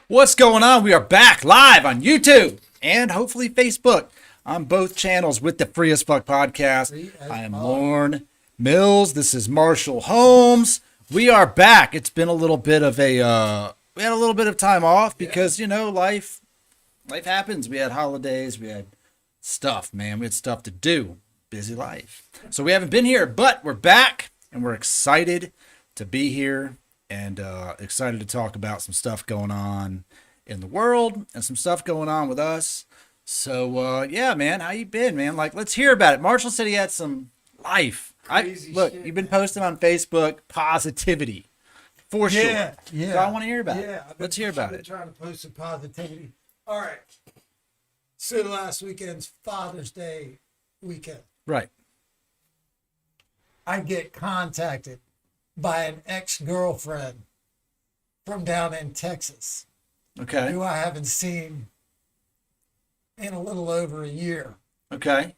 What's going on? We are back live on YouTube and hopefully Facebook on both channels with the Free as Fuck podcast. I am LORNE MILZ. This is Marshall Holmes. We are back. It's been a little bit of we had a little bit of time off because, you know, life happens. We had holidays. We had stuff, man. We had stuff to do. Busy life. So we haven't been here, but we're back and we're excited to be here. And excited to talk about some stuff going on in the world and some stuff going on with us. So, yeah, man, how you been, man? Like, let's hear about it. Marshall said he had some life. Look, shit, you've been posting on Facebook positivity for sure. Yeah. So I want to hear about it. Let's hear about it. Trying to post some positivity. All right. So last weekend's Father's Day weekend. Right. I get contacted by an ex-girlfriend from down in Texas. Okay. Who I haven't seen in a little over a year. Okay.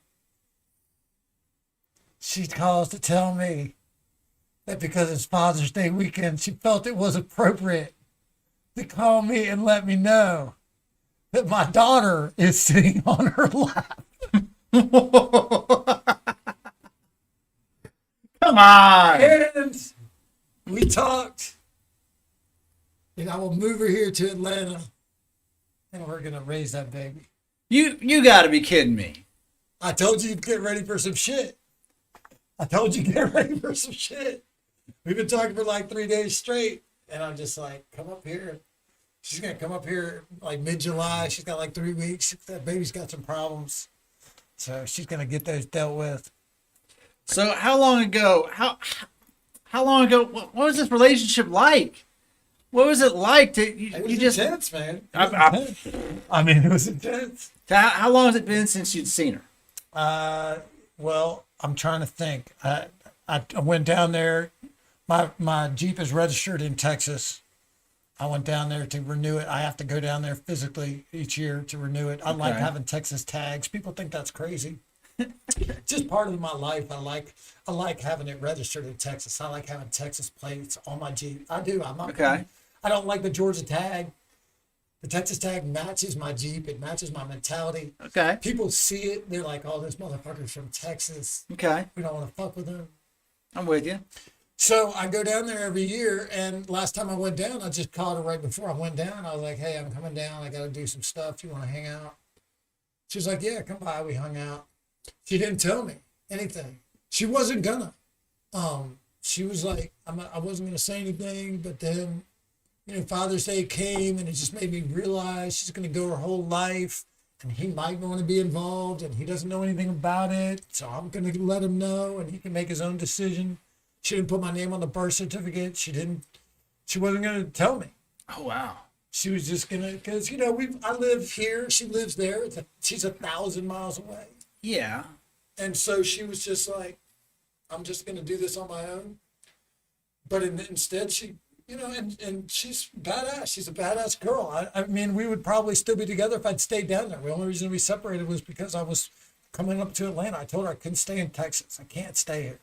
She calls to tell me that because it's Father's Day weekend, she felt it was appropriate to call me and let me know that my daughter is sitting on her lap. Come on. And we talked, and I will move her here to Atlanta, and we're gonna raise that baby. You got to be kidding me. I told you to get ready for some shit. We've been talking for like 3 days straight, and I'm just like, come up here. She's gonna come up here like mid-July. She's got like 3 weeks. That baby's got some problems, so she's gonna get those dealt with. So how long ago? How long ago? What was this relationship like? What was it like? It was intense, man. It was intense. How long has it been since you'd seen her? Well, I'm trying to think. I went down there. My Jeep is registered in Texas. I went down there to renew it. I have to go down there physically each year to renew it. I like having Texas tags. People think that's crazy. Just part of my life. I like having it registered in Texas. I like having Texas plates on my Jeep. I do. I don't like the Georgia tag. The Texas tag matches my Jeep. It matches my mentality. Okay. People see it. They're like, "Oh, this motherfucker's from Texas." Okay. We don't want to fuck with him. I'm with you. So I go down there every year, and last time I went down, I just called her right before I went down. I was like, "Hey, I'm coming down. I got to do some stuff. You want to hang out?" She was like, "Yeah, come by." We hung out. She didn't tell me anything. She wasn't gonna. She was like, I wasn't gonna say anything, but then, Father's Day came, and it just made me realize she's gonna go her whole life, and he might want to be involved, and he doesn't know anything about it, so I'm gonna let him know, and he can make his own decision. She didn't put my name on the birth certificate. She wasn't gonna tell me. Oh wow. She was just gonna, because I live here, she lives there. She's 1,000 miles away. Yeah. And so she was just like, I'm just going to do this on my own. But instead she, and she's badass. She's a badass girl. I mean, we would probably still be together if I'd stayed down there. The only reason we separated was because I was coming up to Atlanta. I told her I couldn't stay in Texas. I can't stay here.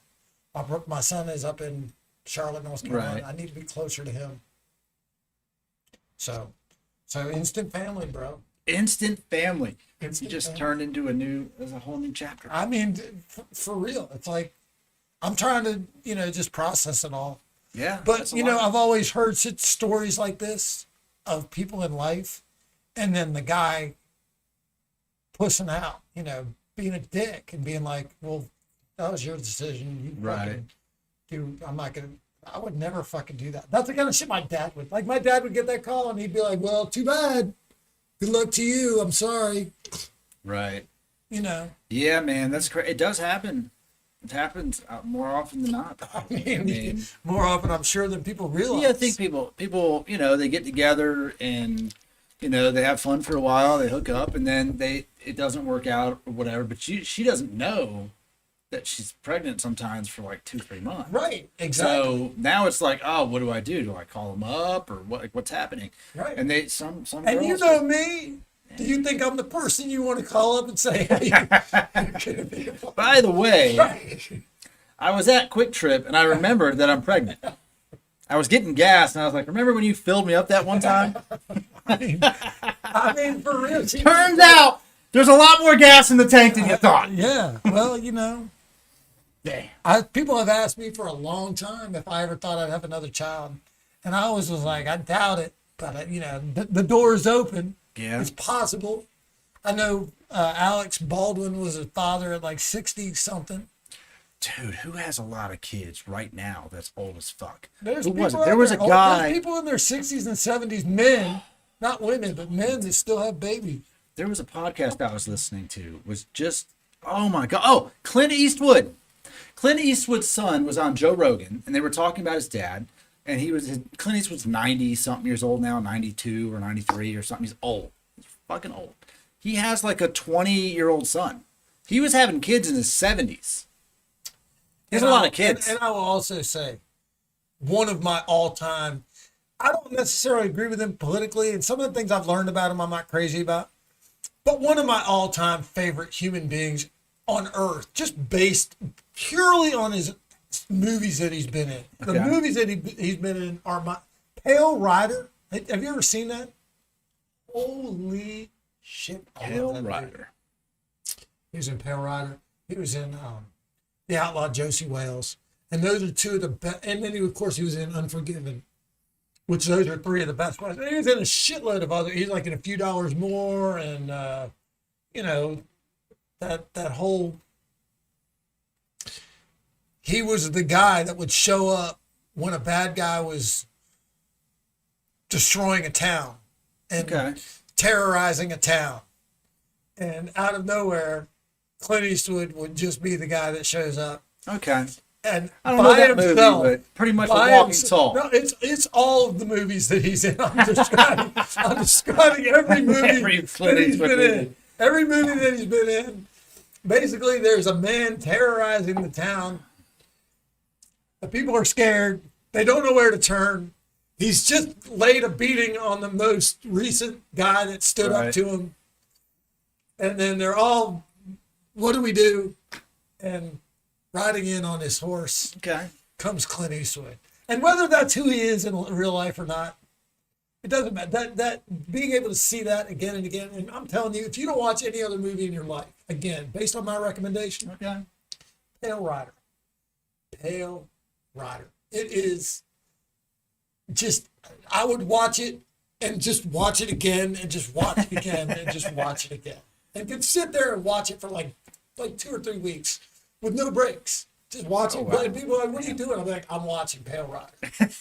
My son is up in Charlotte, North Carolina. Right. I need to be closer to him. So instant family, bro. Instant family. Turned into a whole new chapter. I mean, for real. It's like, I'm trying to, just process it all. Yeah. But, I've always heard such stories like this of people in life, and then the guy pushing out, being a dick and being like, well, that was your decision. Right. I would never fucking do that. That's the kind of shit my dad would. Like, my dad would get that call, and he'd be like, well, too bad. Good luck to you. I'm sorry. Right. Yeah, man, that's crazy. It does happen. It happens more often than not. I mean, more often, I'm sure, than people realize. Yeah, I think people, they get together and, they have fun for a while. They hook up, and then it doesn't work out or whatever. But she doesn't know that she's pregnant sometimes for like 2-3 months. Right. Exactly. So now it's like, oh, what do I do? Do I call them up or what's happening? Right. And some and girls, you know me. Do you think I'm the person you want to call up and say, hey, by the way, right. I was at Quick Trip and I remembered that I'm pregnant. I was getting gas and I was like, remember when you filled me up that one time? I mean, for real. Turns out there's a lot more gas in the tank than you thought. Yeah. Well, Damn. people have asked me for a long time if I ever thought I'd have another child. And I always was like, I doubt it. But, the door is open. Yeah. It's possible. I know Alex Baldwin was a father at like 60-something. Dude, who has a lot of kids right now that's old as fuck? There's Who was it? people There out was a there- guy. There's people in their 60s and 70s, men, not women, but men that still have babies. There was a podcast I was listening to. Was just, oh my god. Oh, Clint Eastwood. Clint Eastwood's son was on Joe Rogan, and they were talking about his dad. And Clint Eastwood's 90 something years old now, 92 or 93 or something. He's old. He's fucking old. He has like a 20-year-old son. He was having kids in his 70s. He has a lot of kids. And I will also say, one of my all-time, I don't necessarily agree with him politically, and some of the things I've learned about him I'm not crazy about, but one of my all-time favorite human beings on earth, just based purely on his movies that he's been in. The Okay. movies that he's been in are Pale Rider. Have you ever seen that? Holy shit. I love Pale that movie. Rider. He was in Pale Rider. He was in The Outlaw Josie Wales. And those are two of the best. And then, of course, he was in Unforgiven, which those are three of the best ones. And he was in a shitload of other. He's like in A Few Dollars More, and that whole. He was the guy that would show up when a bad guy was destroying a town and terrorizing a town. And out of nowhere, Clint Eastwood would just be the guy that shows up. Okay. And I don't know by that himself, movie, but pretty much a by walking himself- tall. No, it's all of the movies that he's in. I'm describing every movie Every that Clint he's Eastwood been movie. in. Every movie that he's been in. Basically, there's a man terrorizing the town. The people are scared. They don't know where to turn. He's just laid a beating on the most recent guy that stood up to him. And then they're all, what do we do? And riding in on his horse comes Clint Eastwood. And whether that's who he is in real life or not, it doesn't matter. That being able to see that again and again, and I'm telling you, if you don't watch any other movie in your life, again, based on my recommendation, Pale Rider. Pale Rider. It is just, I would watch it and just watch it again and just watch it again and just watch it again. And could sit there and watch it for like 2 or 3 weeks with no breaks. Just watch it. And people are like, what are you doing? I'm like, I'm watching Pale Rider.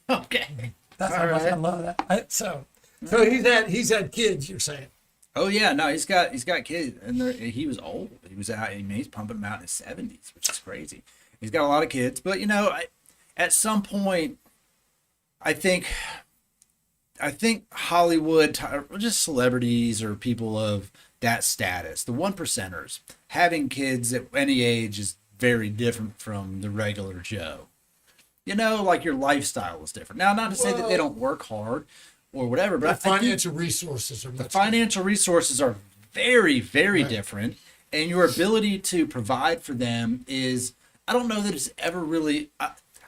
Okay. That's how much I love that. So he's had kids, you're saying. Oh yeah, no, he's got kids, and he was old. He was out. I mean, he's pumping them out in his 70s, which is crazy. He's got a lot of kids, but at some point, I think Hollywood, or just celebrities or people of that status, the one percenters, having kids at any age is very different from the regular Joe. Like your lifestyle is different. Now, not to say that they don't work hard or whatever, but The financial resources are the financial resources are very, very different, and your ability to provide for them is, I don't know that it's ever really,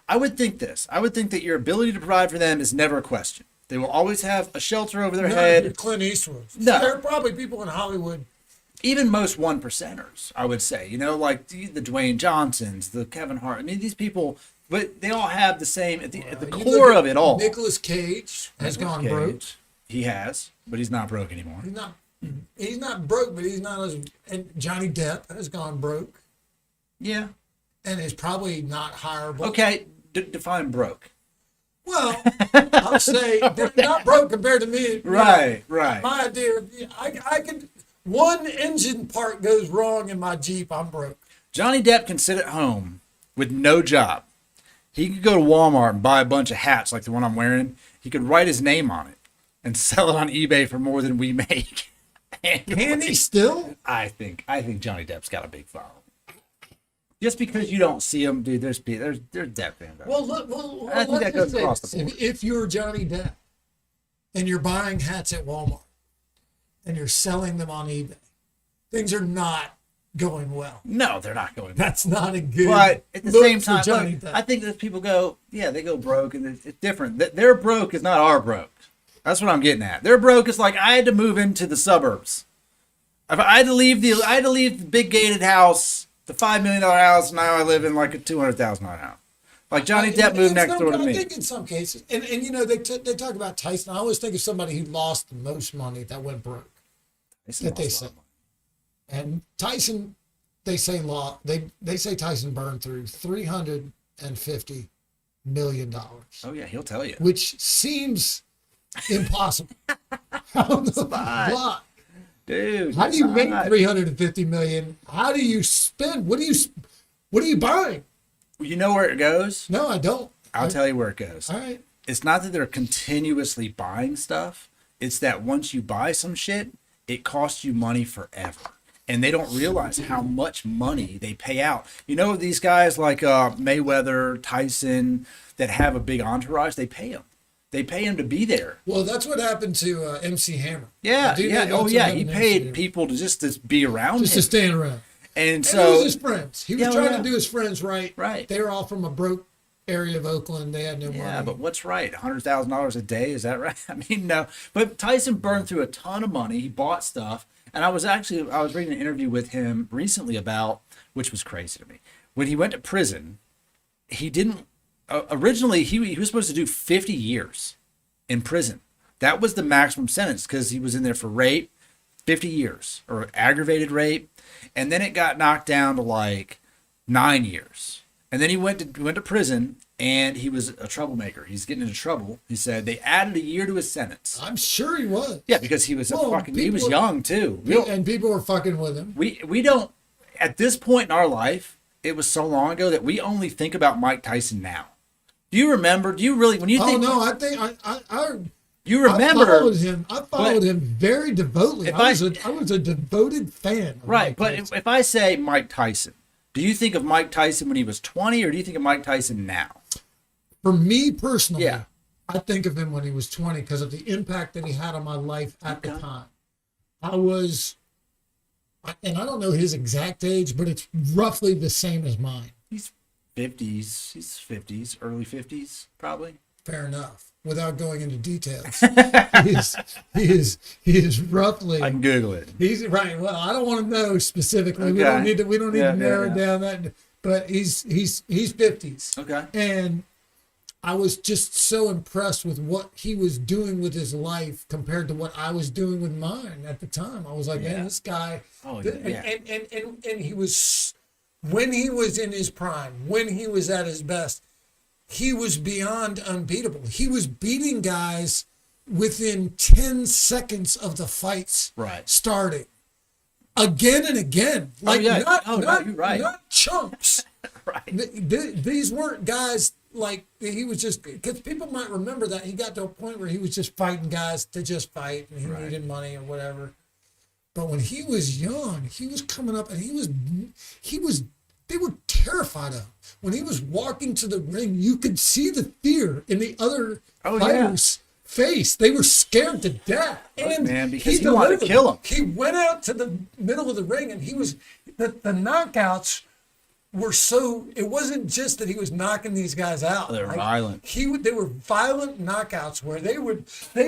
I would think this. I would think that your ability to provide for them is never a question. They will always have a shelter over their head. You're Clint Eastwood. No. There are probably people in Hollywood. Even most one percenters, I would say, like the Dwayne Johnsons, the Kevin Hart. I mean, these people, but they all have the same, at the core of it all. Nicolas Cage has gone broke. He has, but he's not broke anymore. He's not broke, but he's not as, and Johnny Depp has gone broke. Yeah. And is probably not hireable. Okay, define broke. Well, I'll say they're not broke compared to me. Right. My idea, I could, one engine part goes wrong in my Jeep, I'm broke. Johnny Depp can sit at home with no job. He could go to Walmart and buy a bunch of hats like the one I'm wearing. He could write his name on it and sell it on eBay for more than we make. Can he still? I think Johnny Depp's got a big following. Just because you don't see him, dude, there's Depp fans. Well, I think that goes across the board. If you're Johnny Depp and you're buying hats at Walmart and you're selling them on eBay, things are not going well. No, they're not going well. That's not a good. But at the look same for time, Johnny look, Depp. I think that people go, they go broke, and it's different. Their broke is not our broke. That's what I'm getting at. They're broke. It's like I had to move into the suburbs. I had to leave the big gated house, the $5 million house. Now I live in like a $200,000 house. Like Johnny Depp moved next door to me. I think in some cases, and you know, they talk about Tyson. I always think of somebody who lost the most money that went broke. That they say. And Tyson, they say Tyson burned through $350 million. Oh yeah, he'll tell you. Which seems impossible. Dude, how do you make $350 million? How do you spend? What are you buying? You know where it goes? No, I don't. I'll tell you where it goes. All right. It's not that they're continuously buying stuff. It's that once you buy some shit, it costs you money forever. And they don't realize how much money they pay out. You know, these guys like Mayweather, Tyson, that have a big entourage, they pay them. They pay him to be there. Well, that's what happened to MC Hammer. Yeah, yeah. Oh, yeah. He paid people to be around him. Just to stand around. And so it was his friends. He was trying to do his friends right. Right. They were all from a broke area of Oakland. They had no money. Yeah, but what's right? $100,000 a day? Is that right? I mean, no. But Tyson burned through a ton of money. He bought stuff. And I was reading an interview with him recently about, which was crazy to me. When he went to prison, he didn't, originally he was supposed to do 50 years in prison. That was the maximum sentence because he was in there for rape, 50 years, or aggravated rape. And then it got knocked down to like 9 years. And then he went to prison, and he was a troublemaker. He's getting into trouble. He said they added a year to his sentence. I'm sure he was. Yeah, because he was he was young too. And people were fucking with him. We don't, at this point in our life, it was so long ago that we only think about Mike Tyson now. Do you remember? Do you really, when you think? Oh no, I think I you remember? I followed him very devotedly. I was a devoted fan. Right, but if I say Mike Tyson, do you think of Mike Tyson when he was 20, or do you think of Mike Tyson now? For me personally, yeah. I think of him when he was 20 because of the impact that he had on my life at the time. And I don't know his exact age, but it's roughly the same as mine. He's 50s. He's 50s, early 50s, probably. Fair enough. Without going into details, he is roughly. I can Google it. He's right. Well, I don't want to know specifically. Okay. We don't need to narrow down that. But he's 50s. Okay. And I was just so impressed with what he was doing with his life compared to what I was doing with mine at the time. I was like, man, this guy. Oh yeah. And he was, when he was in his prime, when he was at his best, he was beyond unbeatable. He was beating guys within 10 seconds of the fights starting. Again and again. Like, you're right. Not chumps. Right. These weren't guys like, he was just, because people might remember that he got to a point where he was just fighting guys to just fight, and he needed money or whatever. But when he was young, he was coming up, and they were terrified of him. When he was walking to the ring, you could see the fear in the other fighters' face. They were scared to death. And because he wanted to kill him. He went out to the middle of the ring, and he was the knockouts were so. It wasn't just that he was knocking these guys out. They were violent. They were violent knockouts where they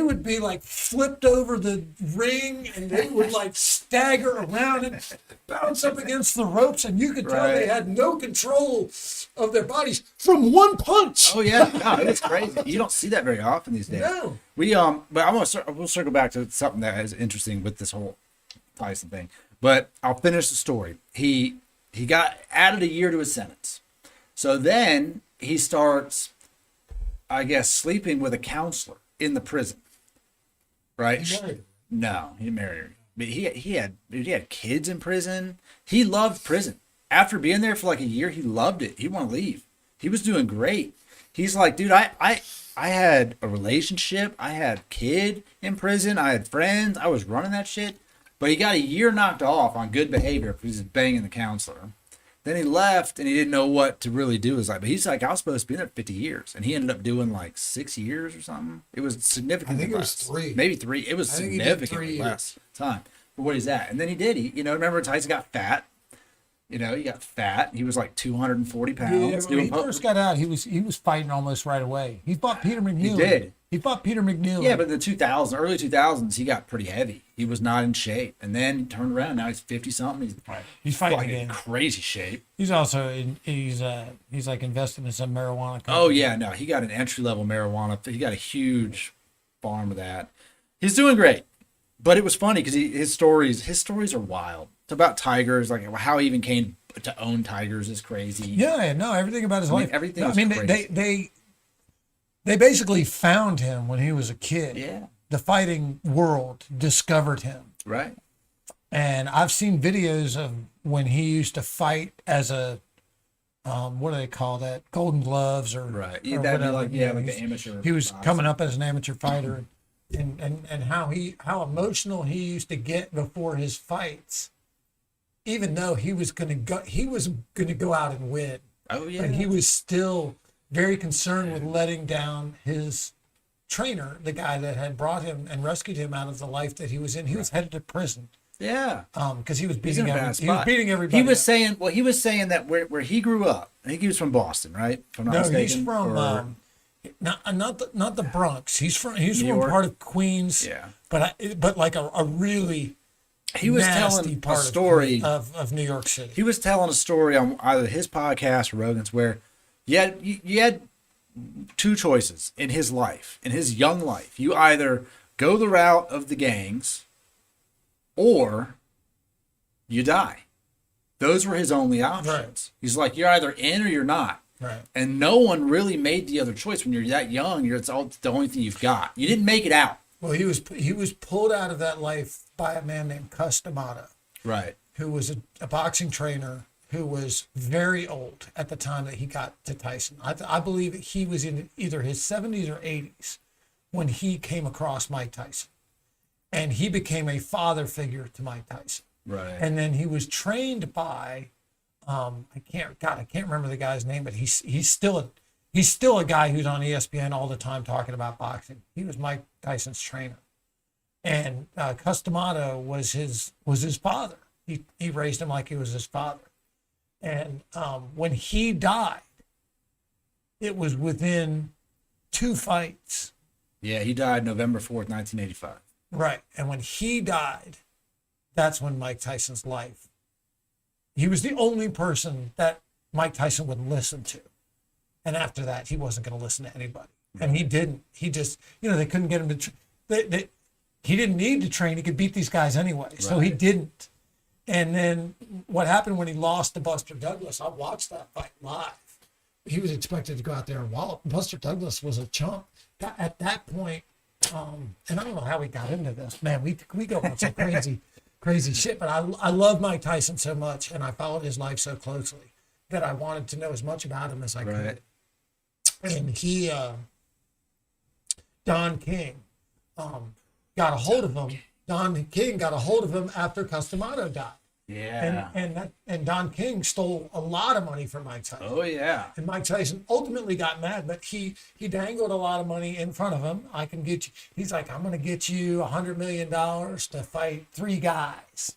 would be like flipped over the ring, and they would like stagger around and bounce up against the ropes, and you could tell they had no control of their bodies from one punch. Oh yeah, no, it's crazy. You don't see that very often these days. No. But we'll circle back to something that is interesting with this whole Tyson thing. But I'll finish the story. He got added a year to his sentence. So then he starts, I guess, sleeping with a counselor in the prison. Right? He married her. No, he married her. But he had kids in prison. He loved prison. After being there for like a year, he loved it. He wanted to leave. He was doing great. He's like, dude, I had a relationship. I had a kid in prison. I had friends. I was running that shit. But he got a year knocked off on good behavior because he was banging the counselor. Then he left, and he didn't know what to really do. But he's like, I was supposed to be there 50 years. And he ended up doing like 6 years or something. It was significantly I think less. It was 3. Maybe 3. It was significantly less time for what he's at. And then he did. Remember Tyson got fat. You know, he got fat. He was like 240 Yeah, pounds. when he first got out, he was fighting almost right away. He fought Peter McNeely. He did. He fought Peter McNeely. Yeah, but in the 2000s, early 2000s, he got pretty heavy. He was not in shape. And then he turned around. Now he's 50 something. He's fighting like in again. crazy shape. He's also he's like invested in some marijuana company. Oh yeah, no, he got an entry level marijuana. He got a huge farm of that. He's doing great. But it was funny because his stories are wild. It's about tigers, like how he even came to own tigers is crazy. Yeah, no, everything about his life. Everything. I mean, they basically found him when he was a kid. Yeah. The fighting world discovered him. Right. And I've seen videos of when he used to fight as a what do they call that? Golden gloves or right. Or That'd be whatever. like like the amateur. He was boxing. coming up as an amateur fighter, and how emotional he used to get before his fights, even though he was gonna go out and win. Oh yeah. But he was still very concerned with letting down his trainer, the guy that had brought him and rescued him out of the life that he was in. He was headed to prison. Yeah. Because he was He's in beating a bad he was spot. beating everybody. He was saying that where he grew up. I think he was from Boston, right? If I'm not no, mistaken. he's from Or- not the Bronx. He's from York? part of Queens. Yeah. But like a really He was nasty telling a part story. of New York City. He was telling a story on either his podcast or Rogan's where you had two choices in his life, in his young life. You either go the route of the gangs or you die. Those were his only options. Right. He's like, you're either in or you're not. Right. And no one really made the other choice. When you're that young, it's the only thing you've got. You didn't make it out. Well, he was pulled out of that life by a man named Customato, Right. who was a boxing trainer who was very old at the time that he got to Tyson. I believe that he was in either his 70s or 80s when he came across Mike Tyson. And he became a father figure to Mike Tyson. Right. And then he was trained by, I can't remember the guy's name, but he's still a guy who's on ESPN all the time talking about boxing. He was Mike Tyson's trainer. And Customato was his father. He raised him like he was his father. And when he died, it was within 2 fights. Yeah, he died November 4th, 1985. Right. And when he died, that's when Mike Tyson's life. He was the only person that Mike Tyson would listen to. And after that, he wasn't going to listen to anybody. And he didn't. He just, they couldn't get him to, he didn't need to train. He could beat these guys anyway. Right. So he didn't. And then what happened when he lost to Buster Douglas, I watched that fight live. He was expected to go out there and wallop. Buster Douglas was a chump. At that point, and I don't know how we got into this. Man, we go on some crazy shit. But I love Mike Tyson so much, and I followed his life so closely that I wanted to know as much about him as I could. And he, Don King, got a hold of him. Don King got a hold of him after Customato died. Yeah. And Don King stole a lot of money from Mike Tyson. Oh yeah. And Mike Tyson ultimately got mad, but he dangled a lot of money in front of him. I can get you. He's like, I'm going to get you $100 million to fight 3 guys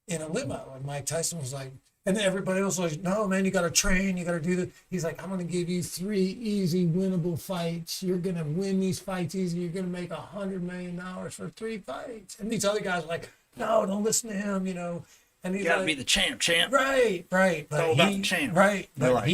in a limo. And Mike Tyson was like, and then everybody else was like, no, man, you got to train. You got to do this. He's like, I'm going to give you 3 easy winnable fights. You're going to win these fights easy. You're going to make $100 million for 3 fights. And these other guys are like, no, don't listen to him, And You gotta be the champ. Right. But all about the champ. Right. But like,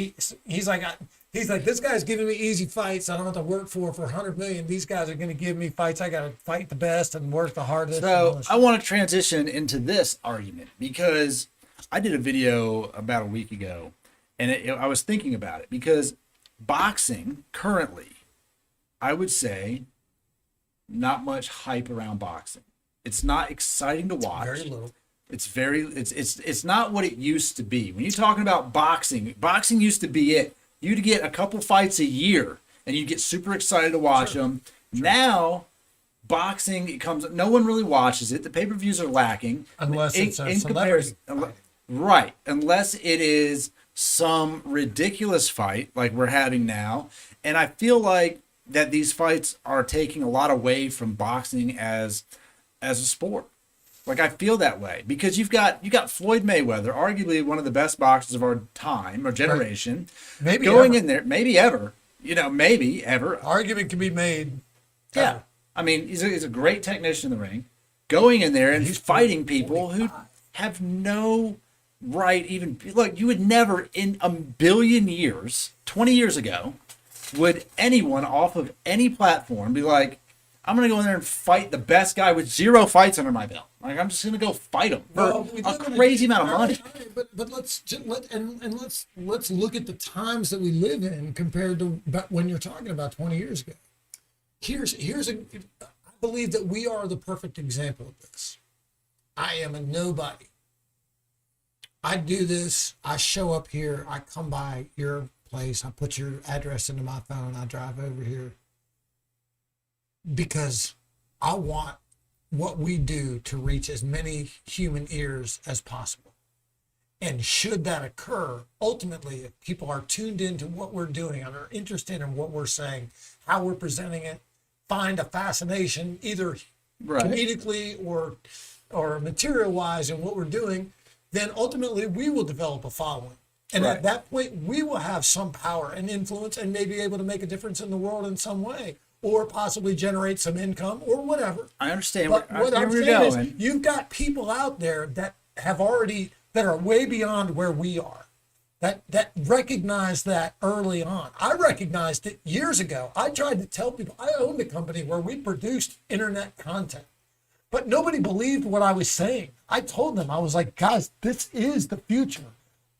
he's like, this guy's giving me easy fights. I don't have to work for $100 million. These guys are going to give me fights. I got to fight the best and work the hardest. So I want to transition into this argument because I did a video about a week ago, and I was thinking about it because boxing currently, I would say, not much hype around boxing. It's not exciting to watch. Very little. It's not what it used to be. When you're talking about boxing used to be it. You'd get a couple fights a year, and you'd get super excited to watch them. Sure. Now, boxing no one really watches it. The pay-per-views are lacking. Unless it's a celebrity fight. Right. Unless it is some ridiculous fight like we're having now. And I feel like that these fights are taking a lot away from boxing as a sport. Like, I feel that way because you got Floyd Mayweather, arguably one of the best boxers of our time or generation, Maybe going ever. in there, maybe ever, maybe ever. Argument can be made. Yeah, I mean, he's a great technician in the ring, going in there and he's fighting people who have no right even. Look, you would never in a billion years, 20 years ago, would anyone off of any platform be like, I'm going to go in there and fight the best guy with 0 fights under my belt. Like, I'm just going to go fight him for a crazy amount of money. But let's look at the times that we live in compared to when you're talking about 20 years ago. I believe that we are the perfect example of this. I am a nobody. I do this. I show up here. I come by your place. I put your address into my phone. I drive over here because I want what we do to reach as many human ears as possible. And should that occur, ultimately, if people are tuned into what we're doing and are interested in what we're saying, how we're presenting it, find a fascination either comedically or material-wise in what we're doing, then ultimately we will develop a following. And at that point, we will have some power and influence and may be able to make a difference in the world in some way, or possibly generate some income or whatever. I understand what I'm saying going. is you've got people out there that are way beyond where we are, that recognize that early on. I recognized it years ago. I tried to tell people I owned a company where we produced internet content, but nobody believed what I was saying. I told them, I was like, guys, this is the future.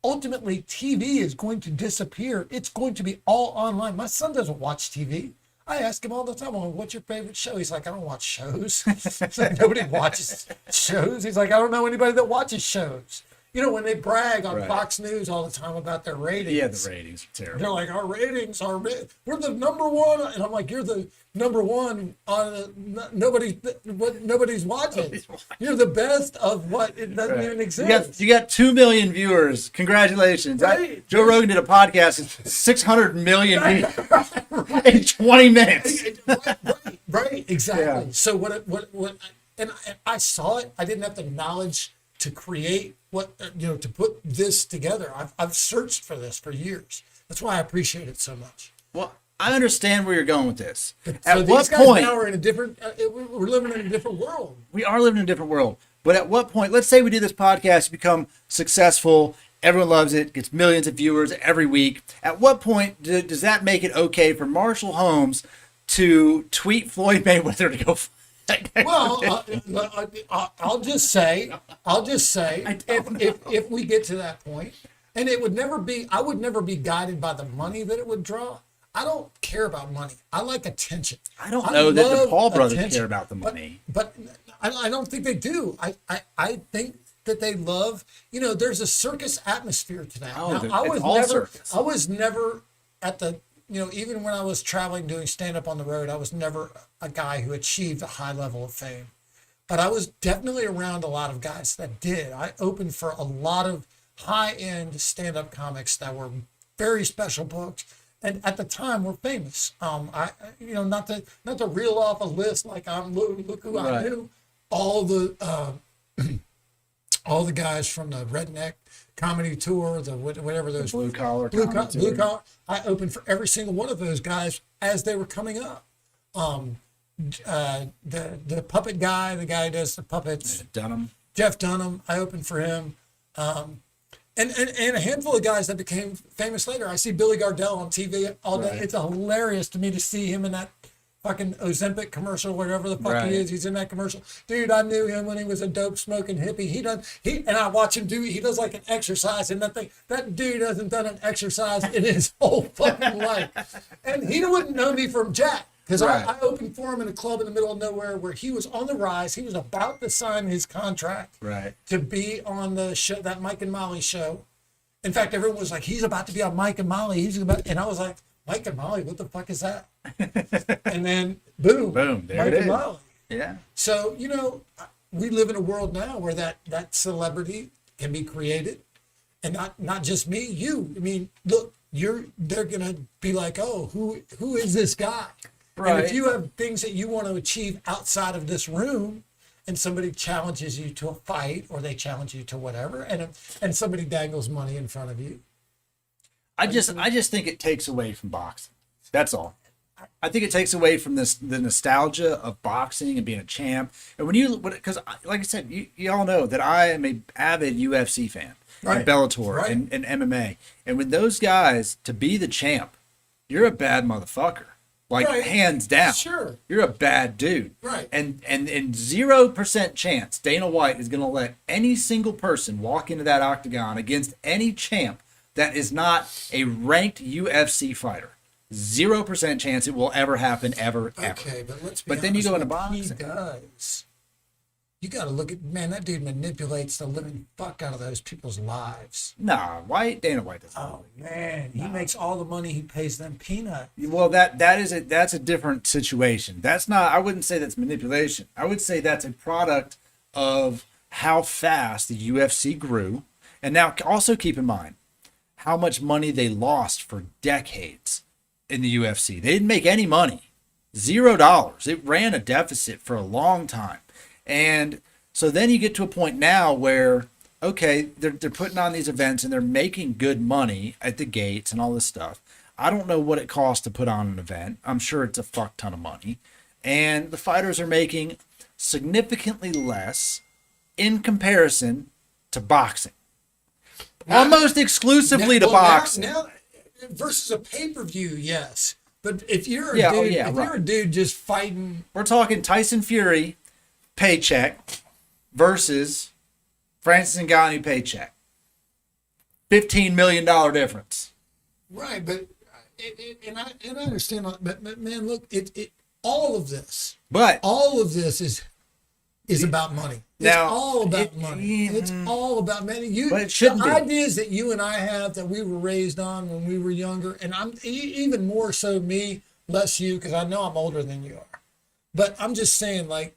Ultimately, TV is going to disappear. It's going to be all online. My son doesn't watch TV. I ask him all the time, well, what's your favorite show? He's like, I don't watch shows. It's like, nobody watches shows. He's like, I don't know anybody that watches shows. You know, when they brag on Fox News all the time about their ratings. Yeah, the ratings are terrible. They're like, our ratings are, we're the number one. And I'm like, you're the number one on nobody's watching. You're the best of what it doesn't even exist. You got 2 million viewers. Congratulations. Joe Rogan did a podcast with 600 million views in 20 minutes. Right, exactly. Yeah. So and I saw it. I didn't have the knowledge to create to put this together. I've searched for this for years. That's why I appreciate it so much. Well, I understand where you're going with this. At what point? Now we're in a different. We're living in a different world. We are living in a different world. But at what point? Let's say we do this podcast, become successful. Everyone loves it. Gets millions of viewers every week. At what point does that make it okay for Marshall Holmes to tweet Floyd Mayweather to go? Well, I'll just say, if we get to that point, and it would never be, I would never be guided by the money that it would draw. I don't care about money. I like attention. I don't know that the Paul brothers care about the money, but I don't think they do. I think that they love. There's a circus atmosphere to that. Oh, now, I was never at the. Even when I was traveling doing stand-up on the road, I was never a guy who achieved a high level of fame. But I was definitely around a lot of guys that did. I opened for a lot of high-end stand-up comics that were very special booked, and at the time were famous. Not to reel off a list like look who I knew. All the guys from the Redneck Comedy Tour, whatever those blue collar. I opened for every single one of those guys as they were coming up. The puppet guy, the guy who does the puppets, Jeff Dunham. I opened for him, and a handful of guys that became famous later. I see Billy Gardell on TV all day. Right. It's hilarious to me to see him in that fucking Ozempic commercial, whatever the fuck he is. He's in that commercial. Dude, I knew him when he was a dope smoking hippie. And I watch him he does like an exercise and that dude hasn't done an exercise in his whole fucking life. And he wouldn't know me from Jack. Because I opened for him in a club in the middle of nowhere where he was on the rise. He was about to sign his contract to be on the show, that Mike and Molly show. In fact, everyone was like, he's about to be on Mike and Molly. And I was like, Mike and Molly, what the fuck is that? And then boom, there Mike it is. And Molly. Yeah. So, we live in a world now where that celebrity can be created, and not just me, you. I mean, look, they're gonna be like, oh, who is this guy? Right. And if you have things that you want to achieve outside of this room, and somebody challenges you to a fight, or they challenge you to whatever, and somebody dangles money in front of you. I just think it takes away from boxing. That's all. I think it takes away from the nostalgia of boxing and being a champ. And because like I said, you all know that I am a avid UFC fan, and Bellator and MMA. And with those guys, to be the champ, you're a bad motherfucker. Like hands down. Sure. You're a bad dude. Right. And 0% chance Dana White is going to let any single person walk into that octagon against any champ that is not a ranked UFC fighter. 0% chance it will ever happen, ever. Okay, but let's be honest, then you go into boxing. He does. You got to look at, man, that dude manipulates the living fuck out of those people's lives. Nah, Dana White doesn't. Oh man, he makes all the money, he pays them peanuts. Well, that's a different situation. That's not. I wouldn't say that's manipulation. I would say that's a product of how fast the UFC grew, and now also keep in mind how much money they lost for decades in the UFC. They didn't make any money. $0. It ran a deficit for a long time. And so then you get to a point now where, okay, they're putting on these events and they're making good money at the gates and all this stuff. I don't know what it costs to put on an event. I'm sure it's a fuck ton of money. And the fighters are making significantly less in comparison to boxing. Almost exclusively to boxing. Now, versus a pay-per-view, yes. But if you're you're a dude just fighting. We're talking Tyson Fury paycheck versus Francis Ngannou paycheck. $15 million difference. Right, but and I understand, but man, look, all of this is about money. It's all about money. It's all about money. But it shouldn't be. The ideas that you and I have that we were raised on when we were younger, and I'm even more so me, less you, because I know I'm older than you are. But I'm just saying, like,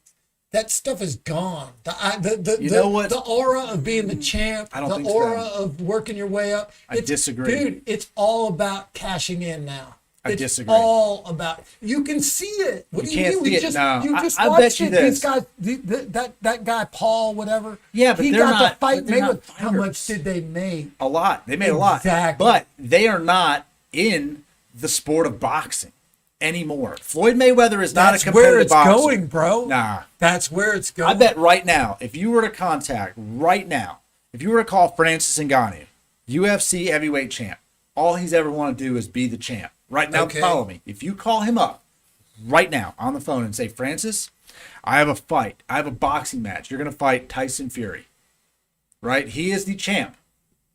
that stuff is gone. The aura of being the champ, the aura of working your way up. I disagree. Dude, it's all about cashing in now. I disagree. It's all about, you can see it. What do you mean? You just I bet you this. These guys, that guy Paul, whatever. Yeah, but he they're got not. the fight made with. How fighters. much did they make? A lot. They made a lot. Exactly. But they are not in the sport of boxing anymore. Floyd Mayweather is not a competitive boxer. That's where it's going, bro. Nah. That's where it's going. I bet right now, if you were to call Francis Ngannou, UFC heavyweight champ, all he's ever wanted to do is be the champ. Right now, follow me. If you call him up right now on the phone and say, Francis, I have a fight. I have a boxing match. You're going to fight Tyson Fury. Right? He is the champ.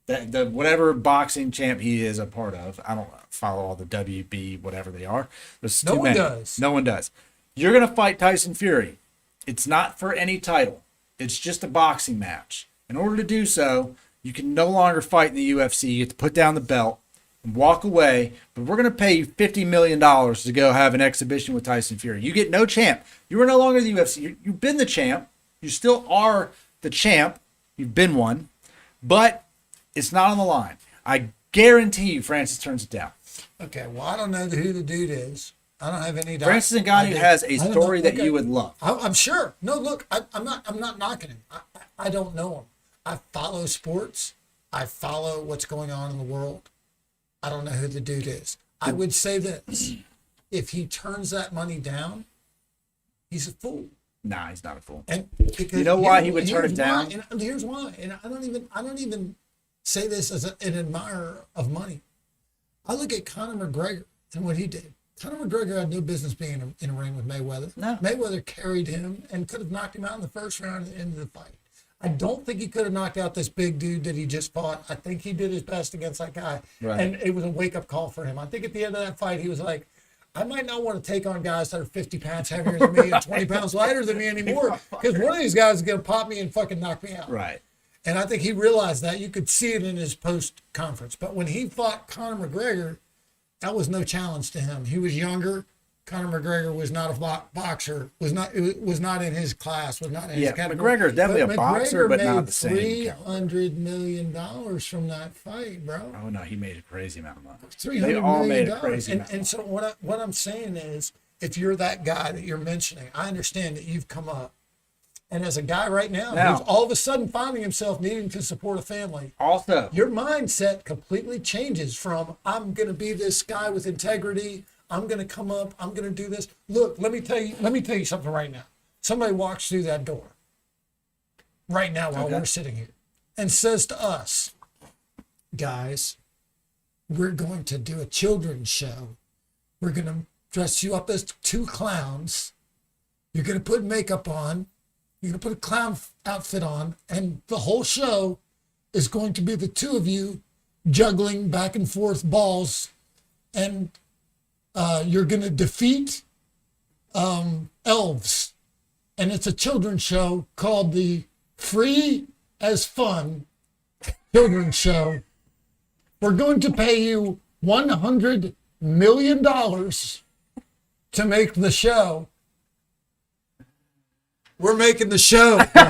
The whatever boxing champ he is a part of. I don't follow all the WB, whatever they are. There's too many. No one does. You're going to fight Tyson Fury. It's not for any title. It's just a boxing match. In order to do so, you can no longer fight in the UFC. You have to put down the belt and walk away, but we're going to pay you $50 million to go have an exhibition with Tyson Fury. You get no champ. You are no longer the UFC. You've been the champ. You still are the champ. You've been one, but it's not on the line. I guarantee you Francis turns it down. Okay, well, I don't know who the dude is. I don't have any doubt. Francis Ngannou has a story that you would love. I'm sure. No, look, I'm not knocking him. I don't know him. I follow sports. I follow what's going on in the world. I don't know who the dude is. I would say this. If he turns that money down, he's a fool. Nah, he's not a fool. And you know why he would turn it down? And here's why. And I don't even say this as an admirer of money. I look at Conor McGregor and what he did. Conor McGregor had no business being in a ring with Mayweather. No. Mayweather carried him and could have knocked him out in the first round at the end of the fight. I don't think he could have knocked out this big dude that he just fought. I think he did his best against that guy. Right. And it was a wake-up call for him. I think at the end of that fight, he was like, I might not want to take on guys that are 50 pounds heavier than me and 20 pounds lighter than me anymore, because one of these guys is going to pop me and fucking knock me out. Right. And I think he realized that. You could see it in his post-conference. But when he fought Conor McGregor, that was no challenge to him. He was younger. Conor McGregor was not a boxer. Was not in his class. Was not in his category. McGregor is definitely a boxer, but not the same. $300 million from that fight, bro. Oh no, he made a crazy amount of money. They all made a crazy amount. And so what I'm saying is, if you're that guy that you're mentioning, I understand that you've come up And as a guy right now who's all of a sudden finding himself needing to support a family, Also, your mindset completely changes from I'm going to be this guy with integrity. I'm going to come up. I'm going to do this. Look, let me tell you something right now. Somebody walks through that door right now while we're sitting here and says to us, guys, we're going to do a children's show. We're going to dress you up as two clowns. You're going to put makeup on. You're going to put a clown outfit on. And the whole show is going to be the two of you juggling back and forth balls. And you're going to defeat elves. And it's a children's show called the Free as Fun Children's Show. We're going to pay you $100 million to make the show. We're making the show. no,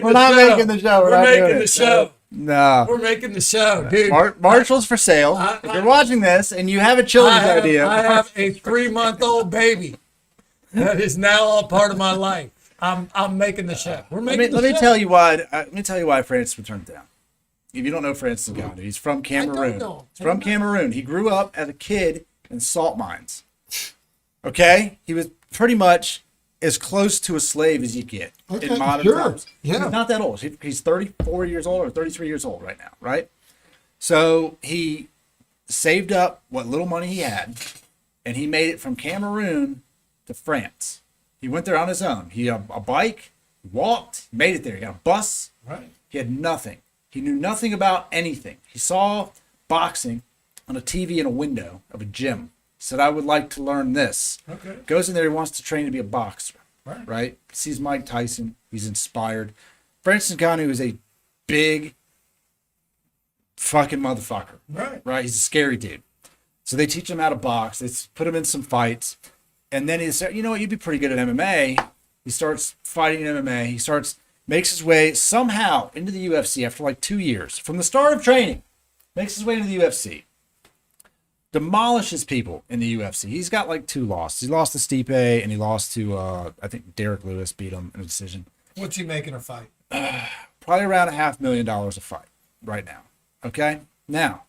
we're not making the show. We're making the show. No. We're making the show, dude. Marshall's for sale. If you're watching this and you have a children's idea. I have a 3-month-old baby that is now a part of my life. I'm making the show. We're making the show. Let me tell you why. Let me tell you why Francis would turn it down. If you don't know Francis Ngannou, he's from Cameroon. I don't know. He's from Cameroon. He grew up as a kid in salt mines. Okay, he was pretty much as close to a slave as you get in modern times. Yeah. He's not that old. He's 34 years old or 33 years old right now, right? So he saved up what little money he had, and he made it from Cameroon to France. He went there on his own. He had a bike, walked, made it there. He got a bus. Right. He had nothing. He knew nothing about anything. He saw boxing on a TV in a window of a gym. He said, I would like to learn this. Okay. Goes in there, he wants to train to be a boxer. Right. Sees Mike Tyson. He's inspired. Francis Ngannou is a big fucking motherfucker. Right. He's a scary dude. So they teach him how to box. They put him in some fights. And then he said, you know what, you'd be pretty good at MMA. He starts fighting in MMA. He makes his way somehow into the UFC after like 2 years. From the start of training, makes his way into the UFC. Demolishes people in the UFC. He's got like 2 losses. He lost to Stipe and he lost to, I think Derek Lewis beat him in a decision. What's he making a fight? Probably around $500,000 a fight right now. Okay? Now,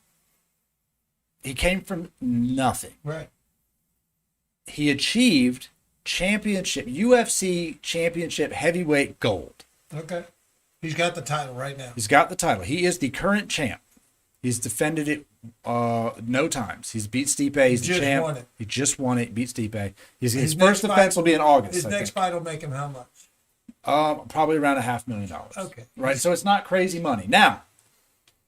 he came from nothing. Right. He achieved UFC championship heavyweight gold. Okay. He's got the title right now. He's got the title. He is the current champ. He's defended it no times. He's beat Stipe. He's the champ. Won it. He just won it. Beat Stipe. His first defense will be in August. His next fight will make him how much? Probably around $500,000. Okay. Right. So it's not crazy money. Now,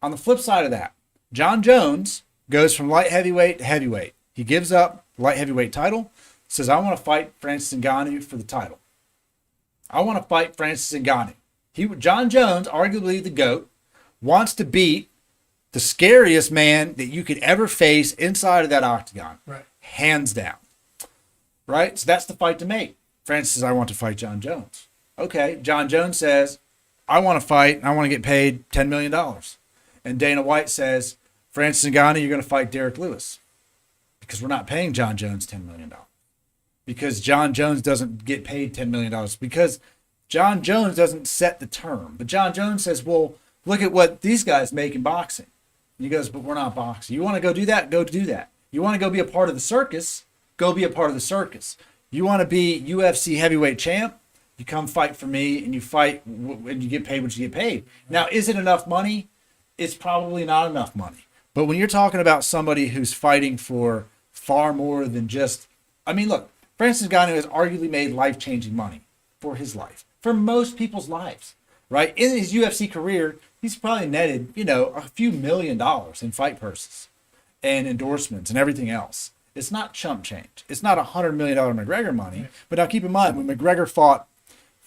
on the flip side of that, Jon Jones goes from light heavyweight to heavyweight. He gives up light heavyweight title. Says, I want to fight Francis Ngannou for the title. I want to fight Francis Ngannou. Jon Jones, arguably the GOAT, wants to beat the scariest man that you could ever face inside of that octagon. Right. Hands down. Right? So that's the fight to make. Francis says, I want to fight Jon Jones. Okay. Jon Jones says, I want to fight. I want to get paid $10 million. And Dana White says, Francis Ngannou, you're going to fight Derek Lewis. Because we're not paying Jon Jones $10 million. Because Jon Jones doesn't get paid $10 million. Because Jon Jones doesn't set the term. But Jon Jones says, well, look at what these guys make in boxing. And he goes, but we're not boxing. You want to go do that? Go do that. You want to go be a part of the circus? Go be a part of the circus. You want to be UFC heavyweight champ? You come fight for me and you fight and you get paid what you get paid. Now, is it enough money? It's probably not enough money. But when you're talking about somebody who's fighting for far more than just, I mean, look, Francis Ngannou has arguably made life-changing money for his life, for most people's lives, right? In his UFC career, he's probably netted, a few $1 million in fight purses and endorsements and everything else. It's not chump change. It's not $100 million McGregor money. But now keep in mind, when McGregor fought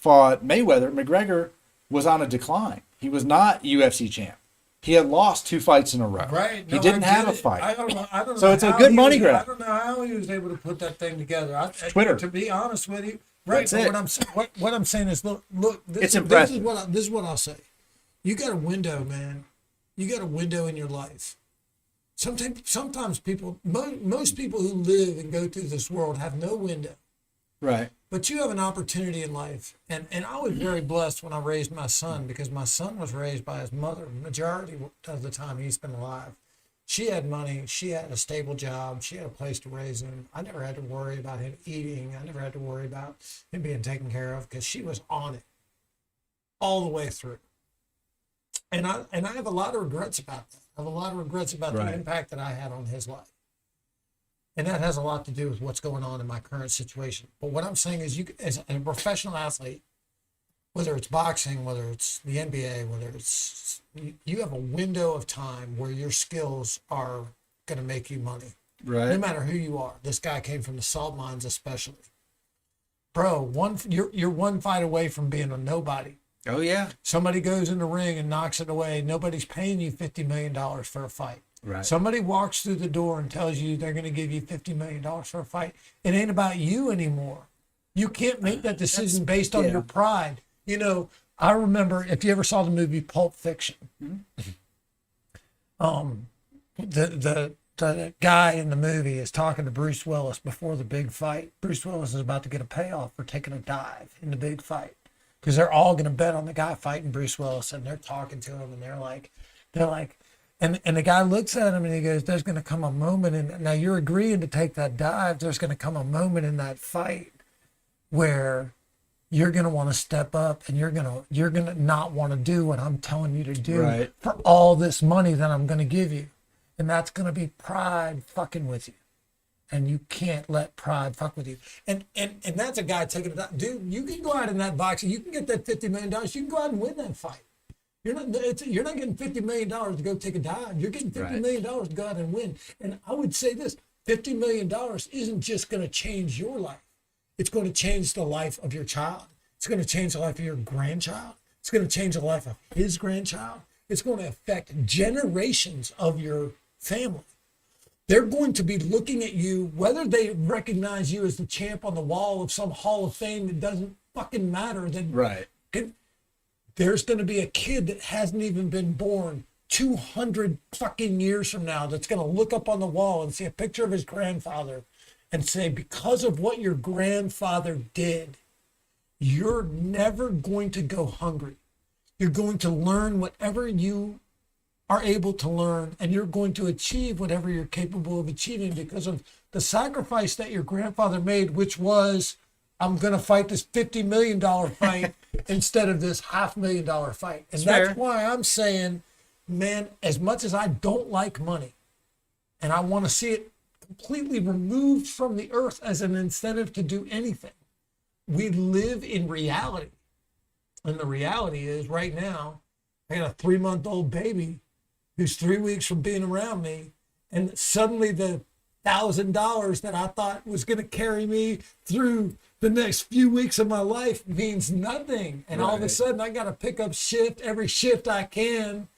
Mayweather, McGregor was on a decline. He was not UFC champ. He had lost 2 fights in a row. Right. He didn't have a fight. I don't know. So it's a good money grab. I don't know how he was able to put that thing together. Twitter. To be honest with you, right? That's it. What I'm saying is, look. It's impressive. This is what I'll say. You got a window, man. You got a window in your life. Sometimes people, most people who live and go through this world have no window. Right. But you have an opportunity in life. And I was very blessed when I raised my son, because my son was raised by his mother. Majority of the time he's been alive. She had money. She had a stable job. She had a place to raise him. I never had to worry about him eating. I never had to worry about him being taken care of, because she was on it all the way through. And I have a lot of regrets about that. I have a lot of regrets about the impact that I had on his life. And that has a lot to do with what's going on in my current situation. But what I'm saying is, you, as a professional athlete, whether it's boxing, whether it's the NBA, whether it's, you have a window of time where your skills are going to make you money. Right. No matter who you are. This guy came from the salt mines especially. Bro, you're one fight away from being a nobody. Oh, yeah. Somebody goes in the ring and knocks it away. Nobody's paying you $50 million for a fight. Right. Somebody walks through the door and tells you they're going to give you $50 million for a fight. It ain't about you anymore. You can't make that decision based on your pride. You know, I remember, if you ever saw the movie Pulp Fiction, the guy in the movie is talking to Bruce Willis before the big fight. Bruce Willis is about to get a payoff for taking a dive in the big fight, because they're all going to bet on the guy fighting Bruce Willis, and they're talking to him, and they're like, and the guy looks at him and he goes, there's going to come a moment, and now you're agreeing to take that dive. There's going to come a moment in that fight where you're going to want to step up, and you're going to not want to do what I'm telling you to do for all this money that I'm going to give you. And that's going to be pride fucking with you. And you can't let pride fuck with you. And that's a guy taking it out. Dude, you can go out in that boxing. You can get that $50 million. You can go out and win that fight. You're not getting $50 million to go take a dive. You're getting $50 million to go out and win. And I would say this, $50 million isn't just going to change your life. It's going to change the life of your child. It's going to change the life of your grandchild. It's going to change the life of his grandchild. It's going to affect generations of your family. They're going to be looking at you, whether they recognize you as the champ on the wall of some Hall of Fame, it doesn't fucking matter. There's going to be a kid that hasn't even been born 200 fucking years from now that's going to look up on the wall and see a picture of his grandfather and say, because of what your grandfather did, you're never going to go hungry. You're going to learn whatever you are able to learn, and you're going to achieve whatever you're capable of achieving because of the sacrifice that your grandfather made, which was, I'm going to fight this $50 million fight instead of this $500,000 fight. And that's why I'm saying, man, as much as I don't like money and I want to see it completely removed from the earth as an incentive to do anything, we live in reality. And the reality is, right now, I got a 3-month-old baby who's 3 weeks from being around me, and suddenly the $1,000 that I thought was going to carry me through the next few weeks of my life means nothing. And all of a sudden, I got to pick up every shift I can,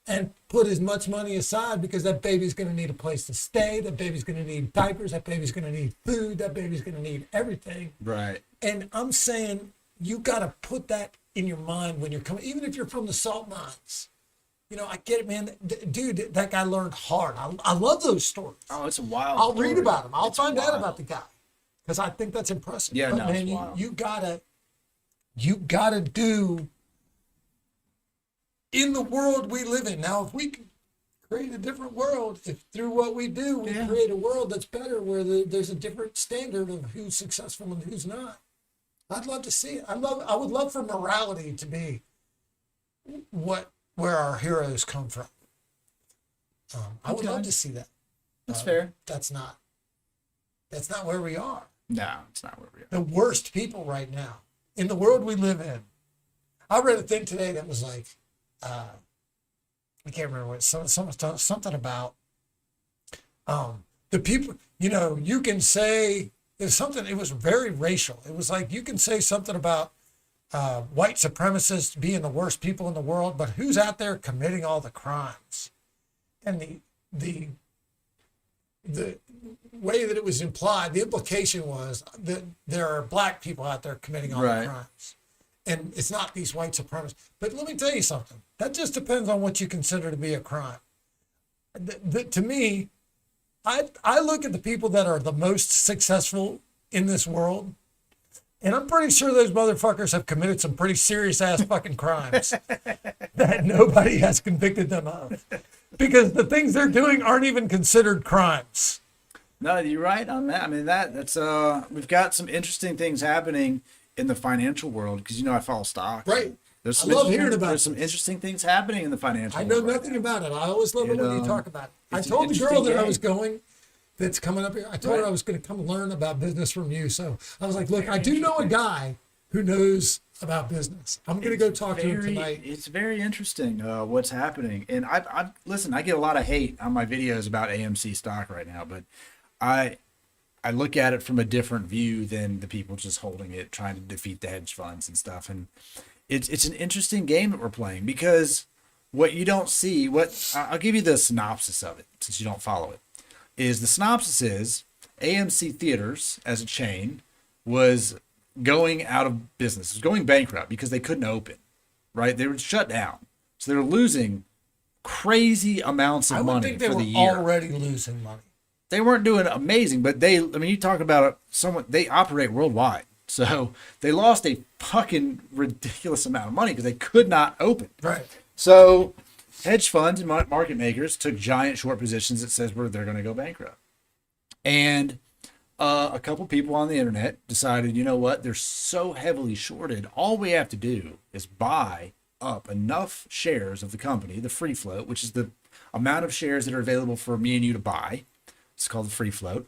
and put as much money aside, because that baby's going to need a place to stay. That baby's going to need diapers. That baby's going to need food. That baby's going to need everything. Right. And I'm saying, you got to put that in your mind when you're coming, even if you're from the salt mines. You know, I get it, man. Dude, that guy learned hard. I love those stories. Oh, it's a wild I'll story. read about him. I'll find out about the guy, because I think that's impressive. Yeah, but no, man, it's wild. you gotta do in the world we live in. Now, if we can create a different world, if through what we do, we create a world that's better, where there's a different standard of who's successful and who's not. I'd love to see it. I would love for morality to be where our heroes come from. I would love to see that. That's fair. That's not where we are. No, it's not where we are. The worst people right now in the world we live in. I read a thing today that was like, I can't remember what, something about the people, you know, you can say, it was very racial. It was like, you can say something about white supremacists being the worst people in the world, but who's out there committing all the crimes? And the way that it was implied, the implication was that there are black people out there committing all the crimes. And it's not these white supremacists. But let me tell you something. That just depends on what you consider to be a crime. To me, I look at the people that are the most successful in this world, And I'm pretty sure those motherfuckers have committed some pretty serious ass fucking crimes that nobody has convicted them of. Because the things they're doing aren't even considered crimes. No, you're right on that. I mean, that's we've got some interesting things happening in the financial world because, you know, I follow stocks. Right. There's I love hearing about There's some interesting things happening in the financial world. I know nothing about it. I always love it when you talk about it. I it's an told the girl interesting that I game. was going, that's coming up here. I told her I was going to come learn about business from you. So I was like, look, I do know a guy who knows about business. I'm going to go talk to him tonight. It's very interesting what's happening. And I listen, I get a lot of hate on my videos about AMC stock right now, but I look at it from a different view than the people just holding it, trying to defeat the hedge funds and stuff. And it's an interesting game that we're playing because what you don't see, I'll give you the synopsis of it since you don't follow it, is the synopsis is AMC Theaters as a chain was going out of business, was going bankrupt because they couldn't open, right? They were shut down. So they were losing crazy amounts of money for the year. I would think they were already losing money. They weren't doing amazing, but you talk about they operate worldwide. So they lost a fucking ridiculous amount of money because they could not open. Right. So hedge funds and market makers took giant short positions that says they're going to go bankrupt. And a couple people on the internet decided, you know what, they're so heavily shorted, all we have to do is buy up enough shares of the company, the free float, which is the amount of shares that are available for me and you to buy. It's called the free float.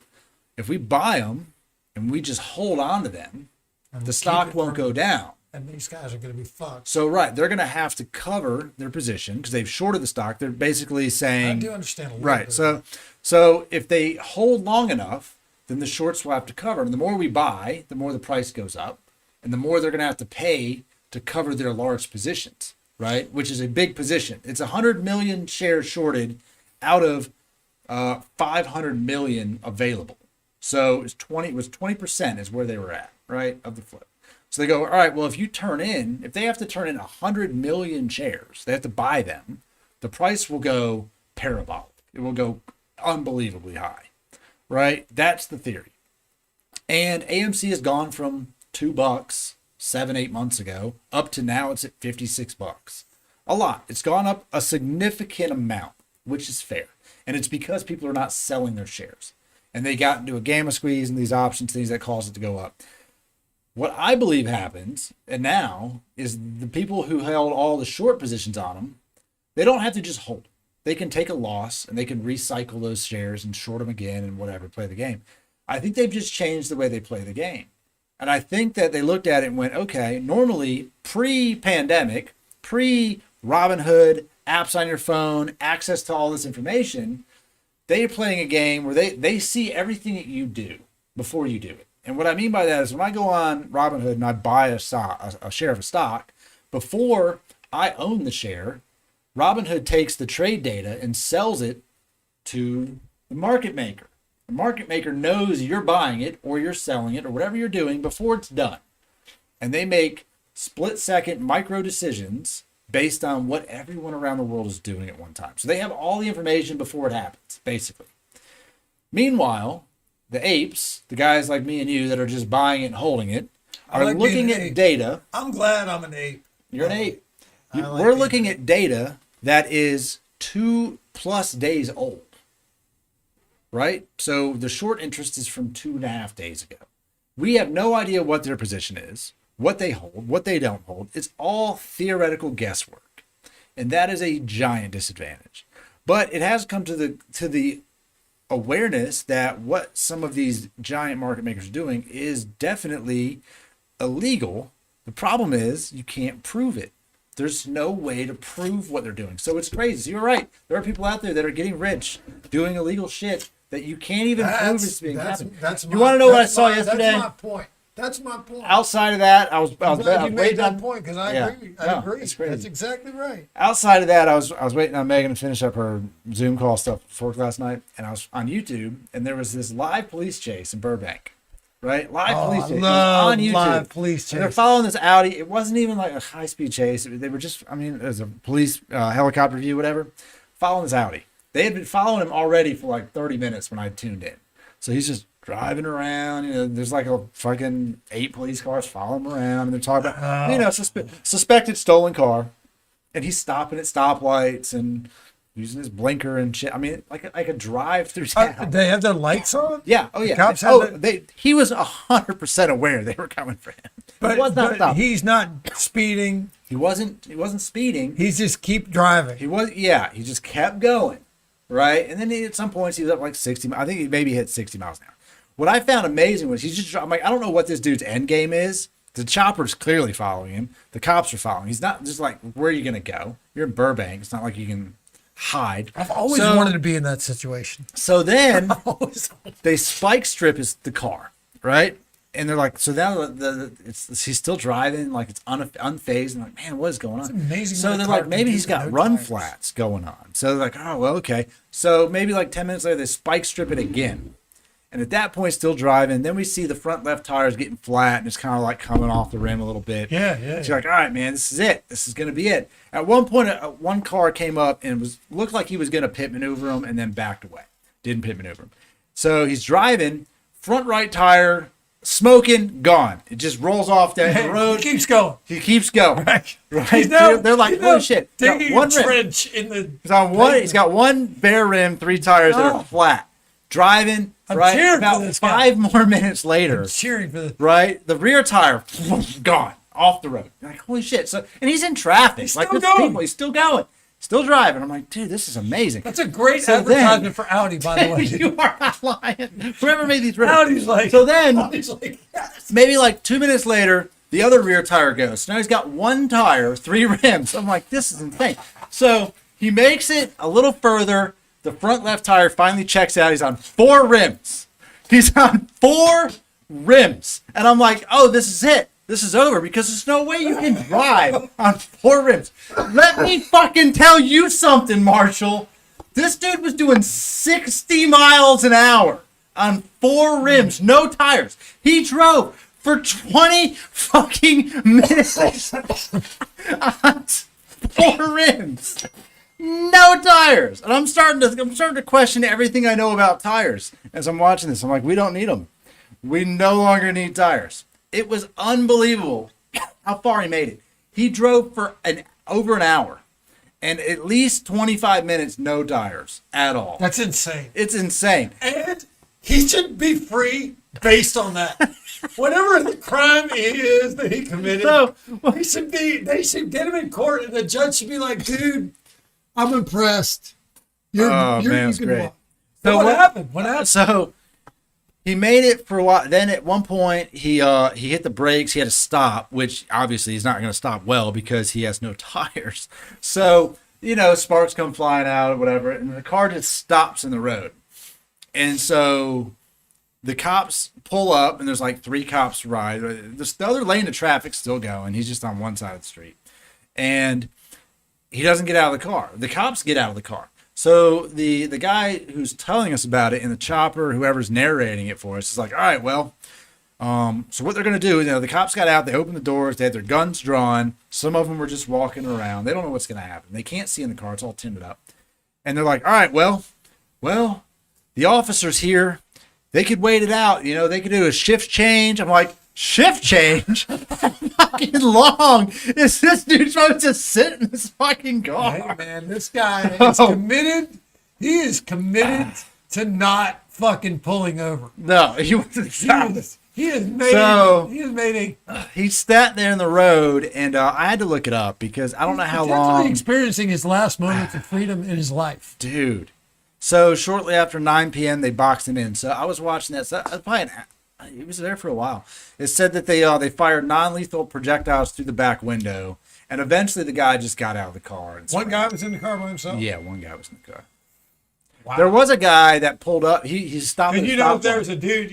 If we buy them and we just hold on to them, the stock won't go down. And these guys are going to be fucked. So, right, they're going to have to cover their position because they've shorted the stock. They're basically saying... I do understand a little right, bit. So if they hold long enough, then the shorts will have to cover. And the more we buy, the more the price goes up. And the more they're going to have to pay to cover their large positions, right? Which is a big position. It's 100 million shares shorted out of 500 million available. So it was 20% is where they were at, right, of the float. So they go, all right, well, if they have to turn in 100 million shares, they have to buy them, the price will go parabolic. It will go unbelievably high, right? That's the theory. And AMC has gone from $2 7-8 months ago up to now it's at $56. A lot. It's gone up a significant amount, which is fair. And it's because people are not selling their shares. And they got into a gamma squeeze and these options, things that cause it to go up. What I believe happens, and now, is the people who held all the short positions on them, they don't have to just hold them. They can take a loss and they can recycle those shares and short them again and whatever, play the game. I think they've just changed the way they play the game. And I think that they looked at it and went, okay, normally pre-pandemic, pre-Robinhood, apps on your phone, access to all this information, they're playing a game where they see everything that you do before you do it. And what I mean by that is when I go on Robinhood and I buy a share of a stock, before I own the share, Robinhood takes the trade data and sells it to the market maker. The market maker knows you're buying it or you're selling it or whatever you're doing before it's done. And they make split-second micro decisions based on what everyone around the world is doing at one time. So they have all the information before it happens, basically. Meanwhile, the apes, the guys like me and you that are just buying it and holding it, are like looking at data. I'm glad I'm an ape. You're an ape. We're looking at data that is 2+ days old, right? So the short interest is from 2.5 days ago. We have no idea what their position is, what they hold, what they don't hold. It's all theoretical guesswork. And that is a giant disadvantage. But it has come to the awareness that what some of these giant market makers are doing is definitely illegal. The problem is you can't prove it. There's no way to prove what they're doing. So it's crazy. So you're right. There are people out there that are getting rich doing illegal shit that you can't even prove is being happening. You want to know what I saw yesterday? That's my point. That's my point. Outside of that, I was you made that on, point because I agree. I agree. That's exactly right. Outside of that, I was waiting on Megan to finish up her Zoom call stuff for work last night, and I was on YouTube, and there was this live police chase in Burbank, right? Police chase on YouTube. Live police chase. And they're following this Audi. It wasn't even like a high-speed chase. They were just, it was a police helicopter view, whatever, following this Audi. They had been following him already for like 30 minutes when I tuned in. So he's just driving around. You know, there's like a fucking 8 police cars following him around, and they're talking about, you know, suspected stolen car, and he's stopping at stoplights and using his blinker and shit. I mean, like a drive through town. They have their lights on? Yeah. Oh, yeah. Cops have He was 100% aware they were coming for him. But he's not speeding. He wasn't speeding. He's just keep driving. He just kept going, right? And then at some points he was up like 60. I think he maybe hit 60 miles an hour. What I found amazing was I'm like, I don't know what this dude's end game is. The chopper's clearly following him. The cops are following him. He's not just like, where are you going to go? You're in Burbank. It's not like you can hide. I've always wanted to be in that situation. So then they spike strip the car, right? And they're like, so now he's still driving, like it's unfazed, and like, man, what is going on? It's amazing. So they're like, maybe he's got run flats going on. So they're like, oh well, okay. So maybe like 10 minutes later, they spike strip it again, and at that point, still driving. Then we see the front left tires getting flat, and it's kind of like coming off the rim a little bit. Yeah. So you're like, all right, man, this is it. This is gonna be it. At one point, one car came up and looked like he was gonna pit maneuver him, and then backed away. Didn't pit maneuver him. So he's driving, front right tire. Smoking, gone. It just rolls off down the road. He keeps going. He keeps going. Right. They're like, holy shit. Digging a trench in the. He's got one bare rim, 3 tires that are flat. Driving. I'm right. cheering About for this 5 more minutes later. I'm cheering for this. Right. The rear tire, gone off the road. You're like, holy shit. So, and he's in traffic. He's like still with going. people, he's still going. Still driving. I'm like, dude, this is amazing. That's a great advertisement for Audi, by the way. You are not lying. Whoever made these rims. Audi's like, yes. Maybe like 2 minutes later, the other rear tire goes. So now he's got 1 tire, 3 rims. I'm like, this is insane. So he makes it a little further. The front left tire finally checks out. He's on 4 rims. He's on 4 rims. And I'm like, oh, this is it. This is over because there's no way you can drive on 4 rims. Let me fucking tell you something, Marshall. This dude was doing 60 miles an hour on 4 rims, no tires. He drove for 20 fucking minutes on 4 rims, no tires. And I'm starting to question everything I know about tires as I'm watching this. I'm like, we don't need them. We no longer need tires. It was unbelievable how far he made it. He drove for over an hour and at least 25 minutes, no tires at all. That's insane. It's insane. And he should be free based on that. Whatever the crime is that he committed, they should get him in court and the judge should be like, dude, I'm impressed. It's great. So what happened? What happened? So he made it for a while. Then at one point, he hit the brakes. He had to stop, which obviously he's not going to stop well because he has no tires. So, you know, sparks come flying out or whatever, and the car just stops in the road. And so the cops pull up, and there's like 3 cops ride. The other lane of traffic's still going. He's just on one side of the street. And he doesn't get out of the car. The cops get out of the car. So the guy who's telling us about it in the chopper, whoever's narrating it for us, is like, all right, well, so what they're going to do, you know, the cops got out, they opened the doors, they had their guns drawn. Some of them were just walking around. They don't know what's going to happen. They can't see in the car. It's all tinted up. And they're like, all right, well, the officers here, they could wait it out. You know, they could do a shift change. I'm like, shift change? How fucking long is this dude supposed to sit in this fucking car? Hey, man, this guy is committed. He is committed to not fucking pulling over. No, he wasn't. He has made he sat there in the road, and I had to look it up because I don't know how long. Experiencing his last moments of freedom in his life. Dude. So shortly after 9 p.m., they boxed him in. So I was watching that. So he was there for a while. It said that they fired non-lethal projectiles through the back window, and eventually the guy just got out of the car. One guy was in the car by himself? Yeah, one guy was in the car. Wow. There was a guy that pulled up. He stopped. And you know, if there's a dude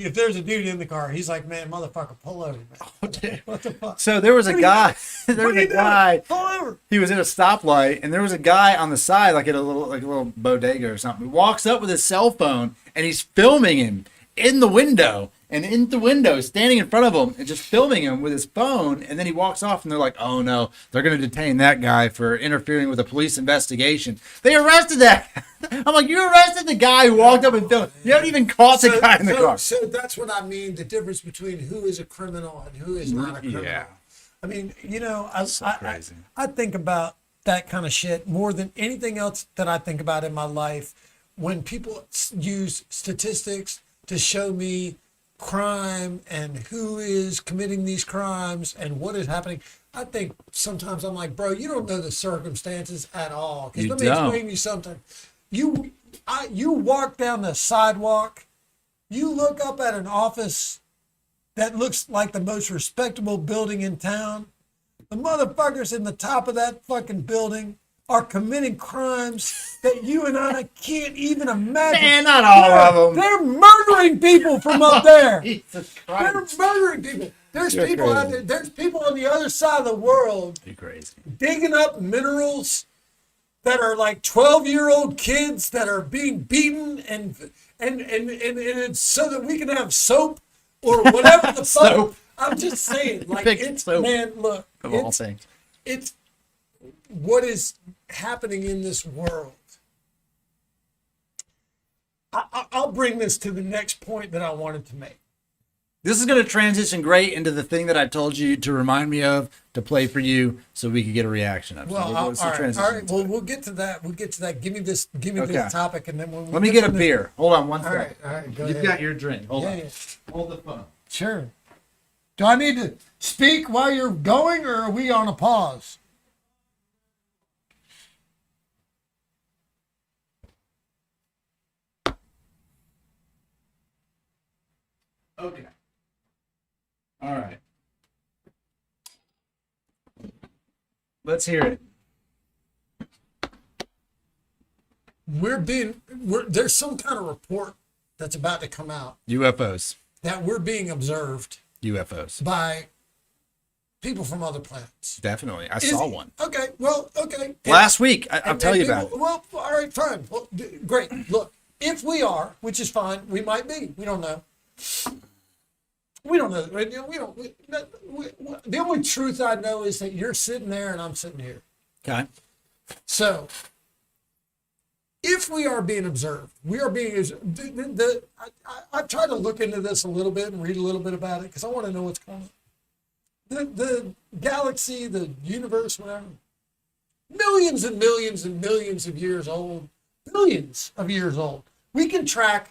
in the car, he's like, man, motherfucker, pull over, man. Oh, dude. What the fuck? So there was a guy. There was a guy. Pull over. He was at a stoplight, and there was a guy on the side, like at a little bodega or something. He walks up with his cell phone, and he's filming him in the window. and in the window, standing in front of him and just filming him with his phone. And then he walks off and they're like, oh no, they're going to detain that guy for interfering with a police investigation. They arrested that guy. I'm like, you arrested the guy who walked up and filmed. You haven't even caught the guy in the car. So that's what I mean, the difference between who is a criminal and who is not a criminal. Yeah. I mean, you know, Crazy. I think about that kind of shit more than anything else that I think about in my life. When people use statistics to show me crime and who is committing these crimes and what is happening, I think sometimes I'm like, bro, you don't know the circumstances at all. Because let me explain you something. You walk down the sidewalk, you look up at an office that looks like the most respectable building in town. The motherfuckers in the top of that fucking building are committing crimes that you and I can't even imagine. Man, not all of them. They're murdering people from up there. Jesus They're Christ. murdering people. There's You're people out there. There's people on the other side of the world You're crazy. digging up minerals that are like 12-year-old kids that are being beaten and it's so that we can have soap or whatever the fuck. Soap. I'm just saying, like, Pick it's, soap. man, look, Of all things. it's what is happening in this world. I'll bring this to the next point that I wanted to make. This is going to transition great into the thing that I told you to remind me of to play for you so we could get a reaction of. Well, all right. Well, we'll get to that. Give me this topic, and then when we let me get a beer. Hold on one second. All right. Go You've ahead. got your drink. Hold on. Yeah. Hold the phone. Sure. Do I need to speak while you're going, or are we on a pause? Okay. All right. Let's hear it. There's some kind of report that's about to come out UFOs. that we're being observed UFOs. by people from other planets. Definitely. I saw one. Okay. Well, okay. Last week. I'll tell you about it. Well, all right, fine. Well, great. Look, if we are, which is fine, we might be. We don't know. We don't know. The only truth I know is that you're sitting there and I'm sitting here. Okay. So, if we are being observed, we are being. I've tried to look into this a little bit and read a little bit about it because I want to know what's going on. The galaxy, the universe, whatever, millions and millions and millions of years old, billions of years old. We can track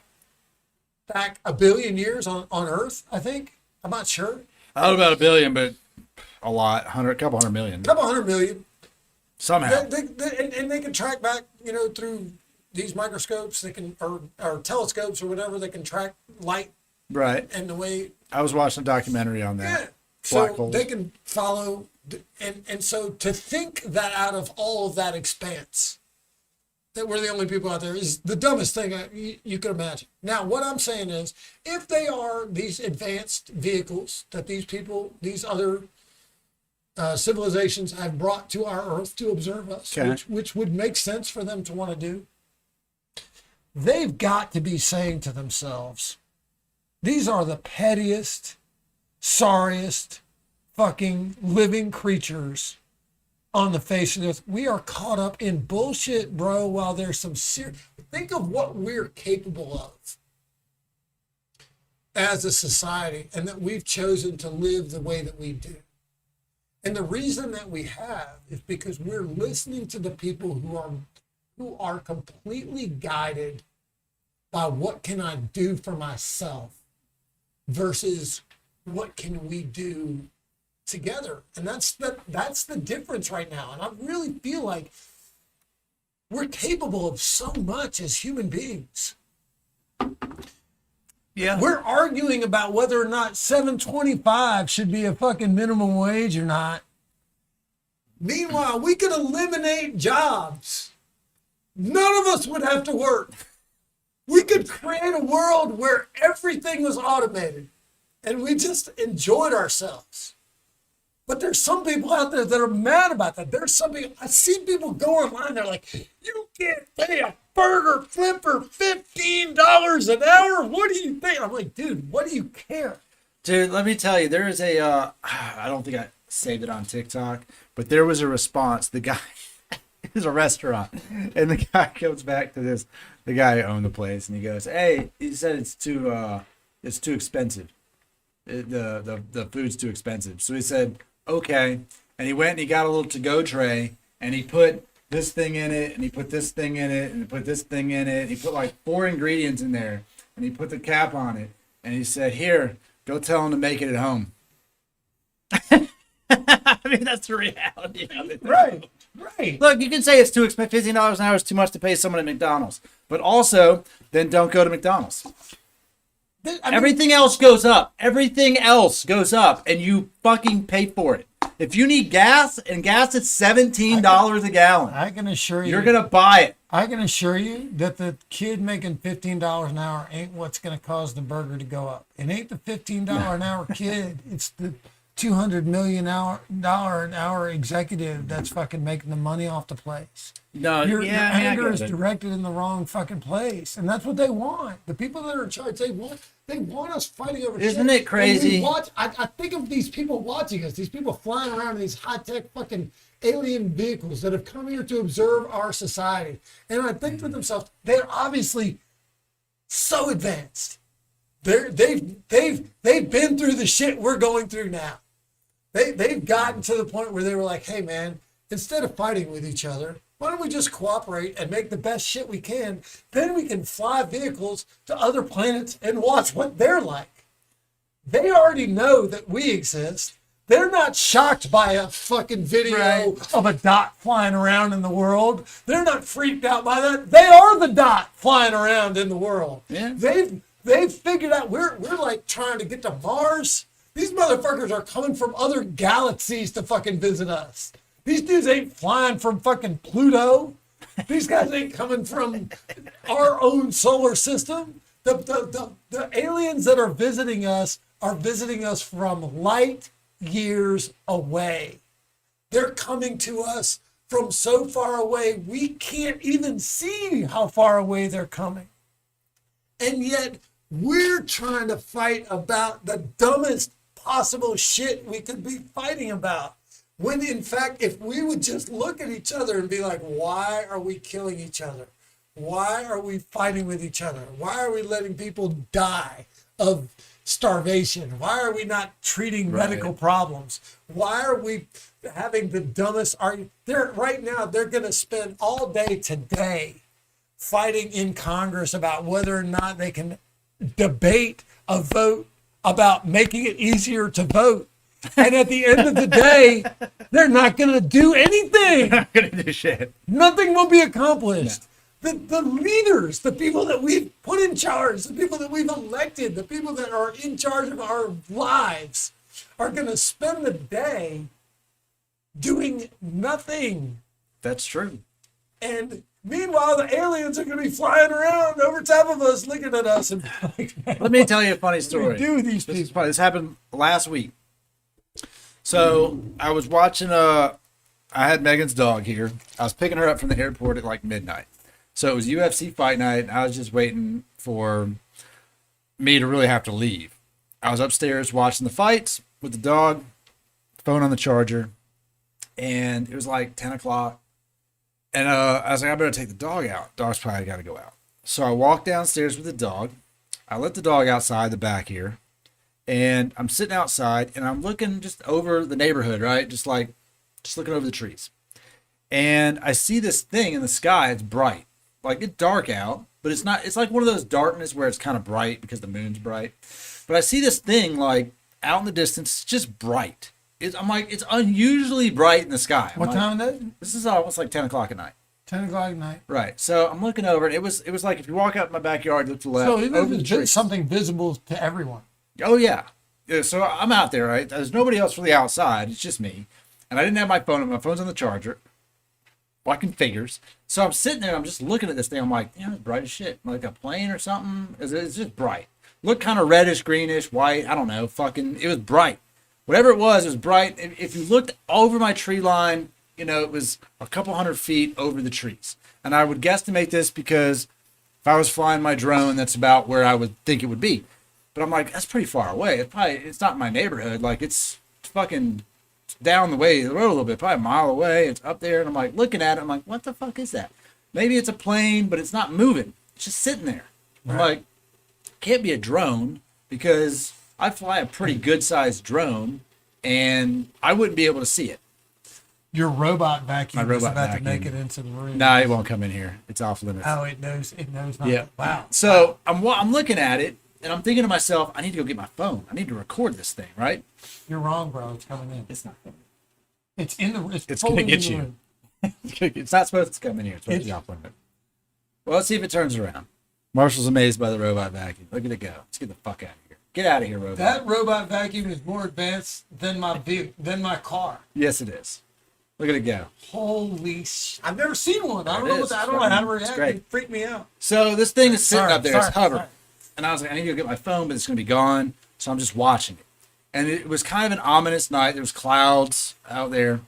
back 1 billion years on Earth, I think. I'm not sure. I don't know about 1 billion, but a lot. Couple hundred million. A couple hundred million. Somehow. And they can track back, through these microscopes. They can, or telescopes or whatever. They can track light Right. and the way. I was watching a documentary on that. Yeah. Black So holes. they can follow, and so to think that out of all of that expanse, that we're the only people out there is the dumbest thing you could imagine. Now, what I'm saying is, if they are these advanced vehicles that these people, these other civilizations have brought to our Earth to observe us, Okay. which would make sense for them to want to do, they've got to be saying to themselves, these are the pettiest, sorriest fucking living creatures on the face of the earth. We are caught up in bullshit, bro, while there's some serious. Think of what we're capable of as a society, and that we've chosen to live the way that we do. And the reason that we have is because we're listening to the people who are completely guided by what can I do for myself versus what can we do together. And that's the difference right now. And I really feel like we're capable of so much as human beings. Yeah. We're arguing about whether or not $7.25 should be a fucking minimum wage or not. Meanwhile, we could eliminate jobs. None of us would have to work. We could create a world where everything was automated and we just enjoyed ourselves. But there's some people out there that are mad about that. There's some people, I see people go online, they're like, you can't pay a burger flipper $15 an hour. What do you think? I'm like, dude, what do you care? Dude, let me tell you, there is a, I don't think I saved it on TikTok, but there was a response. The guy, it was a restaurant, and the guy comes back to this, the guy who owned the place, and he goes, hey, he said it's too expensive. The food's too expensive. So he said, okay. And he went and he got a little to-go tray, and he put this thing in it, and he put this thing in it, and he put this thing in it. And he put like 4 ingredients in there, and he put the cap on it, and he said, here, go tell him to make it at home. I mean, that's the reality of it. Right. Look, you can say it's too expensive. $15 an hour is too much to pay someone at McDonald's. But also, then don't go to McDonald's. Everything else goes up. Everything else goes up, and you fucking pay for it. If you need gas, and gas is $17 a gallon, I can assure you, you're going to buy it. I can assure you that the kid making $15 an hour ain't what's going to cause the burger to go up. It ain't the $15 an hour kid. It's the $200 million an hour executive that's fucking making the money off the place. No, Your yeah, anger is directed in the wrong fucking place, and that's what they want. The people that are in charge, they want us fighting over. Isn't shit. it crazy? I think of these people watching us, these people flying around in these high-tech fucking alien vehicles that have come here to observe our society, and I think to themselves, they're obviously so advanced. They've been through the shit we're going through now. They've gotten to the point where they were like, hey man, instead of fighting with each other, why don't we just cooperate and make the best shit we can? Then we can fly vehicles to other planets and watch what they're like. They already know that we exist. They're not shocked by a fucking video of a dot flying around in the world. They're not freaked out by that. They are the dot flying around in the world. Yeah. They've figured out we're like trying to get to Mars. These motherfuckers are coming from other galaxies to fucking visit us. These dudes ain't flying from fucking Pluto. These guys ain't coming from our own solar system. The aliens that are visiting us from light years away. They're coming to us from so far away, we can't even see how far away they're coming. And yet, we're trying to fight about the dumbest possible shit we could be fighting about. When in fact, if we would just look at each other and be like, why are we killing each other? Why are we fighting with each other? Why are we letting people die of starvation? Why are we not treating medical problems? Why are we having the dumbest argument? Right now, they're going to spend all day today fighting in Congress about whether or not they can debate a vote about making it easier to vote. And at the end of the day, they're not going to do anything. They're not going to do shit. Nothing will be accomplished. No. The leaders, the people that we've put in charge, the people that we've elected, the people that are in charge of our lives are going to spend the day doing nothing. That's true. And meanwhile, the aliens are going to be flying around over top of us, looking at us. And like, let me tell you a funny story. What do these people? This is funny. This happened last week. So I was watching I had Megan's dog here. I was picking her up from the airport at like midnight. So it was UFC fight night, and I was just waiting for me to really have to leave. I was upstairs watching the fights with the dog, phone on the charger, and it was like 10 o'clock. And I was like, I better take the dog out. Dog's probably got to go out. So I walked downstairs with the dog. I let the dog outside the back here. And I'm sitting outside, and I'm looking just over the neighborhood, right? Just looking over the trees. And I see this thing in the sky. It's bright. Like, it's dark out, but it's not. It's like one of those darkness where it's kind of bright because the moon's bright. But I see this thing, like, out in the distance. It's just bright. I'm like, it's unusually bright in the sky. What time is it? This is almost like 10 o'clock at night. 10 o'clock at night. Right. So I'm looking over, and it was like if you walk out in my backyard, look to the left. So over the trees. something visible to everyone. Oh, yeah. So I'm out there, right? There's nobody else really outside. It's just me. And I didn't have my phone. My phone's on the charger. Fucking figures. So I'm sitting there. I'm just looking at this thing. I'm like, it's bright as shit. Like a plane or something. It's just bright. Looked kind of reddish, greenish, white. I don't know. It was bright. Whatever it was bright. If you looked over my tree line, you know, it was a couple hundred feet over the trees. And I would guesstimate this because if I was flying my drone, that's about where I would think it would be. But I'm like, that's pretty far away. It's not in my neighborhood. Like, it's fucking down the way, the road a little bit, probably a mile away. It's up there. And I'm like, looking at it, I'm like, what the fuck is that? Maybe it's a plane, but it's not moving. It's just sitting there. I'm like, can't be a drone because I fly a pretty good sized drone and I wouldn't be able to see it. Your robot vacuum My is robot about vacuum. to make it into the room. No, it won't come in here. It's off limits. Oh, it knows. It knows. Not. Yeah. Wow. So I'm looking at it and I'm thinking to myself, I need to go get my phone. I need to record this thing, right? You're wrong, bro. It's coming in. It's not coming. It's in the. It's fully gonna get in the you. room. It's not supposed to come in here. It's supposed to be off limit. Well, let's see if it turns around. Marshall's amazed by the robot vacuum. Look at it go. Let's get the fuck out of here. Get out of here, robot. That robot vacuum is more advanced than my car. Yes, it is. Look at it go. Holy I've never seen one. I don't know It is. I don't know how to It's react. great. It freaked me out. So this thing is sitting Sorry, up there. sorry, It's hovering. sorry. And I was like, I need to go get my phone, but it's going to be gone. So I'm just watching it. And it was kind of an ominous night. There was clouds out there.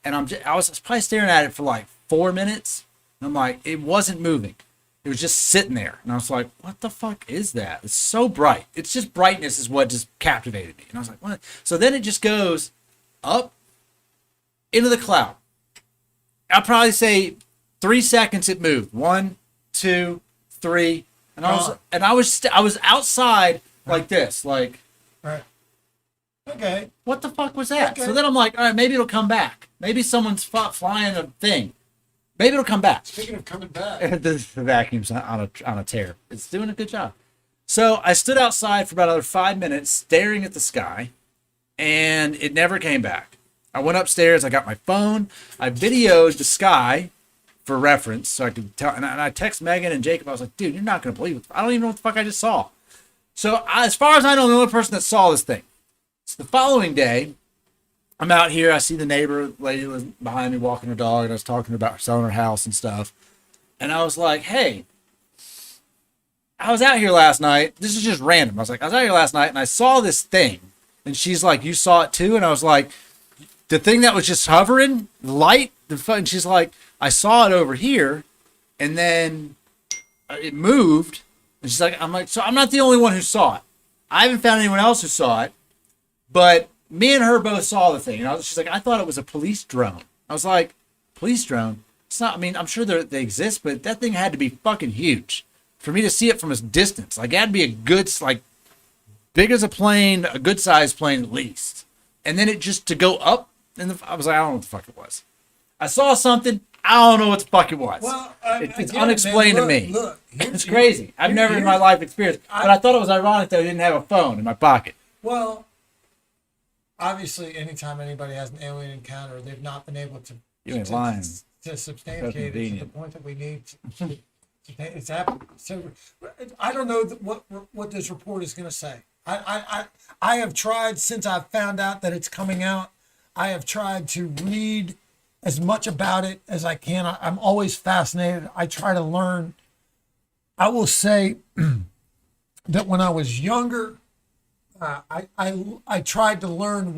And I was probably staring at it for like 4 minutes. And I'm like, it wasn't moving. It was just sitting there. And I was like, what the fuck is that? It's so bright. It's just brightness is what just captivated me. And I was like, what? So then it just goes up into the cloud. I'll probably say 3 seconds it moved. 1, 2, 3. And I was outside like this, like, Right. Okay. what the fuck was that? Okay. So then I'm like, all right, maybe it'll come back. Maybe someone's flying a thing. Maybe it'll come back. Speaking of coming back. the vacuum's on a tear. It's doing a good job. So I stood outside for about another 5 minutes staring at the sky, and it never came back. I went upstairs. I got my phone. I videoed the sky for reference so I could tell. And I text Megan and Jacob. I was like, dude, you're not going to believe it. I don't even know what the fuck I just saw. So as far as I know, I'm the only person that saw this thing. So the following day, I'm out here. I see the neighbor lady was behind me walking her dog, and I was talking about selling her house and stuff. And I was like, hey, I was out here last night. This is just random. I was out here last night, and I saw this thing. And she's like, you saw it too? And I was like, the thing that was just hovering, the light, and she's like, I saw it over here, and then it moved. And she's like, I'm like, so I'm not the only one who saw it. I haven't found anyone else who saw it, but me and her both saw the thing. And she's like, I thought it was a police drone. I was like, police drone? It's not. I mean, I'm sure they exist, but that thing had to be fucking huge for me to see it from a distance. Like, it had to be a good, like, big as a plane, a good sized plane at least. And then it just to go up, and I was like, I don't know what the fuck it was. I saw something. I don't know what the fuck it was. Well, it's unexplained to me. Look, it's crazy. I've never in my life experienced, but I thought it was ironic that I didn't have a phone in my pocket. Well, obviously, anytime anybody has an alien encounter, they've not been able to You ain't lying. to substantiate it to the convenient. point that we need. It's happened. So I don't know what this report is going to say. I have tried since I found out that it's coming out. I have tried to read as much about it as I can. I'm always fascinated. I try to learn. I will say that when I was younger, I tried to learn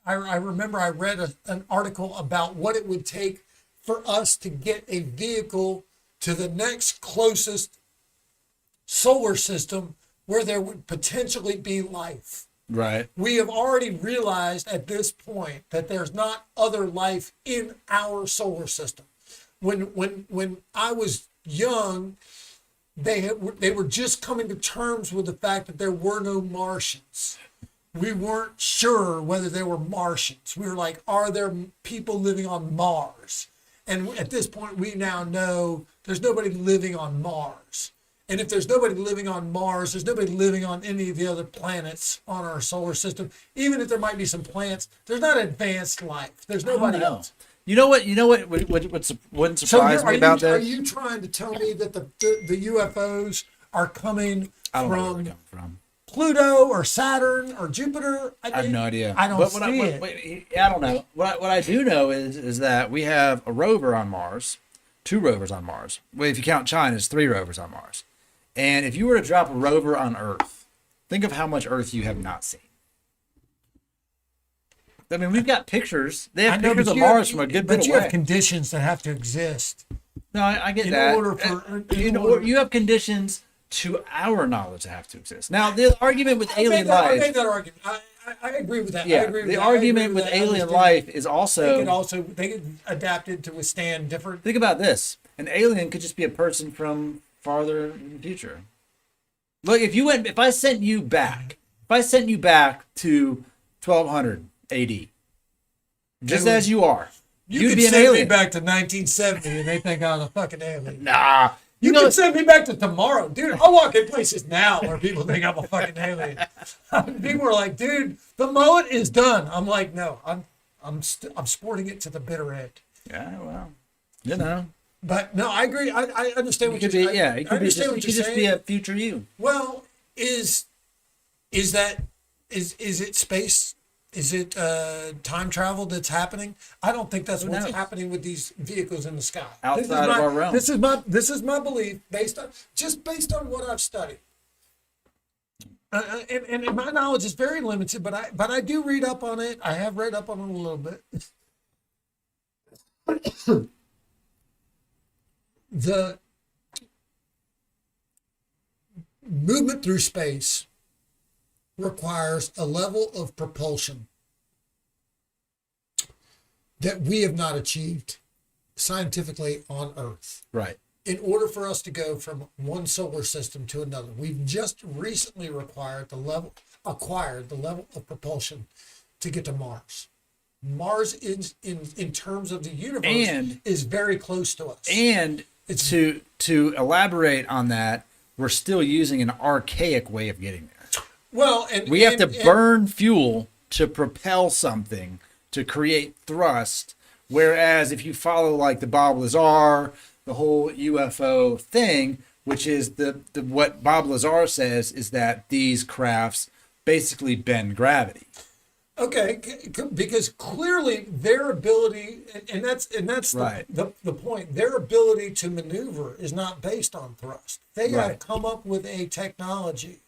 I remember I read an article about what it would take for us to get a vehicle to the next closest solar system where there would potentially be life. Right. We have already realized at this point that there's not other life in our solar system. When I was young, they were just coming to terms with the fact that there were no Martians. We weren't sure whether there were Martians. We were like, are there people living on Mars? And at this point, we now know there's nobody living on Mars. And if there's nobody living on Mars, there's nobody living on any of the other planets on our solar system. Even if there might be some plants, there's not advanced life. There's nobody else. You know what wouldn't surprise me about this? Are you trying to tell me that the UFOs are coming I don't know where they're from coming from. Pluto or Saturn or Jupiter? I have no idea. I don't But see it. I don't know. What I do know is that we have a rover on Mars, 2 rovers on Mars. Well, if you count China, it's 3 rovers on Mars. And if you were to drop a rover on Earth, think of how much Earth you have not seen. I mean, we've got pictures. They I have know, pictures but of you have- Mars from a good bit But you away. have conditions that have to exist. No, I get in that. order for- You have conditions to our knowledge that have to exist. Now, the argument with alien I life. made that argument. I agree with that. I Yeah, agree with the that. I agree argument with that. I alien understand life that. is also. They get adapted to withstand different. Think about this: an alien could just be a person from farther in the future. Look, if I sent you back to 1200 AD, just as you are, You you'd could be an send me alien. back to 1970 and they think I'm a fucking alien. Nah, You can send me back to tomorrow, dude. I walk in places now where people think I'm a fucking alien. People are like, dude, the mullet is done. I'm like, no, I'm sporting it to the bitter end. Yeah, well, you know, But no, I agree. I understand it what could you're be. saying. Yeah, it could be just. It could just be a future you. Well, is it space? Is it time travel that's happening? I don't think that's what's happening with these vehicles in the sky. Outside of our realm. This is my belief based on what I've studied. And my knowledge is very limited, but I do read up on it. I have read up on it a little bit. The movement through space requires a level of propulsion that we have not achieved scientifically on Earth. Right. In order for us to go from one solar system to another, we've just recently acquired the level of propulsion to get to Mars. Mars in terms of the universe is very close to us. And to elaborate on that, we're still using an archaic way of getting there. Well, and we have to burn fuel to propel something to create thrust. Whereas if you follow like the Bob Lazar, the whole UFO thing, which is what Bob Lazar says is that these crafts basically bend gravity. Okay, because clearly their ability, and that's right. the point. Their ability to maneuver is not based on thrust. They have come up with a technology,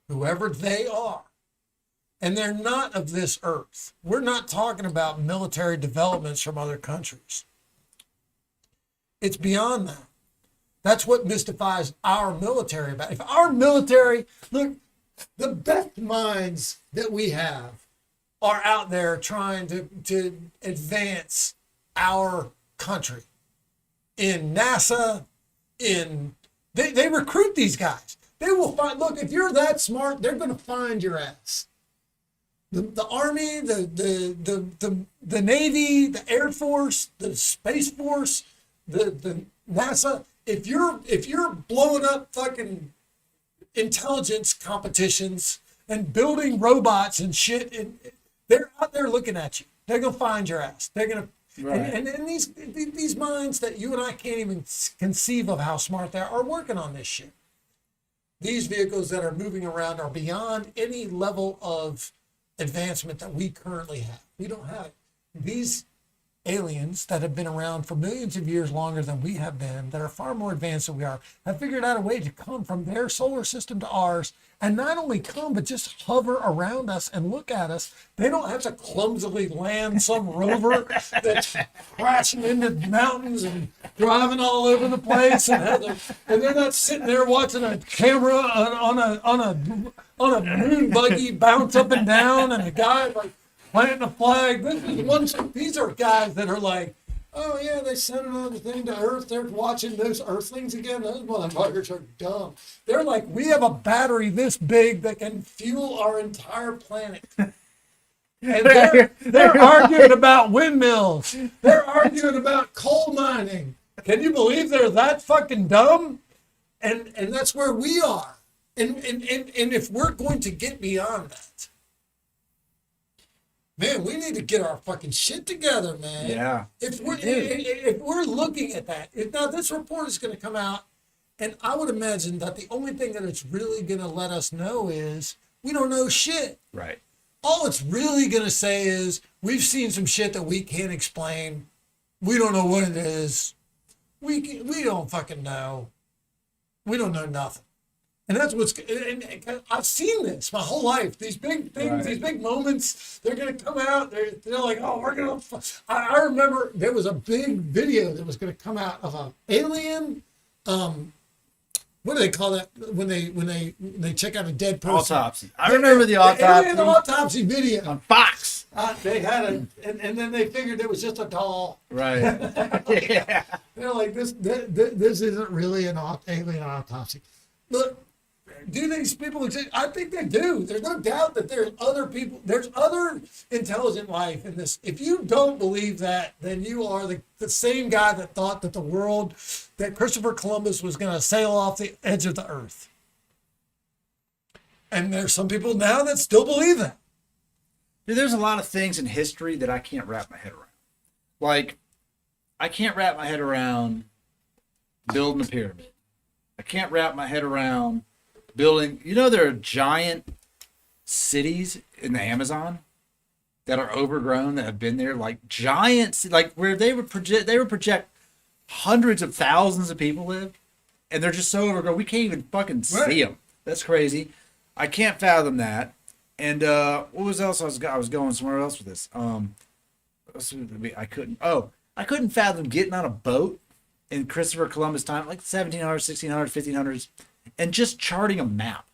whoever they are, and they're not of this earth. We're not talking about military developments from other countries. It's beyond that. That's what mystifies our military about. If our military, look, the best minds that we have are out there trying to advance our country. In NASA, they recruit these guys. They will find, look, if you're that smart, they're going to find your ass. The Army, the Navy, the Air Force, the Space Force, the NASA, if you're blowing up fucking intelligence competitions and building robots and shit, and they're out there looking at you. They're gonna find your ass. They're gonna and these minds that you and I can't even conceive of how smart they are working on this shit. These vehicles that are moving around are beyond any level of advancement that we currently have. We don't have it. These aliens that have been around for millions of years longer than we have been, that are far more advanced than we are, have figured out a way to come from their solar system to ours, and not only come, but just hover around us and look at us. They don't have to clumsily land some rover that's crashing into mountains and driving all over the place, and they're not sitting there watching a camera on a moon buggy bounce up and down, and a guy like planting a flag. These are guys that are like, oh yeah, they sent another thing to Earth. They're watching those Earthlings again. Those motherfuckers are dumb. They're like, we have a battery this big that can fuel our entire planet. And they're arguing about windmills. They're arguing about coal mining. Can you believe they're that fucking dumb? And that's where we are. And if we're going to get beyond that, man, we need to get our fucking shit together, man. Yeah. If we're looking at that, now this report is going to come out, and I would imagine that the only thing that it's really going to let us know is we don't know shit. Right. All it's really going to say is we've seen some shit that we can't explain. We don't know what it is. We don't fucking know. We don't know nothing. And that's and I've seen this my whole life. These big things, Right. these big moments, they're going to come out. They're like, oh, we're going to. I remember there was a big video that was going to come out of an alien. What do they call that when they check out a dead person? Autopsy. I remember the autopsy. Alien autopsy video. On Fox. They had and then they figured it was just a doll. Right. Yeah. They're like, this isn't really an alien autopsy. Look, do these people exist? I think they do. There's no doubt that there's other people, there's other intelligent life in this. If you don't believe that, then you are the same guy that thought that that Christopher Columbus was going to sail off the edge of the earth. And there's some people now that still believe that. Dude, there's a lot of things in history that I can't wrap my head around. Like, I can't wrap my head around building a pyramid. I can't wrap my head around building. You know, there are giant cities in the Amazon that are overgrown that have been there, like giant, like where they would project hundreds of thousands of people live, and they're just so overgrown we can't even fucking see them. That's crazy. I can't fathom that. And what was else? I was going somewhere else with this. I couldn't fathom getting on a boat in Christopher Columbus time, like 1700s, 1600s, 1500s, and just charting a map.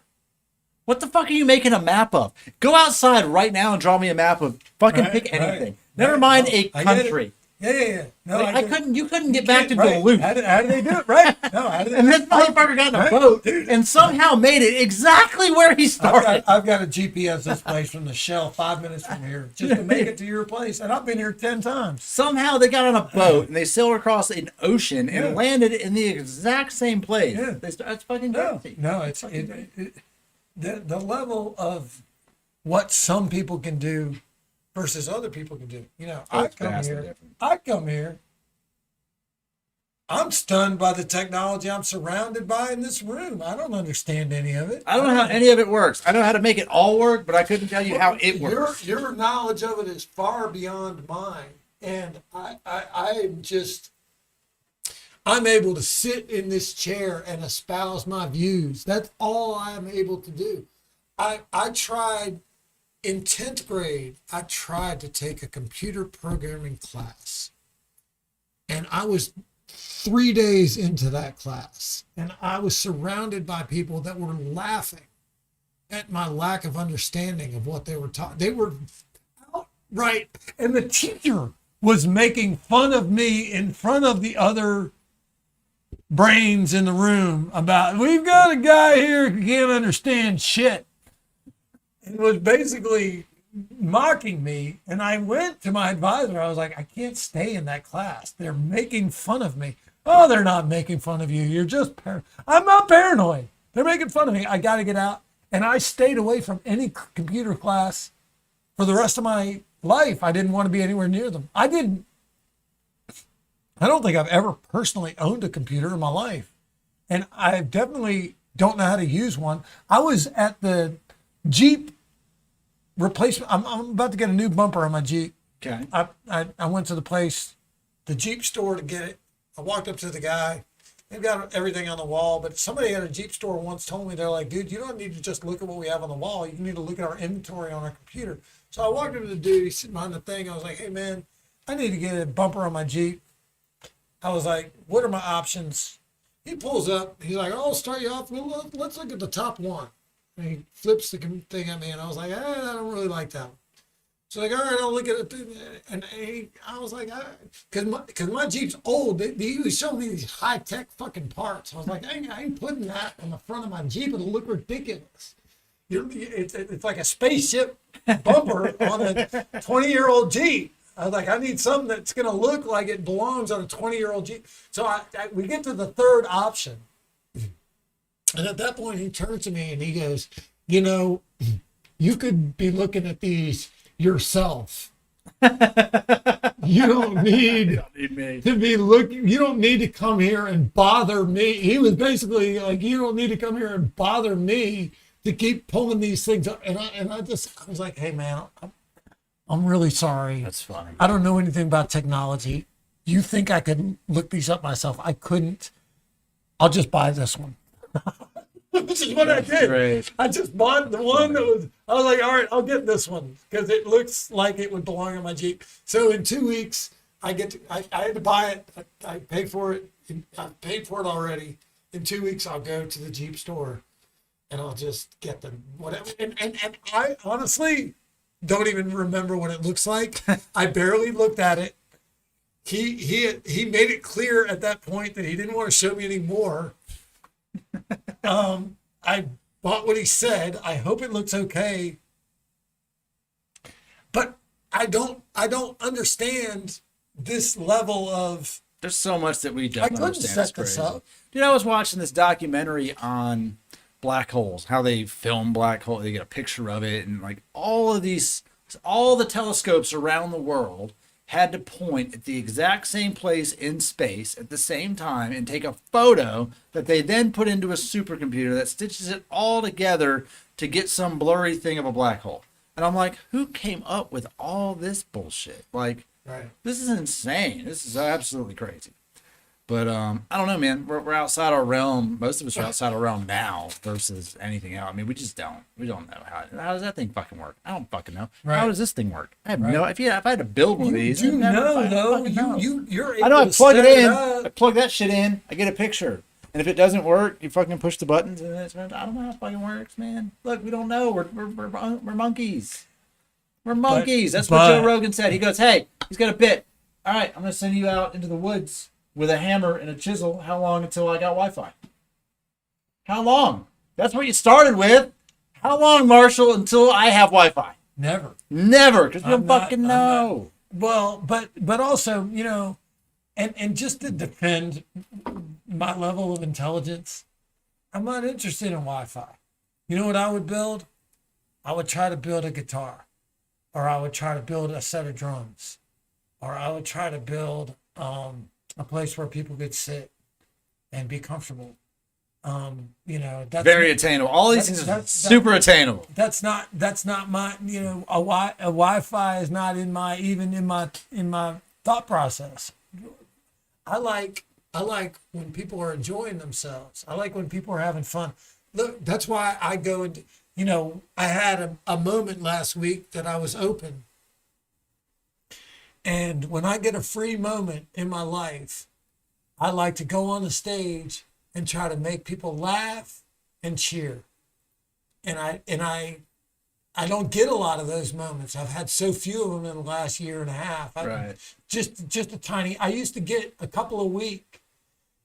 What the fuck are you making a map of? Go outside right now and draw me a map of fucking pick anything. Never mind a country. Yeah. No, You couldn't get back to Duluth. How did they do it? Right? No, how did they And this motherfucker got in a boat and somehow made it exactly where he started. I've got a GPS this place from the Shell 5 minutes from here just to make it to your place, and I've been here 10 times. Somehow they got on a boat and they sailed across an ocean and landed in the exact same place. Yeah. That's fucking crazy. No, the level of what some people can do versus other people can do. You know, I come here. I'm stunned by the technology I'm surrounded by in this room. I don't understand any of it. I don't know how any of it works. I know how to make it all work, but I couldn't tell you how it works. Your knowledge of it is far beyond mine. And I'm able to sit in this chair and espouse my views. That's all I'm able to do. I tried in 10th grade, I tried to take a computer programming class. And I was 3 days into that class. And I was surrounded by people that were laughing at my lack of understanding of what they were taught. They were outright. And the teacher was making fun of me in front of the other brains in the room about, we've got a guy here who can't understand shit. It was basically mocking me. And I went to my advisor. I was like, I can't stay in that class. They're making fun of me. Oh, they're not making fun of you. You're just I'm not paranoid. They're making fun of me. I got to get out. And I stayed away from any computer class for the rest of my life. I didn't want to be anywhere near them. I don't think I've ever personally owned a computer in my life. And I definitely don't know how to use one. I was at the Jeep replacement. I'm about to get a new bumper on my Jeep. Okay. I went to the Jeep store to get it. I walked up to the guy. They've got everything on the wall, but somebody at a Jeep store once told me, they're like, dude, you don't need to just look at what we have on the wall. You need to look at our inventory on our computer. So I walked up to the dude. He's sitting behind the thing. I was like, hey, man, I need to get a bumper on my Jeep. I was like, what are my options? He pulls up. He's like, oh, I'll start you off. Well, let's look at the top one. And he flips the thing at me, and I was like, I don't really like that one. So like, all right, I'll look at it. And I was like, because my Jeep's old. They usually show me these high-tech fucking parts. I was like, I ain't putting that on the front of my Jeep. It'll look ridiculous. It's like a spaceship bumper on a 20-year-old Jeep. I was like, I need something that's going to look like it belongs on a 20-year-old Jeep. So we get to the third option. And at that point, he turns to me and he goes, you know, you could be looking at these yourself. You don't need to be looking. You don't need to come here and bother me. He was basically like, you don't need to come here and bother me to keep pulling these things up. And I was like, hey, man, I'm really sorry. That's funny. I don't know anything about technology. You think I could look these up myself? I couldn't. I'll just buy this one. which is what I did. Great. I just bought the one that was, I was like, all right, I'll get this one because it looks like it would belong on my Jeep. So in 2 weeks, I had to buy it. I paid for it. I paid for it already. In 2 weeks, I'll go to the Jeep store and I'll just get the whatever. And I honestly don't even remember what it looks like. I barely looked at it. He made it clear at that point that he didn't want to show me any more. I bought what he said. I hope it looks okay. But I don't understand this level of. There's so much that we don't I couldn't understand. set It's this crazy. up. Dude, I was watching this documentary on black holes, how they film black hole. They get a picture of it, and like all the telescopes around the world had to point at the exact same place in space at the same time and take a photo that they then put into a supercomputer that stitches it all together to get some blurry thing of a black hole. And I'm like, who came up with all this bullshit? Like, Right. this is insane. This is absolutely crazy. But I don't know, man. We're outside our realm. Most of us are outside our realm now versus anything else. I mean, we just don't. We don't know how does that thing fucking work. I don't fucking know. Right. How does this thing work? I have no. If I had to build one of these, You I'd never know, fucking though, know. you're able I know. I to plug it set in. up. I plug that shit in. I get a picture. And if it doesn't work, you fucking push the buttons, and it's, I don't know how it fucking works, man. Look, we don't know. We're monkeys. We're monkeys. That's what Joe Rogan said. He goes, hey, he's got a bit. All right, I'm gonna send you out into the woods with a hammer and a chisel. How long until I got Wi-Fi? How long? That's what you started with. How long, Marshall, until I have Wi-Fi? Never. Never, because we I'm don't not- fucking I'm know. Well, but also, you know, and just to defend my level of intelligence, I'm not interested in Wi-Fi. You know what I would build? I would try to build a guitar, or I would try to build a set of drums, or I would try to build a place where people could sit and be comfortable. You know, that's Very attainable. All these things are that's- super attainable. that's not my, you know, a Wi-Fi is not in my thought process. I like when people are enjoying themselves. I like when people are having fun. Look, that's why I go and, you know, I had a moment last week that I was open. And when I get a free moment in my life, I like to go on the stage and try to make people laugh and cheer. And I don't get a lot of those moments. I've had so few of them in the last year and a half. Right. Just a tiny. I used to get a couple a week,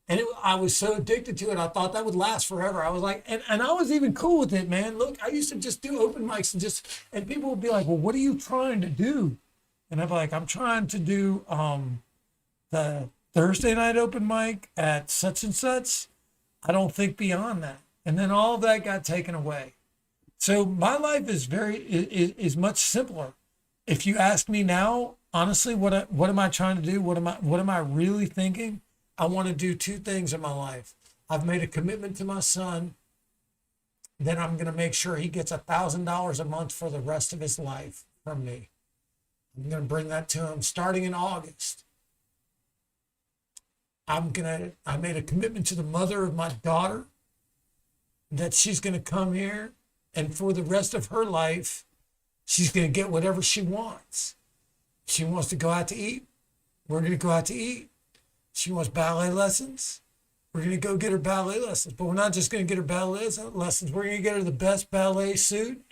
and I was so addicted to it. I thought that would last forever. I was like, and I was even cool with it, man. Look, I used to just do open mics and people would be like, well, what are you trying to do? And I'd be like, I'm trying to do the Thursday night open mic at such and such. I don't think beyond that. And then all of that got taken away. So my life is much simpler. If you ask me now, honestly, what am I trying to do? What am I really thinking? I want to do two things in my life. I've made a commitment to my son. Then I'm going to make sure he gets $1,000 a month for the rest of his life from me. I'm going to bring that to him starting in August. I made a commitment to the mother of my daughter that she's going to come here and for the rest of her life, she's going to get whatever she wants. She wants to go out to eat. We're going to go out to eat. She wants ballet lessons. We're going to go get her ballet lessons. But we're not just going to get her ballet lessons. We're going to get her the best ballet suit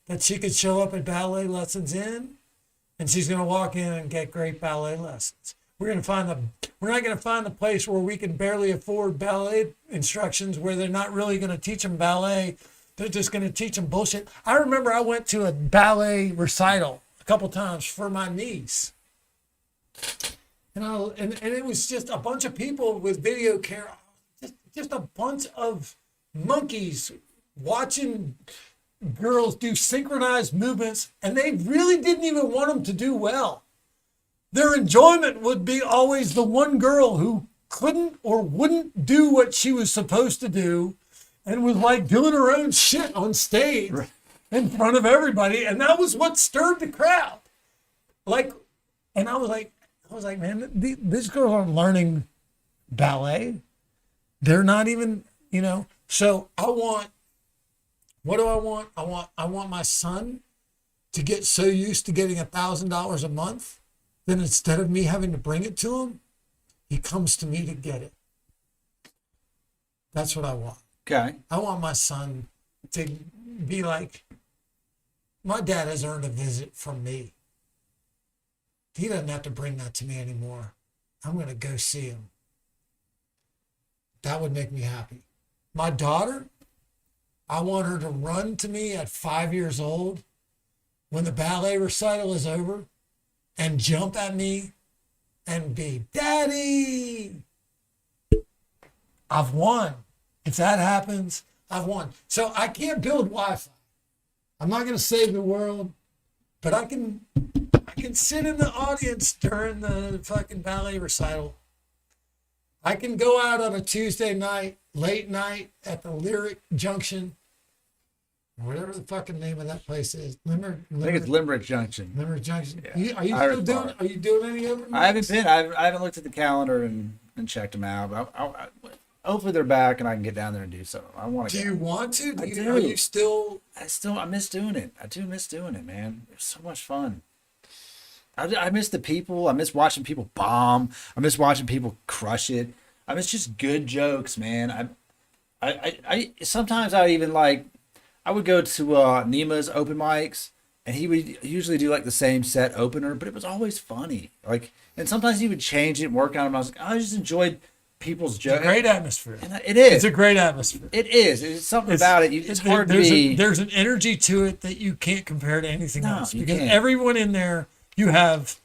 that she could show up at ballet lessons in. And she's going to walk in and get great ballet lessons. We're not going to find the place where we can barely afford ballet instructions where they're not really going to teach them ballet. They're just going to teach them bullshit. I remember I went to a ballet recital a couple times for my niece. And it was just a bunch of people with video camera, just a bunch of monkeys watching girls do synchronized movements, and they really didn't even want them to do well. Their enjoyment would be always the one girl who couldn't or wouldn't do what she was supposed to do and was like doing her own shit on stage in front of everybody. And that was what stirred the crowd. And I was like, man, these girls aren't learning ballet. They're not even, you know, So what do I want? I want my son to get so used to getting $1,000 a month that instead of me having to bring it to him, he comes to me to get it. That's what I want. Okay. I want my son to be like, my dad has earned a visit from me. He doesn't have to bring that to me anymore. I'm going to go see him. That would make me happy. My daughter, I want her to run to me at 5 years old when the ballet recital is over and jump at me and be, Daddy. I've won. If that happens, I've won. So I can't build Wi-Fi. I'm not going to save the world, but I can sit in the audience during the fucking ballet recital. I can go out on a Tuesday night, late night at the Lyric Junction, whatever the fucking name of that place is. I think it's Limerick Junction. Limerick Junction. Yeah. Are you still doing? Are you doing any of them? I haven't been. I haven't looked at the calendar and checked them out. But hopefully they're back and I can get down there and do something. I want to. Do you want to? I do. Are you still? I miss doing it. I do miss doing it, man. It's so much fun. I miss the people. I miss watching people bomb. I miss watching people crush it. I miss just good jokes, man. I sometimes I even like. I would go to Nima's open mics, and he would usually do like the same set opener, but it was always funny. Like, and sometimes he would change it and work on it. And I was like, I just enjoyed people's jokes. It's a great atmosphere. And it is. It's a great atmosphere. It is. It's something about it. It's hard to there's be. There's an energy to it that you can't compare to anything else, because can't. everyone in there, you have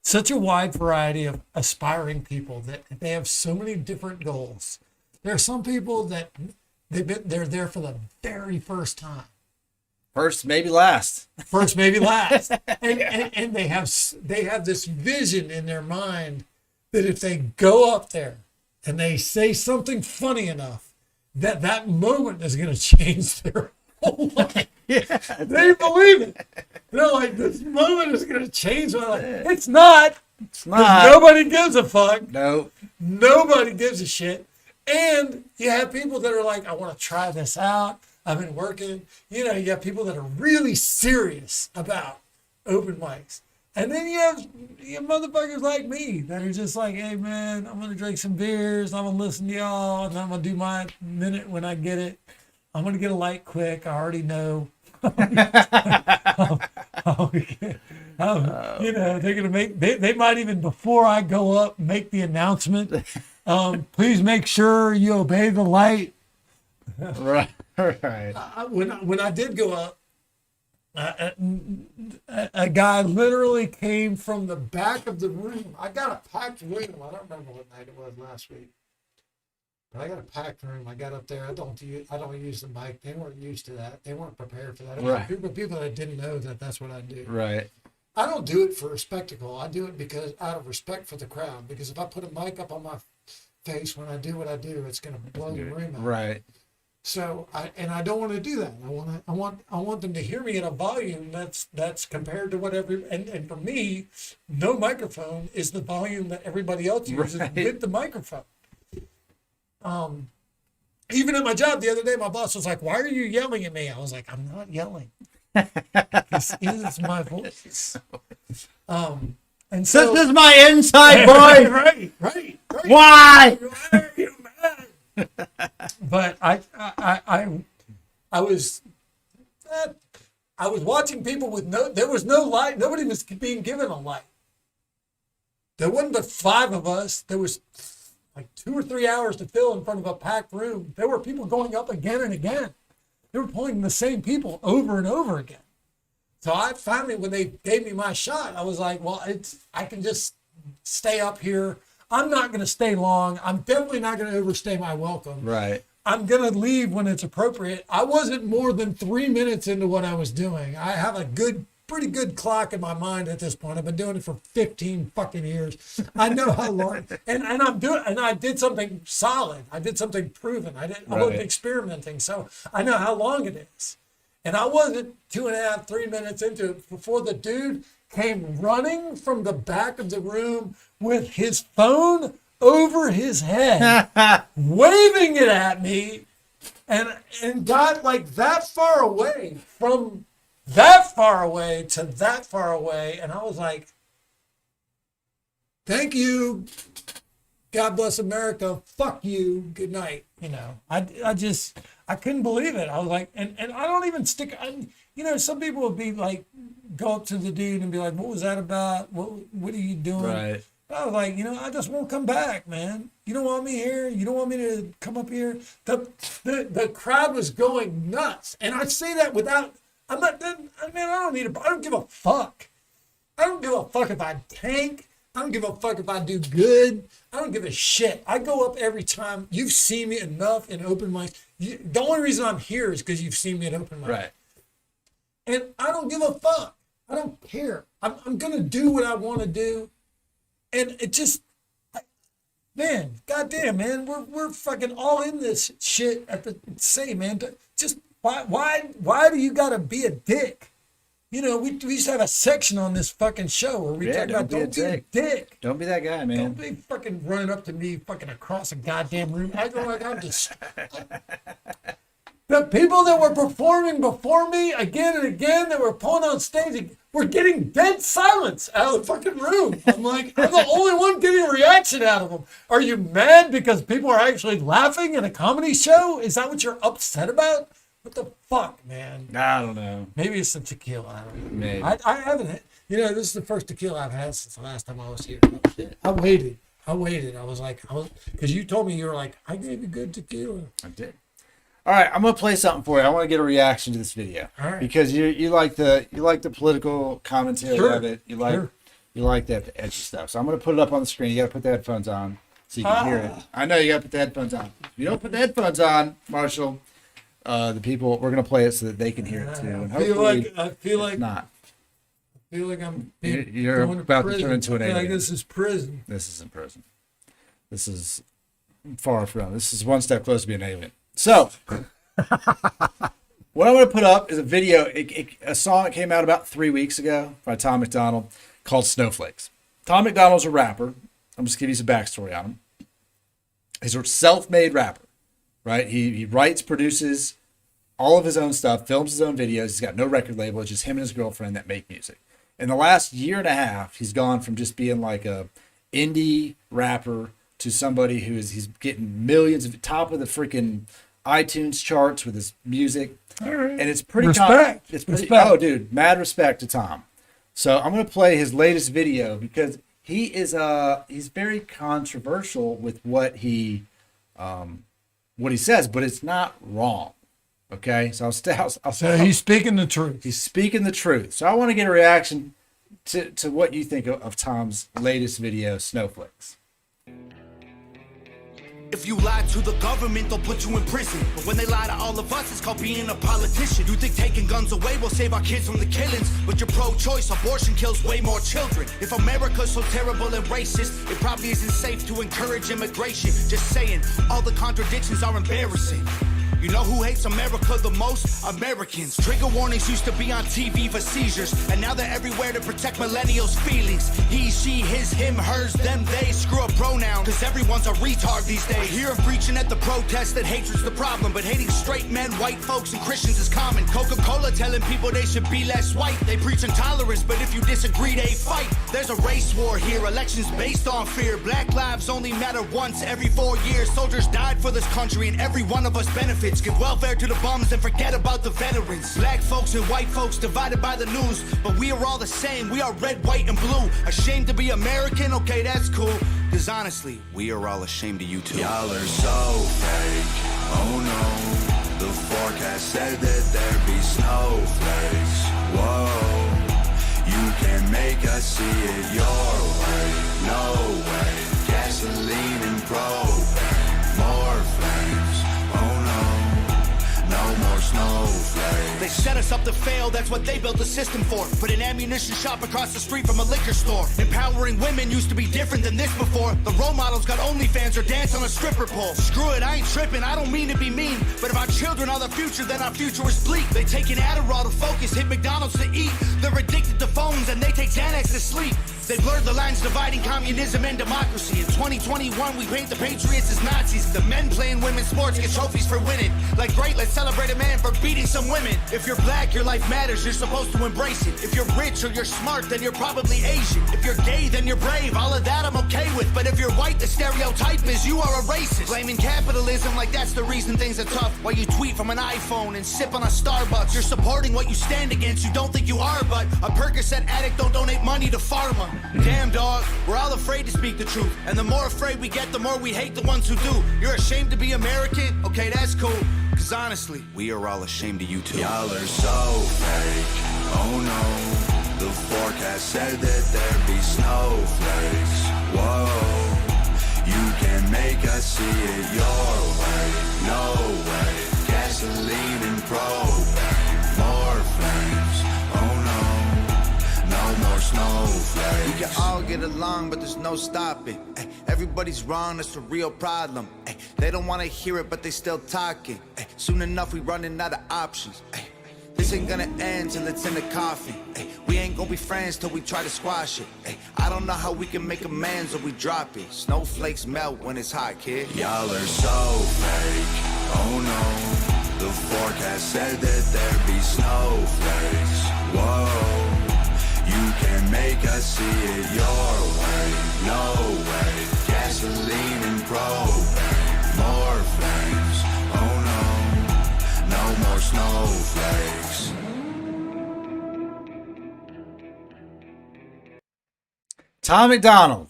such a wide variety of aspiring people that they have so many different goals. There are some people that they're there for the very first time. First, maybe last. First, maybe last. And they have this vision in their mind that if they go up there and they say something funny enough, that moment is going to change their whole life. Yeah, they believe it. They're like, this moment is going to change my life. It's not. It's not. Nobody gives a fuck. No. Nobody gives a shit. And you have people that are like, I want to try this out. I've been working. You know, you have people that are really serious about open mics. And then you have motherfuckers like me that are just like, hey, man, I'm going to drink some beers. I'm going to listen to y'all. And I'm going to do my minute when I get it. I'm going to get a light quick. I already know. You know, they're going to make, they might even, before I go up, make the announcement. Please make sure you obey the light. Right. When I did go up, a guy literally came from the back of the room. I got a packed room. I don't remember what night it was last week, but I got a packed room. I got up there. I don't use the mic. They weren't used to that. They weren't prepared for that. It was a group of people that didn't know that that's what I do. Right. I don't do it for a spectacle. I do it because out of respect for the crowd. Because if I put a mic up on my face when I do what I do, it's going to blow the room out. Right. So I don't want to do that. I want them to hear me at a volume that's compared to whatever. And for me, no microphone is the volume that everybody else uses with the microphone. Even at my job the other day, my boss was like, "Why are you yelling at me?" I was like, "I'm not yelling. This is my voice." And so this is my inside voice. Right. Why? Why are you mad? But I was watching people with there was no light. Nobody was being given a light. There wasn't but 5 of us. There was like 2 or 3 hours to fill in front of a packed room. There were people going up again and again. They were pointing the same people over and over again. So I finally, when they gave me my shot, I was like, well, I can just stay up here. I'm not going to stay long. I'm definitely not going to overstay my welcome. Right. I'm going to leave when it's appropriate. I wasn't more than 3 minutes into what I was doing. I have a pretty good clock in my mind at this point. I've been doing it for 15 fucking years. I know how long, and I did something solid. I did something proven. I wasn't experimenting. So I know how long it is. And I wasn't 2.5, 3 minutes into it before the dude came running from the back of the room with his phone over his head, waving it at me and got like that far away from that far away to that far away, and I was like, thank you, God bless America, fuck you, good night. You know, I couldn't believe it. I was like, and I don't even you know, some people would be like, go up to the dude and be like, what was that about? What are you doing? Right. I was like, you know, I just won't come back, man. You don't want me here. You don't want me to come up here. The crowd was going nuts, and I say that without. I don't give a fuck. I don't give a fuck if I tank. I don't give a fuck if I do good. I don't give a shit. I go up every time. You've seen me enough in open mics. The only reason I'm here is because you've seen me at open mics. Right. And I don't give a fuck. I don't care. I'm going to do what I want to do. And it just, man, goddamn, man, we're fucking all in this shit at the same, man. Just why do you gotta be a dick? You know, we used to have a section on this fucking show where we talk about don't be a dick. Don't be that guy, man. Don't be fucking running up to me fucking across a goddamn room. I go like I'm just. The people that were performing before me again and again that were pulling on stage were getting dead silence out of the fucking room. I'm like, I'm the only one getting a reaction out of them. Are you mad because people are actually laughing in a comedy show? Is that what you're upset about? What the fuck, man? I don't know. Maybe it's some tequila. I don't know. Maybe. I haven't. You know, this is the first tequila I've had since the last time I was here. Oh, shit. I waited. I was like, because you told me you were like, I gave you good tequila. I did. All right, I'm gonna play something for you. I want to get a reaction to this video. All right. Because you like the political commentary of it. You like that edgy stuff. So I'm gonna put it up on the screen. You got to put the headphones on so you can hear it. I know you got to put the headphones on. If you don't put the headphones on, Marshall, the people, we're gonna play it so that they can hear it too. And I feel like not. I feel like I'm. You're going about prison. to turn into an I feel alien. like this is prison. This isn't prison. This is far from. This is one step closer to being an alien. So, what I'm going to put up is a video, a song that came out about 3 weeks ago by Tom MacDonald called Snowflakes. Tom MacDonald's a rapper. I'm just give you some backstory on him. He's a self-made rapper, right? He writes, produces all of his own stuff, films his own videos. He's got no record label. It's just him and his girlfriend that make music. In the last year and a half, he's gone from just being like a indie rapper to somebody he's getting millions of top of the freaking iTunes charts with his music. All right. And it's pretty respect. Oh, dude, mad respect to Tom. So I'm gonna play his latest video because he's very controversial with what he says, but it's not wrong. Okay, so So he's speaking the truth. He's speaking the truth. So I want to get a reaction to what you think of Tom's latest video, Snowflakes. If you lie to the government, they'll put you in prison. But when they lie to all of us, it's called being a politician. You think taking guns away will save our kids from the killings, but you're pro-choice, abortion kills way more children. If America's so terrible and racist, it probably isn't safe to encourage immigration. Just saying, all the contradictions are embarrassing. You know who hates America the most? Americans. Trigger warnings used to be on TV for seizures, and now they're everywhere to protect millennials' feelings. He, she, his, him, hers, them, they. Screw a pronoun, cause everyone's a retard these days. I hear him preaching at the protest that hatred's the problem, but hating straight men, white folks, and Christians is common. Coca-Cola telling people they should be less white. They preach intolerance, but if you disagree, they fight. There's a race war here, elections based on fear. Black lives only matter once every 4 years. Soldiers died for this country, and every one of us benefits. Give welfare to the bums and forget about the veterans. Black folks and white folks divided by the news, but we are all the same. We are red, white, and blue. Ashamed to be American? Okay, that's cool. Cause honestly, we are all ashamed of you too. Y'all are so fake. Oh no. The forecast said that there'd be snowflakes. Whoa. You can make us see it your way. No way. Gasoline and propane. More flames. Oh no. No more snowflakes. They set us up to fail, that's what they built the system for. Put an ammunition shop across the street from a liquor store. Empowering women used to be different than this before. The role models got OnlyFans or dance on a stripper pole. Screw it, I ain't tripping, I don't mean to be mean, but if our children are the future, then our future is bleak. They take an Adderall to focus, hit McDonald's to eat. They're addicted to phones and they take Xanax to sleep. They blurred the lines dividing communism and democracy. In 2021, we paint the patriots as Nazis. The men playing women's sports get trophies for winning. Like, great, let's celebrate a man for beating some women. If you're black, your life matters, you're supposed to embrace it. If you're rich or you're smart, then you're probably Asian. If you're gay, then you're brave, all of that I'm okay with. But if you're white, the stereotype is you are a racist. Blaming capitalism like that's the reason things are tough. While you tweet from an iPhone and sip on a Starbucks. You're supporting what you stand against, you don't think you are, but a Percocet addict don't donate money to pharma. Damn, dog, we're all afraid to speak the truth. And the more afraid we get, the more we hate the ones who do. You're ashamed to be American? Okay, that's cool. Cause honestly, we are all ashamed of you too. Y'all are so fake. Oh no, the forecast said that there'd be snowflakes. Whoa, you can make us see it your way. No way, gasoline and propane, more flames. Oh no, no more snowflakes. We can all get along, but there's no stopping. Ay, everybody's wrong, that's the real problem. Ay, they don't want to hear it, but they still talking. Ay, soon enough, we running out of options. Ay, this ain't gonna end till it's in the coffin. Ay, we ain't gonna be friends till we try to squash it. Ay, I don't know how we can make amends or we drop it. Snowflakes melt when it's hot, kid. Y'all are so fake. Oh no, the forecast said that there'd be snowflakes. Whoa. You can make us see it your way. No way, gasoline and propane, more flames. Oh no, no more snowflakes. Tom McDonald.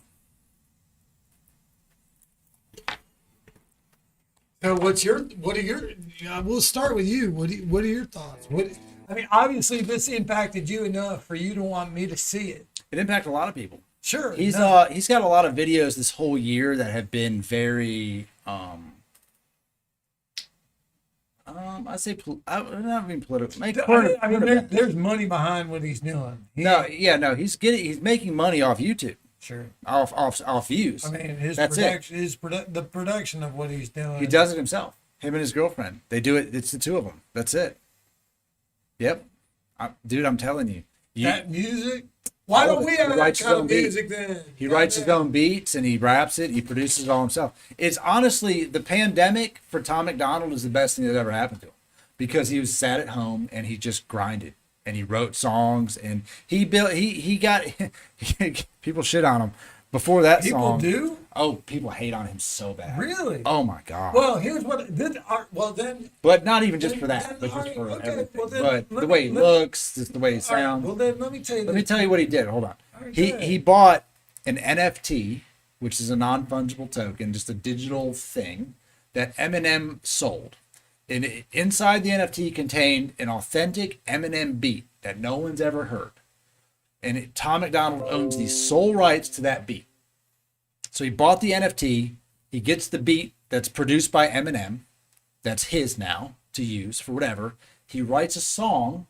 So we'll start with you. What are your thoughts? I mean, obviously this impacted you enough for you to want me to see it. It impacted a lot of people. Sure. He's got a lot of videos this whole year that have been very I say not even political. I mean, there's money behind what he's doing. He's making money off YouTube. Sure. Off views. I mean, the production of what he's doing. He does it himself. Him and his girlfriend. They do it. It's the two of them. That's it. Yep. Dude, I'm telling you. That music? Why don't we have that kind of music then? He writes his own beats and he raps it. He produces it all himself. It's honestly, the pandemic for Tom McDonald is the best thing that ever happened to him because he was sat at home and he just grinded and he wrote songs and he got people shit on him before that song. People do? Oh, people hate on him so bad. Really? Oh my God. Well, here's what. But not even just for that, but just for everything. But the way he looks, just the way he sounds. Well, then let me tell you. Let me tell you what he did. Hold on. He bought an NFT, which is a non-fungible token, just a digital thing that Eminem sold. And inside the NFT contained an authentic Eminem beat that no one's ever heard. And Tom McDonald owns the sole rights to that beat. So he bought the NFT. He gets the beat that's produced by Eminem. That's his now to use for whatever. He writes a song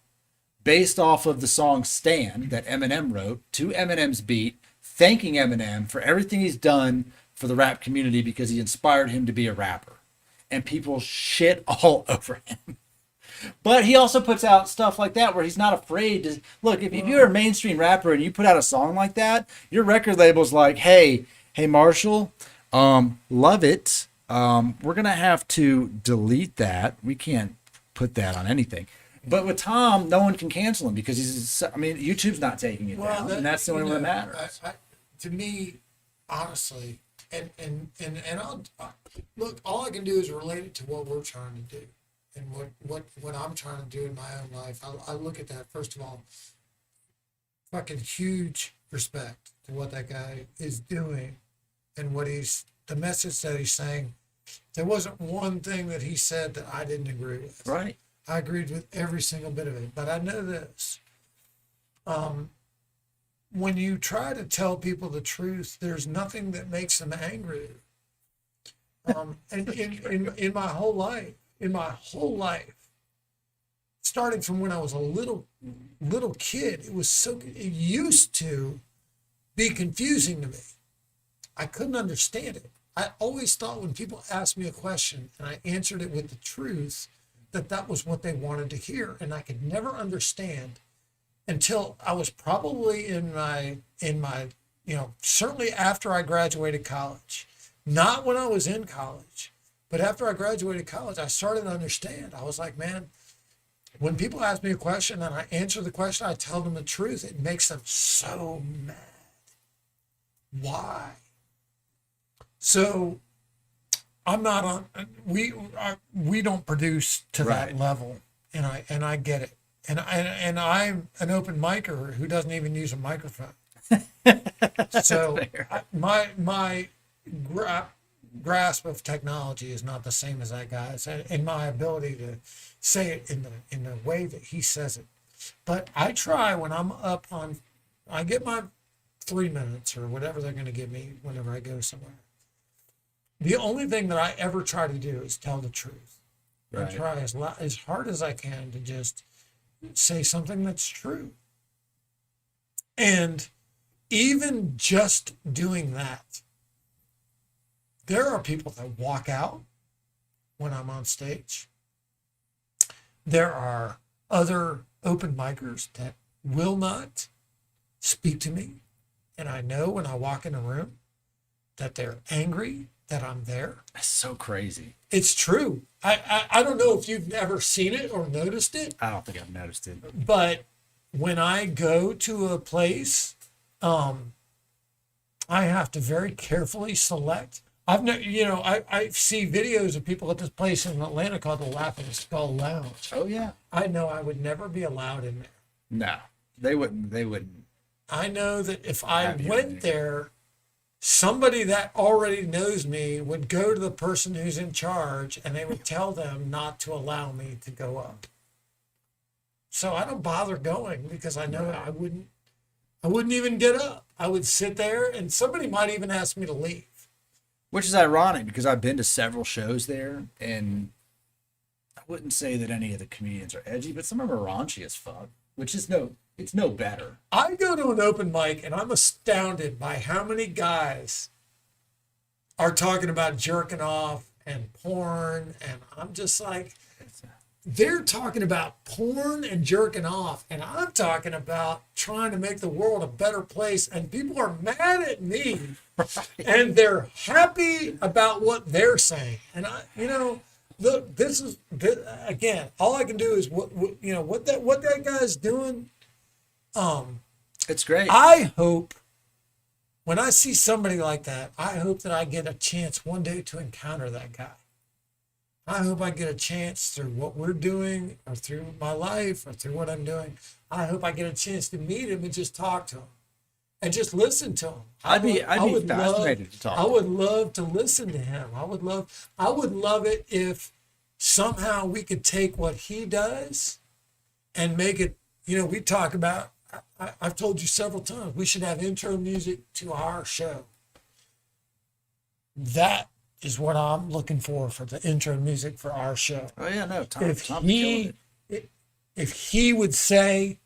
based off of the song Stan that Eminem wrote to Eminem's beat, thanking Eminem for everything he's done for the rap community because he inspired him to be a rapper. And people shit all over him. But he also puts out stuff like that where he's not afraid to look. If you're a mainstream rapper and you put out a song like that, your record label's like, hey Marshall, love it. We're gonna have to delete that. We can't put that on anything. But with Tom, no one can cancel him because YouTube's not taking it down, and that's the only one that matters. To me, honestly, and I'll look. All I can do is relate it to what we're trying to do. And what I'm trying to do in my own life, I look at that, first of all, fucking huge respect to what that guy is doing and the message that he's saying. There wasn't one thing that he said that I didn't agree with. Right. I agreed with every single bit of it. But I know this. When you try to tell people the truth, there's nothing that makes them angry. And in my whole life, starting from when I was a little kid, it used to be confusing to me. I couldn't understand it. I always thought when people asked me a question and I answered it with the truth, that was what they wanted to hear. And I could never understand until I was probably in my, certainly after I graduated college, not when I was in college, but after I graduated college, I started to understand. I was like, man, when people ask me a question and I answer the question, I tell them the truth, it makes them so mad. Why? So I'm not on, we don't produce to that level, and I get it. And I'm an open micer who doesn't even use a microphone. So my grasp of technology is not the same as that guy's, and my ability to say it in the way that he says it. But I try when I'm up on, I get my 3 minutes or whatever they're going to give me whenever I go somewhere. The only thing that I ever try to do is tell the truth. I try as hard as I can to just say something that's true. And even just doing that, there are people that walk out when I'm on stage. There are other open micers that will not speak to me. And I know when I walk in a room that they're angry that I'm there. That's so crazy. It's true. I don't know if you've ever seen it or noticed it. I don't think I've noticed it. But when I go to a place, I have to very carefully select. I see videos of people at this place in Atlanta called the Laughing Skull Lounge. Oh yeah. I know I would never be allowed in there. No, they wouldn't. I know that if I went there, somebody that already knows me would go to the person who's in charge and they would tell them not to allow me to go up. So I don't bother going because I know I wouldn't even get up. I would sit there and somebody might even ask me to leave. Which is ironic because I've been to several shows there, and I wouldn't say that any of the comedians are edgy, but some of them are raunchy as fuck, which is it's no better. I go to an open mic and I'm astounded by how many guys are talking about jerking off and porn, and I'm just like, they're talking about porn and jerking off, and I'm talking about trying to make the world a better place, and people are mad at me, and they're happy about what they're saying. And look, this again, all I can do is what that guy's doing. It's great. I hope when I see somebody like that, I hope that I get a chance one day to encounter that guy. I hope I get a chance through what we're doing or through my life or through what I'm doing. I hope I get a chance to meet him and just talk to him and just listen to him. I'd be fascinated to talk. I would love to listen to him. I would love it if somehow we could take what he does and make it, we talk about, I've told you several times, we should have intro music to our show. That is what I'm looking for the intro music for our show. Oh yeah, no, Tom If killed it. he would say,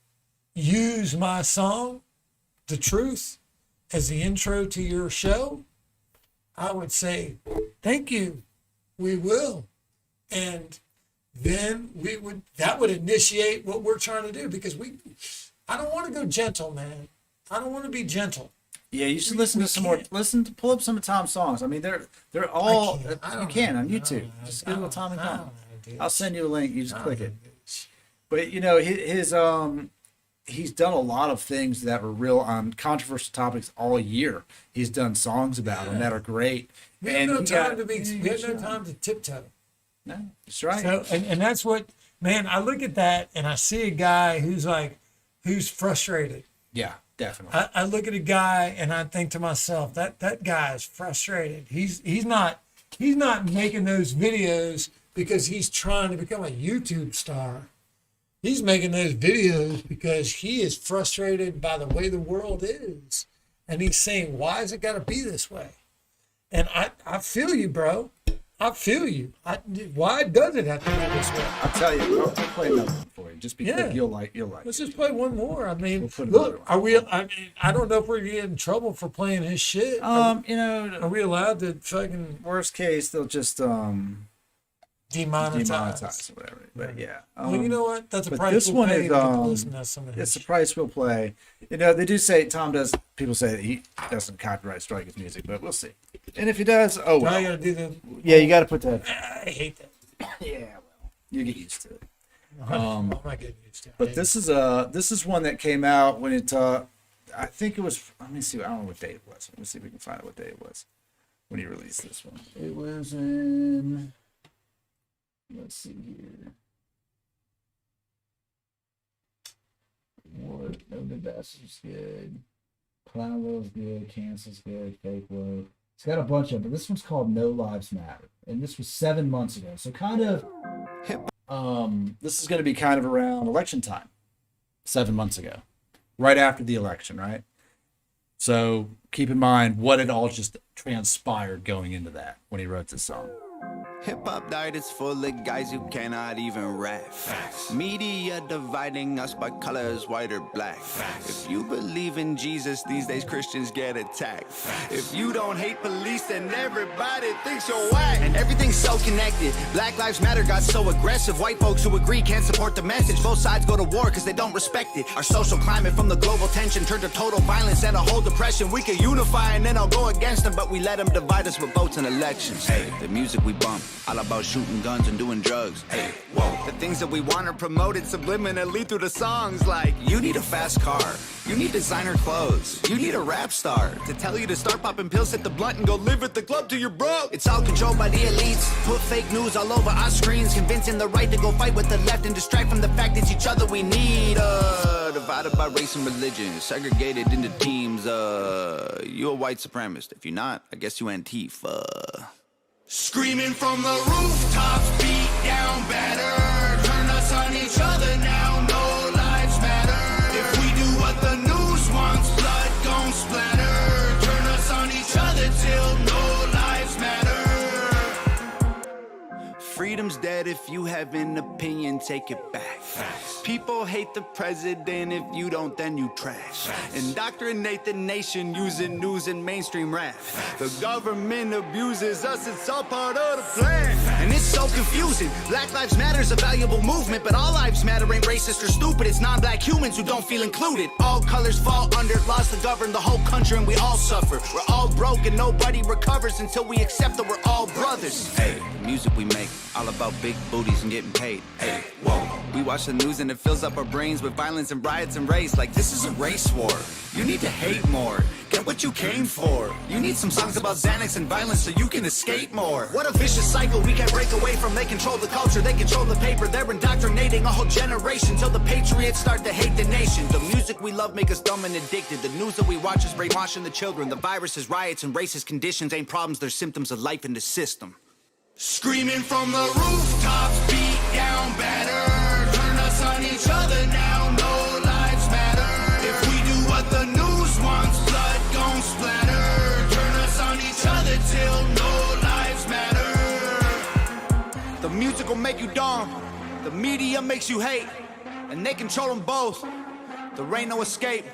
use my song, The Truth, as the intro to your show, I would say, thank you, we will. And then that would initiate what we're trying to do, because I don't want to go gentle, man. I don't want to be gentle. Yeah, you should listen to some more. Pull up some of Tom's songs. I mean, they're all you can on YouTube. Just Google Tommy Tom. I'll send you a link. You just click it. But he's done a lot of things that were real on controversial topics all year. He's done songs about them that are great. We have no time to tiptoe. No, that's right. So, and that's what, man, I look at that and I see a guy who's frustrated. Yeah, definitely. I look at a guy and I think to myself, that guy is frustrated. He's not making those videos because he's trying to become a YouTube star. He's making those videos because he is frustrated by the way the world is. And he's saying, why has it got to be this way? And I feel you, bro. I feel you. Why does it have to be this way? I'll tell you. I'll play another one for you, just because Yeah. you'll like. Let's just play one more. I mean, We'll put another look, one. are we? I mean, I don't know if we're getting in trouble for playing his shit. Are we allowed to fucking worst case, they'll just demonetize? demonetize or whatever. But yeah. Well, you know what? That's a but price this we'll one pay is, to get to listen to some of his it's the shit. price we'll play. They do say people say that he doesn't copyright strike his music, but we'll see. And if he does, oh Now I well. gotta do the. Yeah, you got to put that. I hate that. Yeah, well, you get used to it. I'm not getting used to it. But this is one that came out when it. I think it was. Let me see. I don't know what day it was. Let me see if we can find out what day it was when he released this one. It was in. Let's see here. What? No, the best is good. Plowwell's good. Cancel's good. Fake Woe. It's got a bunch of, but this one's called No Lives Matter, and this was 7 months ago. So kind of, this is going to be kind of around election time, 7 months ago, right after the election, right? So keep in mind what it all just transpired going into that when he wrote this song. Hip-hop diet is full of guys who cannot even rap. Facts. Media dividing us by colors, white or black. Facts. If you believe in Jesus, these days Christians get attacked. Facts. If you don't hate police, then everybody thinks you're whack. And everything's so connected. Black Lives Matter got so aggressive. White folks who agree can't support the message. Both sides go to war because they don't respect it. Our social climate from the global tension turned to total violence and a whole depression. We could unify and then I'll go against them, but we let them divide us with votes and elections. Hey, the music we bump, all about shooting guns and doing drugs. Hey, whoa. The things that we want are promoted subliminally through the songs, like you need a fast car, you need designer clothes, you need a rap star to tell you to start popping pills, hit the blunt and go live at the club till you're broke. It's all controlled by the elites, put fake news all over our screens, convincing the right to go fight with the left and distract from the fact it's each other we need. Divided by race and religion, segregated into teams. You a white supremacist. If you're not, I guess you Antifa. Screaming from the rooftops, beat down better. Turn us on each other now, no lives matter. If we do what the news wants, blood gon' splatter. Turn us on each other till no lives matter. Freedom's dead. If you have an opinion, take it back. Facts. People hate the president. If you don't, then you trash. Facts. Indoctrinate the nation using news and mainstream rap. Facts. The government abuses us. It's all part of the plan. Facts. And it's so confusing. Black Lives Matter is a valuable movement, but all lives matter ain't racist or stupid. It's non-black humans who don't feel included. All colors fall under laws to govern the whole country, and we all suffer. We're all broke and nobody recovers until we accept that we're all brothers. Hey, the music we make, all about big booties and getting paid. Hey, whoa. We watch the news and it fills up our brains with violence and riots and race. Like this is a race war. You need to hate more. Get what you came for. You need some songs about Xanax and violence so you can escape more. What a vicious cycle we can't break away from. They control the culture, they control the paper. They're indoctrinating a whole generation till the patriots start to hate the nation. The music we love make us dumb and addicted. The news that we watch is brainwashing the children. The viruses, riots, and racist conditions ain't problems. They're symptoms of life in the system. Screaming from the rooftops, beat down better. Turn us on each other now, no lives matter. If we do what the news wants, blood gon' splatter. Turn us on each other till no lives matter. The music will make you dumb. The media makes you hate. And they control them both. There ain't no escape.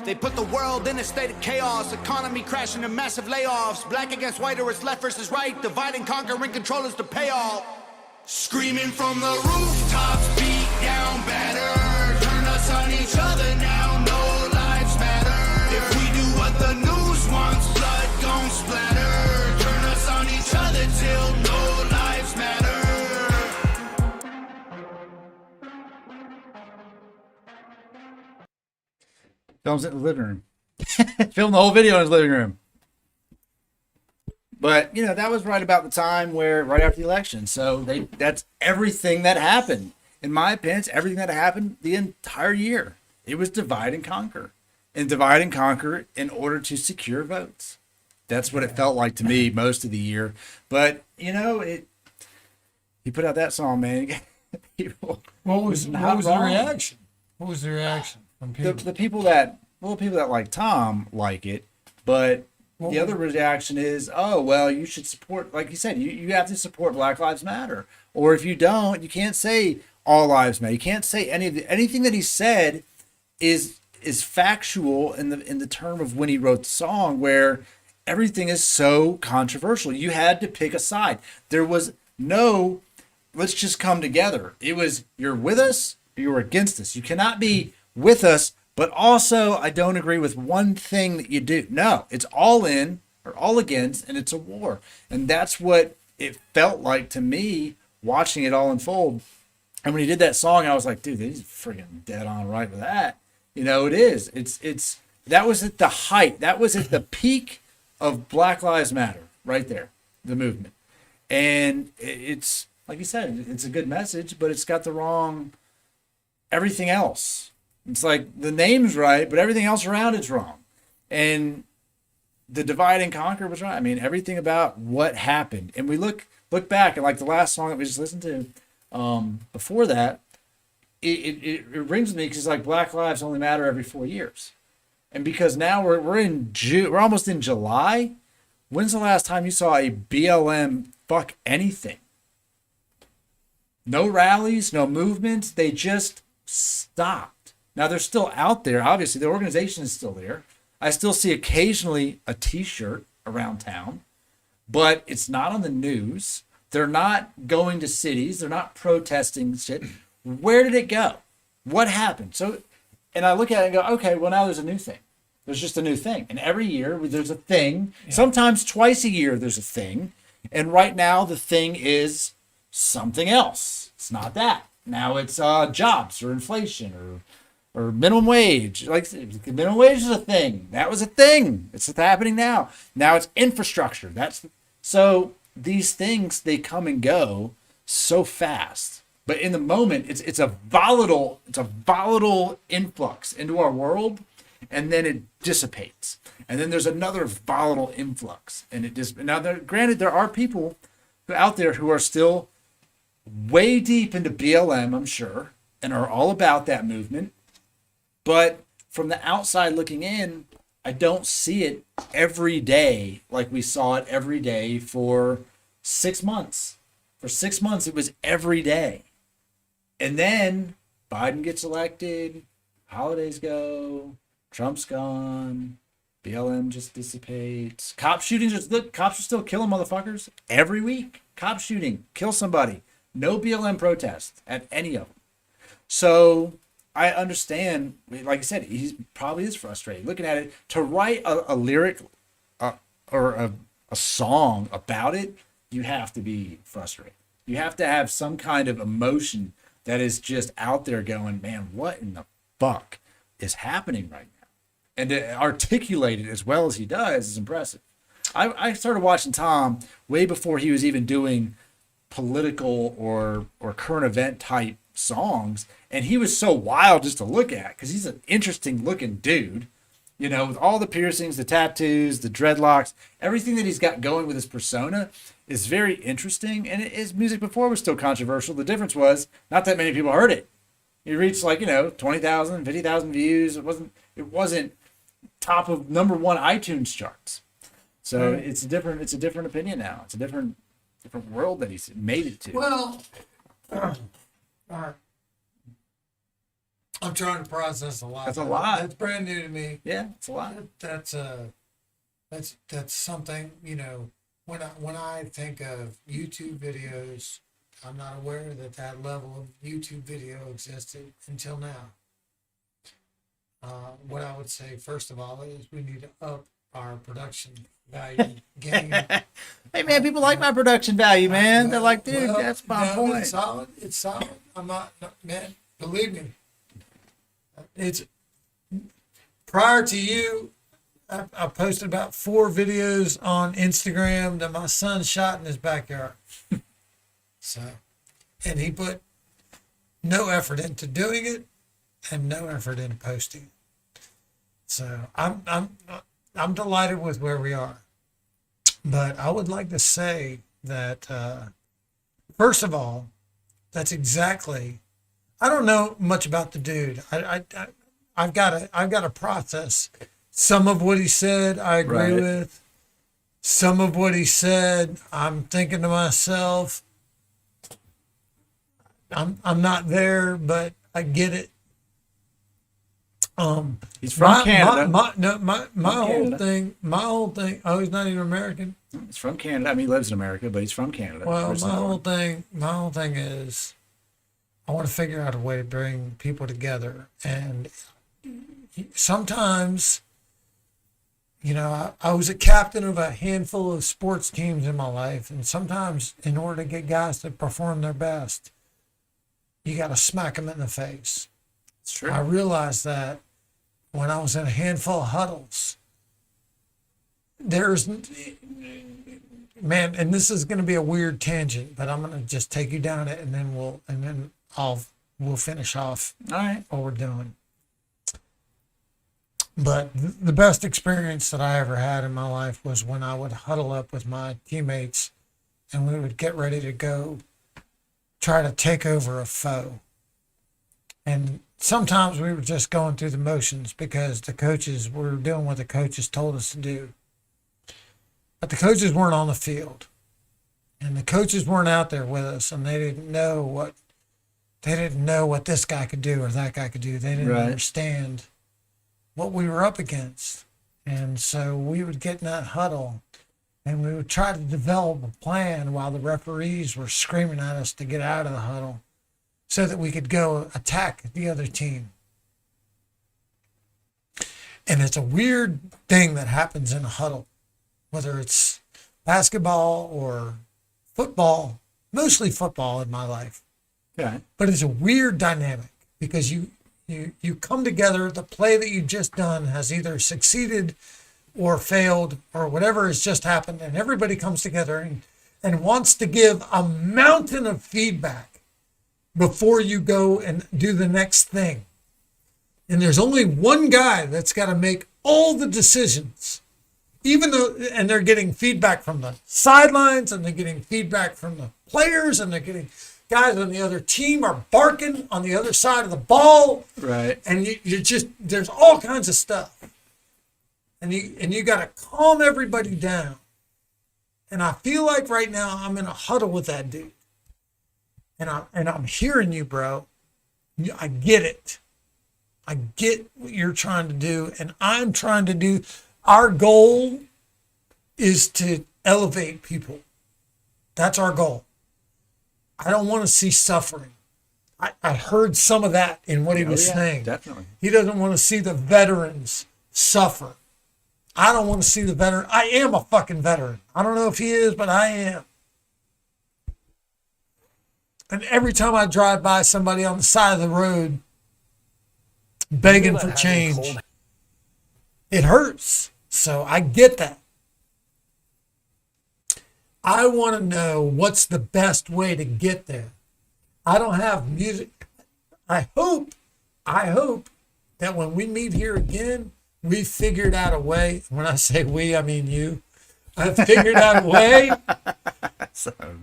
They put the world in a state of chaos. Economy crashing and massive layoffs. Black against white or it's left versus right. Divide and conquer and control is the payoff. Screaming from the rooftops, beat down better. Turn us on each other now, no lives matter. If we do what the news wants, blood gon' splatter. Turn us on each other till no lives matter. Films it in the living room. Filmed the whole video in his living room. But, that was right about the time where, right after the election. So that's everything that happened. In my opinion, it's everything that happened the entire year. It was divide and conquer. And divide and conquer in order to secure votes. That's what it felt like to me most of the year. But, he put out that song, man. People, What was the reaction? What was the reaction from people? the people that like Tom like it, but the other reaction is, oh, well, you should support, like you said, you have to support Black Lives Matter. Or if you don't, you can't say all lives matter. You can't say anything that he said is factual in the term of when he wrote the song, where everything is so controversial. You had to pick a side. There was no, let's just come together. It was, you're with us or you're against us. You cannot be with us, but also I don't agree with one thing that you do. No, it's all in or all against, and it's a war. And that's what it felt like to me watching it all unfold. And when he did that song, I was like, dude, he's freaking dead on right with that. You know, it is. It's that was at the height. That was at the peak of Black Lives Matter right there, the movement. And it's, like you said, it's a good message, but it's got the wrong everything else. It's like the name's right, but everything else around it's wrong. And the divide and conquer was right. I mean, everything about what happened. And we look back at like the last song that we just listened to before that, it rings with me because like Black Lives only matter every 4 years. And because now we're in June, we're almost in July. When's the last time you saw a BLM fuck anything? No rallies, no movements. They just stopped. Now they're still out there. Obviously, the organization is still there. I still see occasionally a t-shirt around town, but it's not on the news. They're not going to cities. They're not protesting shit. Where did it go? What happened? So, and I look at it and go, okay, well, now there's a new thing. There's just a new thing. And every year there's a thing. Yeah. Sometimes twice a year there's a thing. And right now the thing is something else. It's not that. Now it's jobs or inflation or minimum wage. Like minimum wage is a thing. That was a thing. It's happening now. Now it's infrastructure. So these things, they come and go so fast. But in the moment, it's a volatile influx into our world, and then it dissipates. And then there's another volatile influx, and it just now. Granted, there are people out there who are still way deep into BLM, I'm sure, and are all about that movement. But from the outside looking in, I don't see it every day like we saw it every day for 6 months. For 6 months, it was every day. And then Biden gets elected, holidays go, Trump's gone, BLM just dissipates. Cop shootings, cops are still killing motherfuckers every week. Cop shooting, kill somebody. No BLM protest at any of them. So I understand, like I said, he probably is frustrated. Looking at it, to write a lyric or a song about it, you have to be frustrated. You have to have some kind of emotion that is just out there going, man, what in the fuck is happening right now? And to articulate it as well as he does is impressive. I started watching Tom way before he was even doing political or current event type songs. And he was so wild just to look at because he's an interesting looking dude, you know, with all the piercings, the tattoos, the dreadlocks, everything that he's got going with his persona is very interesting. And his music before was still controversial. The difference was not that many people heard it. It reached 20,000, 50,000 views. It wasn't top of number one iTunes charts. So it's a different opinion now. It's a different world that he's made it to. Well, all right. I'm trying to process a lot. That's a lot. That's brand new to me. Yeah, it's a lot. That's something, when I think of YouTube videos, I'm not aware that level of YouTube video existed until now. What I would say, first of all, is we need to up our production value game. Hey, man, people like my production value, man. They're like, dude, that's my point. It's solid. I'm not, man, believe me. It's prior to you, I posted about 4 videos on Instagram that my son shot in his backyard. So, and he put no effort into doing it and no effort in posting it. So I'm delighted with where we are. But I would like to say that first of all, that's exactly. I don't know much about the dude. I've got to process some of what he said. I agree with. some of what he said, I'm thinking to myself, I'm not there, but I get it. He's from Canada. My whole Canada. thing. Oh, he's not even American. He's from Canada. I mean, he lives in America, but he's from Canada. Well, First and my whole thing is, I want to figure out a way to bring people together, and sometimes, you know, I was a captain of a handful of sports teams in my life, and sometimes, in order to get guys to perform their best, you got to smack them in the face. It's true. I realized that when I was in a handful of huddles. There's, man, and this is going to be a weird tangent, but I'm going to just take you down it, and then we'll finish off All right. what we're doing. But the best experience that I ever had in my life was when I would huddle up with my teammates, and we would get ready to go try to take over a foe. And sometimes we were just going through the motions because the coaches were doing what the coaches told us to do. But the coaches weren't on the field, and the coaches weren't out there with us, and they didn't know what this guy could do or that guy could do. They didn't understand what we were up against. And so we would get in that huddle, and we would try to develop a plan while the referees were screaming at us to get out of the huddle so that we could go attack the other team. And it's a weird thing that happens in a huddle, whether it's basketball or football, mostly football in my life. Okay. But it's a weird dynamic because you come together, the play that you just done has either succeeded or failed or whatever has just happened, and everybody comes together and wants to give a mountain of feedback before you go and do the next thing. And there's only one guy that's got to make all the decisions, and they're getting feedback from the sidelines, and they're getting feedback from the players, and they're getting guys on the other team are barking on the other side of the ball. Right. And you just, there's all kinds of stuff. And you got to calm everybody down. And I feel like right now I'm in a huddle with that dude. And I'm hearing you, bro. I get it. I get what you're trying to do, and I'm trying to do. Our goal is to elevate people. That's our goal. I don't want to see suffering. I heard some of that in what he was saying. Definitely. He doesn't want to see the veterans suffer. I don't want to see the veteran. I am a fucking veteran. I don't know if he is, but I am. And every time I drive by somebody on the side of the road begging for change, it hurts. So I get that. I want to know what's the best way to get there. I don't have music. I hope that when we meet here again, we figured out a way. When I say we, I mean you. I've figured out a way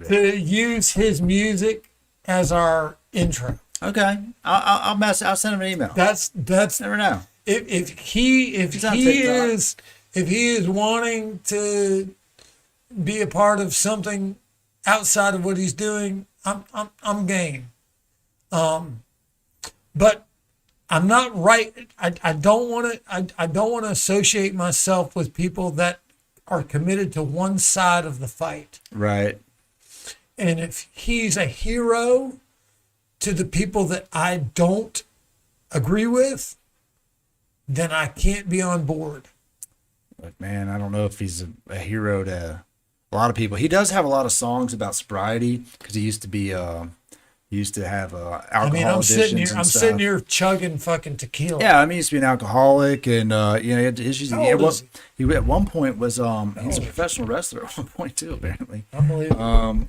to use his music as our intro. Okay. I'll send him an email. That's Never know. if he is wanting to be a part of something outside of what he's doing, I'm game. But I'm not right. I don't want to associate myself with people that are committed to one side of the fight. Right. And if he's a hero to the people that I don't agree with, then I can't be on board. But man, I don't know if he's a hero to a lot of people. He does have a lot of songs about sobriety because he used to have alcohol I'm addictions. sitting here chugging fucking tequila. Yeah, I mean, he used to be an alcoholic, and he had issues. How old is He at one point was he was a professional wrestler at one point too, apparently. Unbelievable.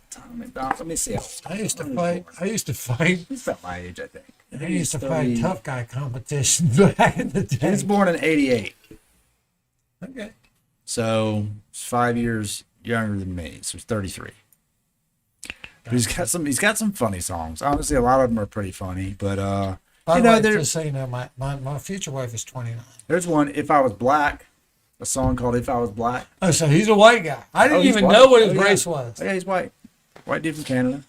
Let me see. I used to fight. He's about my age, I think. I used to fight tough guy competitions back in the He day. was born in '88, Okay. so he's 5 years younger than me. So he's 33. But he's got some funny songs. Honestly, a lot of them are pretty funny. But By the way, just so you know, my future wife is 29. there's one. If I Was Black, a song called "If I Was Black." Oh, so he's a white guy. I didn't He's even white. know what his Oh, yeah. race was. Oh, yeah, he's white. White dude from Canada.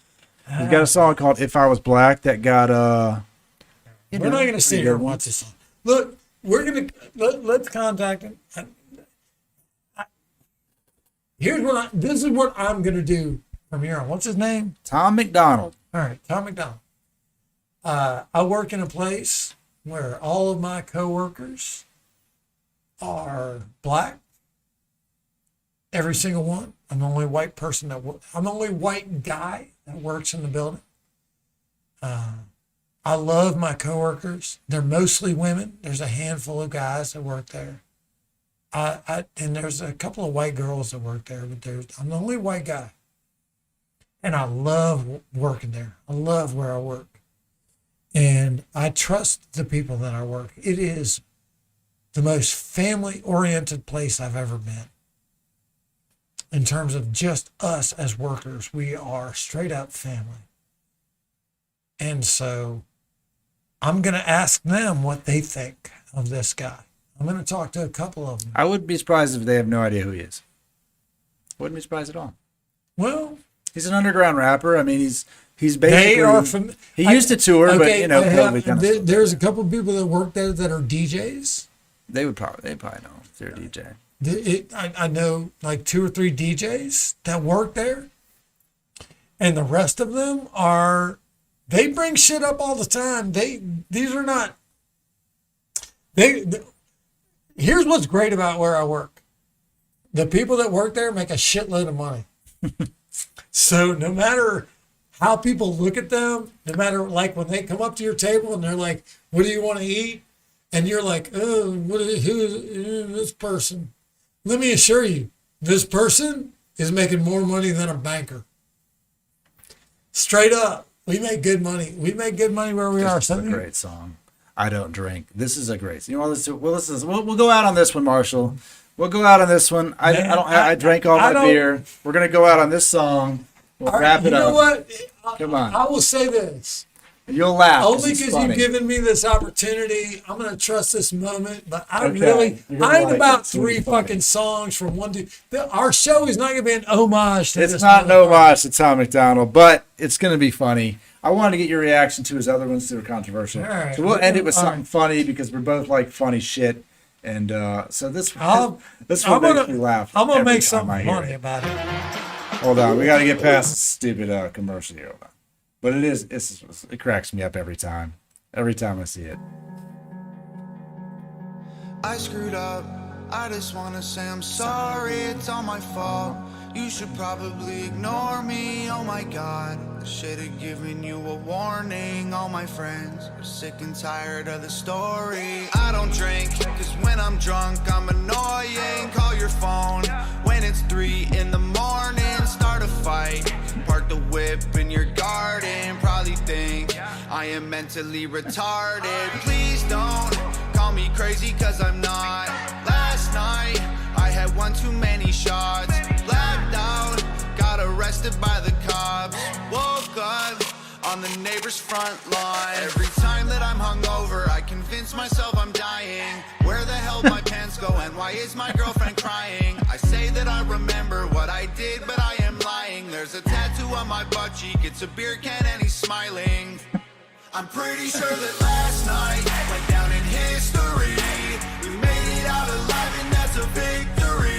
He's got a song called "If I Was Black" that got We're not going to sit here and watch this song. Look, we're going to let's contact him. This is what I'm going to do from here on. What's his name? Tom McDonald. All right, Tom McDonald. I work in a place where all of my coworkers are black. Every single one. I'm the only white person I'm the only white guy that works in the building. I love my coworkers. They're mostly women. There's a handful of guys that work there. And there's a couple of white girls that work there, but I'm the only white guy. And I love working there. I love where I work. And I trust the people that I work. It is the most family-oriented place I've ever been. In terms of just us as workers, we are straight up family. And so I'm going to ask them what they think of this guy. I'm going to talk to a couple of them. I wouldn't be surprised if they have no idea who he is. Wouldn't be surprised at all. Well, He's an underground rapper. I mean, he's basically. they are He used to tour, but you know, COVID kind of there's a couple of people that work there that are DJs. they probably know if they're a DJ. I know like 2 or 3 DJs that work there, and the rest of them they bring shit up all the time. These are not. Here's what's great about where I work. The people that work there make a shitload of money. So no matter how people look at them, no matter like when they come up to your table and they're like, "What do you want to eat?" and you're like, "Oh, who is this person?" Let me assure you, this person is making more money than a banker. Straight up, we make good money. We make good money where we are. This is a great song. I don't drink. This is a great. You know, we'll go out on this one, Marshall. We'll go out on this one. I drank all my beer. We're gonna go out on this song. We'll wrap it up. You know what? Come on. I will say this. You'll laugh. Only because you've given me this opportunity, I'm going to trust this moment. But I Okay. I ain't like about it. It's really 3 funny. fucking songs from one dude. Our show is not going to be an homage to this. It's not an motherfucker. homage to Tom McDonald, but it's gonna be funny. I wanted to get your reaction to his other ones that were controversial. All right. So we'll end it with All something right. funny because we're both like funny shit. And so this I'm one makes me laugh. I'm gonna every make time I something hear funny it. about it. Hold on, we got to get past the stupid commercial here. Hold on. But it cracks me up every time. Every time I see it. I screwed up, I just wanna say I'm sorry, it's all my fault. You should probably ignore me, oh my god. I should've given you a warning. All my friends are sick and tired of the story. I don't drink, cause when I'm drunk I'm annoying. Call your phone when it's 3 in the morning. Start a fight, park the whip in your garden. Probably think I am mentally retarded. Please don't call me crazy cause I'm not. Last night I had one too many shots. Blacked out, got arrested by the cops. Woke up on the neighbor's front lawn. Every time that I'm hungover, I convince myself I'm dying. Where the hell my pants go and why is my girlfriend crying? I say that I remember what I did, but I am lying. There's a tattoo on my butt cheek, it's a beer can and he's smiling. I'm pretty sure that last night went down in history. We made it out alive and that's a victory.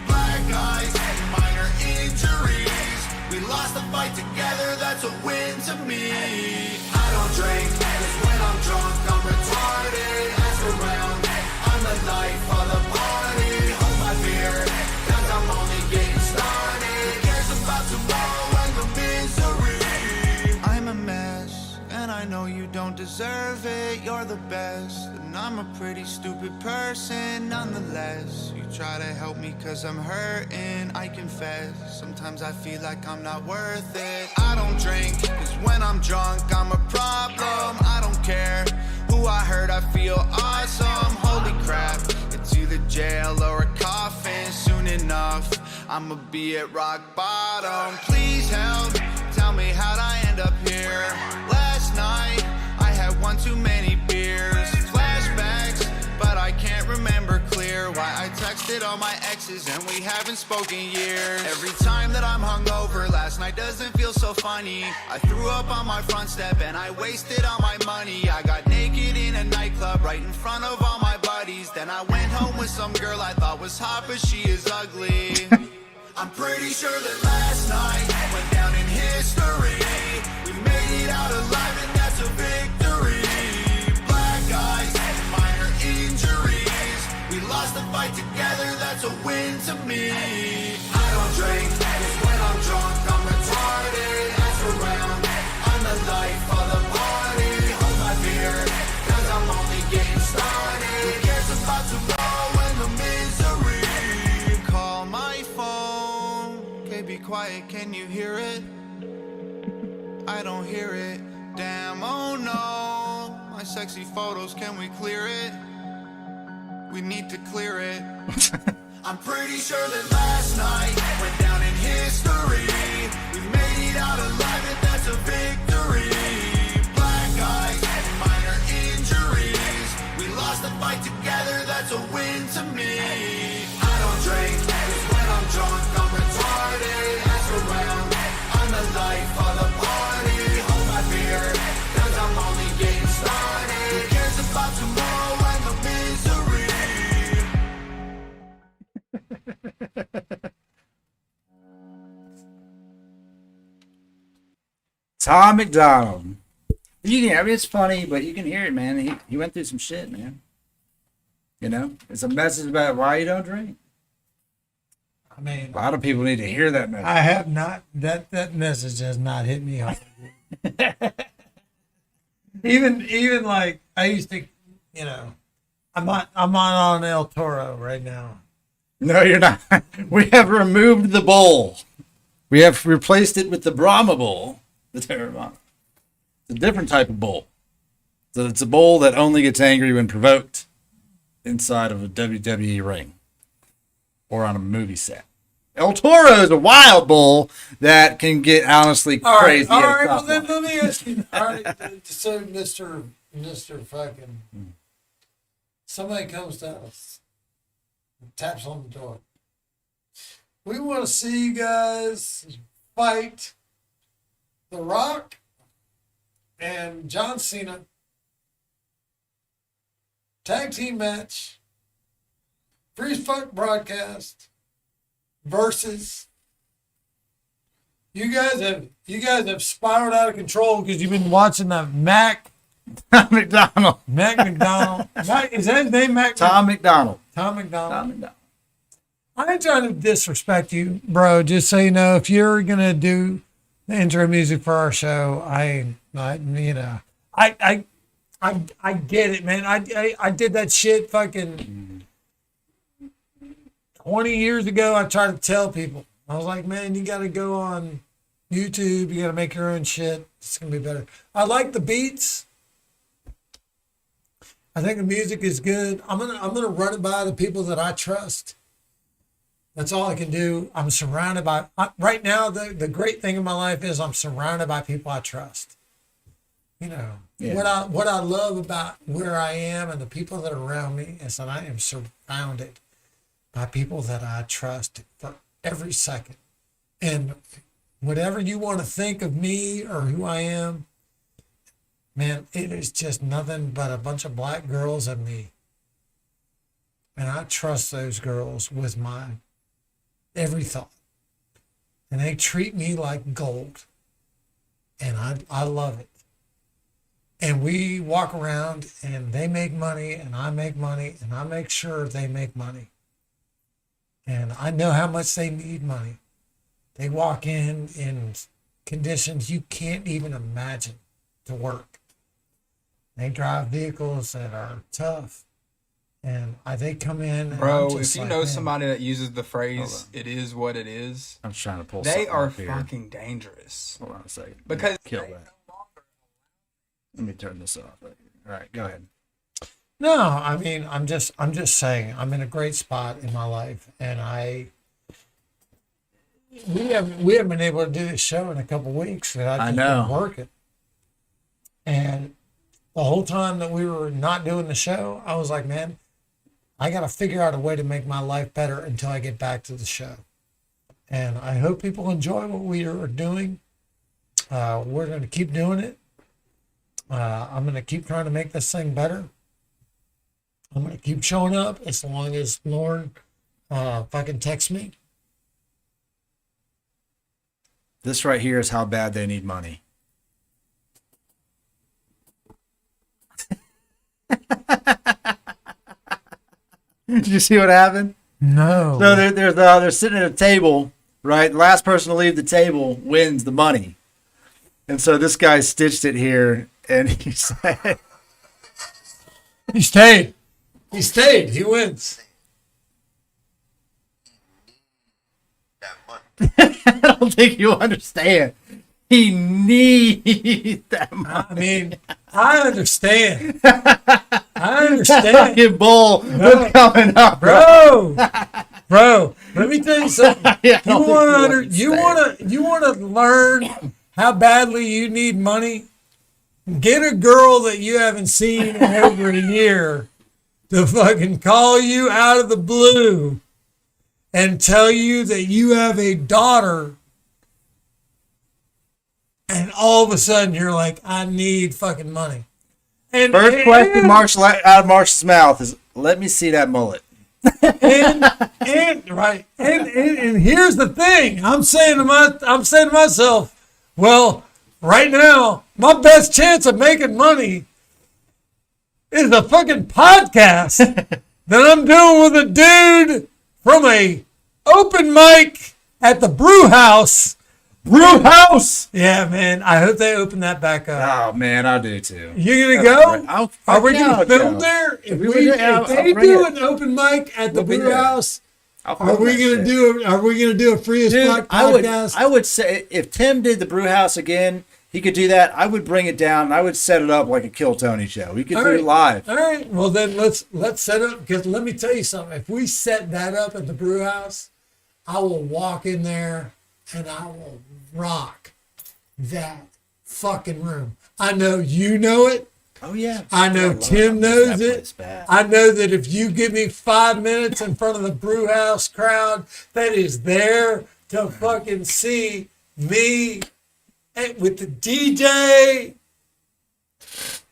Black eyes and minor injuries. We lost the fight together, that's a win to me. I don't drink, cause when I'm drunk I'm retarded. Ask around, I'm the life of the party. Hold my beer, cause I'm only getting started. Who cares about tomorrow and the misery? I'm a mess, and I know you don't deserve it. You're the best, and I'm a pretty stupid person nonetheless. You try to help me cause I'm hurting, I confess. Sometimes I feel like I'm not worth it. I don't drink, cause when I'm drunk I'm a problem. I don't care who I hurt, I feel awesome. Holy crap, it's either jail or a coffin. Soon enough, I'ma be at rock bottom. Please help, tell me how'd I end up here. Last night, I had one too many beers. Flashbacks, but I can't remember clear why I texted all my exes and we haven't spoken years. Every time that I'm hungover, last night doesn't feel so funny. I threw up on my front step and I wasted all my money. I got naked in a nightclub right in front of all my buddies. Then I went home with some girl I thought was hot, but she is ugly. I'm pretty sure that last night went down in history. We made it out alive and that's a victory. Black eyes and minor injuries. We lost the fight together, that's a win to me. I don't drink, cause when I'm drunk I'm retarded. Ask around, I'm the life of the party. Hold my beer, cause I'm only getting started. Who cares about tomorrow and the misery? Call my phone, okay, be quiet, can you hear it? I don't hear it, damn, oh no. My sexy photos, can we clear it? We need to clear it. I'm pretty sure that last night went down in history. We made it out alive and that's a victory. Black eyes and minor injuries. We lost the fight together, that's a win to me. I don't drink, cause when I'm drunk I'm retarded. Ask around, I'm the life of the party. Hold my beer, cause I'm only getting started. Who cares about tomorrow and the misery? Tom McDonald. You can, I mean, it's funny, but you can hear it, man. He went through some shit, man. You know, it's a message about why you don't drink. I mean, A lot of people need to hear that message. I have not, that message has not hit me hard. even like, I used to, you know, I'm on El Toro right now. No, you're not. We have removed the bowl. We have replaced it with the Brahma bowl, the Terramana. It's a different type of bowl. So it's a bowl that only gets angry when provoked inside of a WWE ring or on a movie set. El Toro is a wild bull that can get honestly All right, crazy. all at a right. Well, stop then line. let me ask you. All right, so Mister fucking, somebody comes to us, taps on the door. We want to see you guys fight The Rock and John Cena. Tag team match. Free as fuck broadcast. Versus. You guys have spiraled out of control because you've been watching the Mac McDonald. McDonald. Is that his name? Tom McDonald. Tom McDonald. Tom McDonald. I ain't trying to disrespect you, bro. Just so you know, if you're gonna do the intro music for our show, I get it, man. I did that shit fucking 20 years ago. I tried to tell people. I was like, man, you got to go on YouTube. You got to make your own shit. It's gonna be better. I like the beats. I think the music is good. I'm gonna run it by the people that I trust. That's all I can do. I'm surrounded by right now. The great thing in my life is I'm surrounded by people I trust. You know, Yeah. what I love about where I am and the people that are around me is that I am surrounded by people that I trust for every second. And whatever you want to think of me or who I am, man, it is just nothing but a bunch of black girls and me. And I trust those girls with my every thought. And they treat me like gold. And I love it. And we walk around and they make money and I make money and I make sure they make money. And I know how much they need money. They walk in conditions you can't even imagine to work. They drive vehicles that are tough. And they come in. And Bro, I'm just if you like, know man, somebody that uses the phrase, it is what it is, I'm trying to pull they something are up here. fucking dangerous. Hold on a second. Because Kill they that. Let me turn this off. All right, go ahead. No, I mean, I'm just saying I'm in a great spot in my life, and we haven't been able to do this show in a couple weeks. And I've I just know. been working, and the whole time that we were not doing the show, I was like, man, I got to figure out a way to make my life better until I get back to the show. And I hope people enjoy what we are doing. We're going to keep doing it. I'm going to keep trying to make this thing better. I'm going to keep showing up as long as Lauren fucking texts me. This right here is how bad they need money. Did you see what happened? No. So they're sitting at a table, right? The last person to leave the table wins the money. And so this guy stitched it here, and he said, He stayed. He stayed. He wins. I don't think you understand. He needs that money. I mean, I understand. I understand. Fucking bull. What's coming up, bro? Bro, let me tell you something. Yeah, I don't think you want to learn how badly you need money? Get a girl that you haven't seen in over a year to fucking call you out of the blue and tell you that you have a daughter, and all of a sudden you're like, I need fucking money. And First question Marshall out of Marshall's mouth is, let me see that mullet. and here's the thing. I'm saying to myself, well, right now, my best chance of making money is a fucking podcast that I'm doing with a dude from a open mic at the brew house. Brew house. Yeah, man. I hope they open that back up. Oh man, I do too. You gonna go? I'll Are we gonna fucking film go. there? If I'll they bring do it. an open mic at the We'll be brew there. house, I'll are film we that gonna shit. do a free as Dude, fuck I podcast? would say if Tim did the brew house again, he could do that. I would bring it down and I would set it up like a Kill Tony show. We could All do right. it live. All right. Well, then let's set up, because let me tell you something. If we set that up at the brew house, I will walk in there and I will rock that fucking room. I know you know it. Oh yeah. I know Tim knows That it. place bad. I know that if you give me 5 minutes in front of the brew house crowd that is there to fucking see me with the DJ,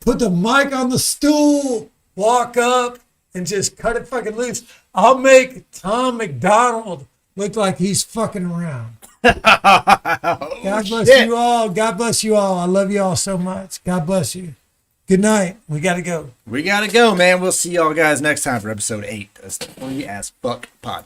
put the mic on the stool, walk up and just cut it fucking loose, I'll make Tom McDonald look like he's fucking around. God bless shit. you all. God bless you all. I love you all so much. God bless you. Good night. We got to go. We gotta go, man. We'll see y'all guys next time for episode 8 of the Free as Fuck Podcast.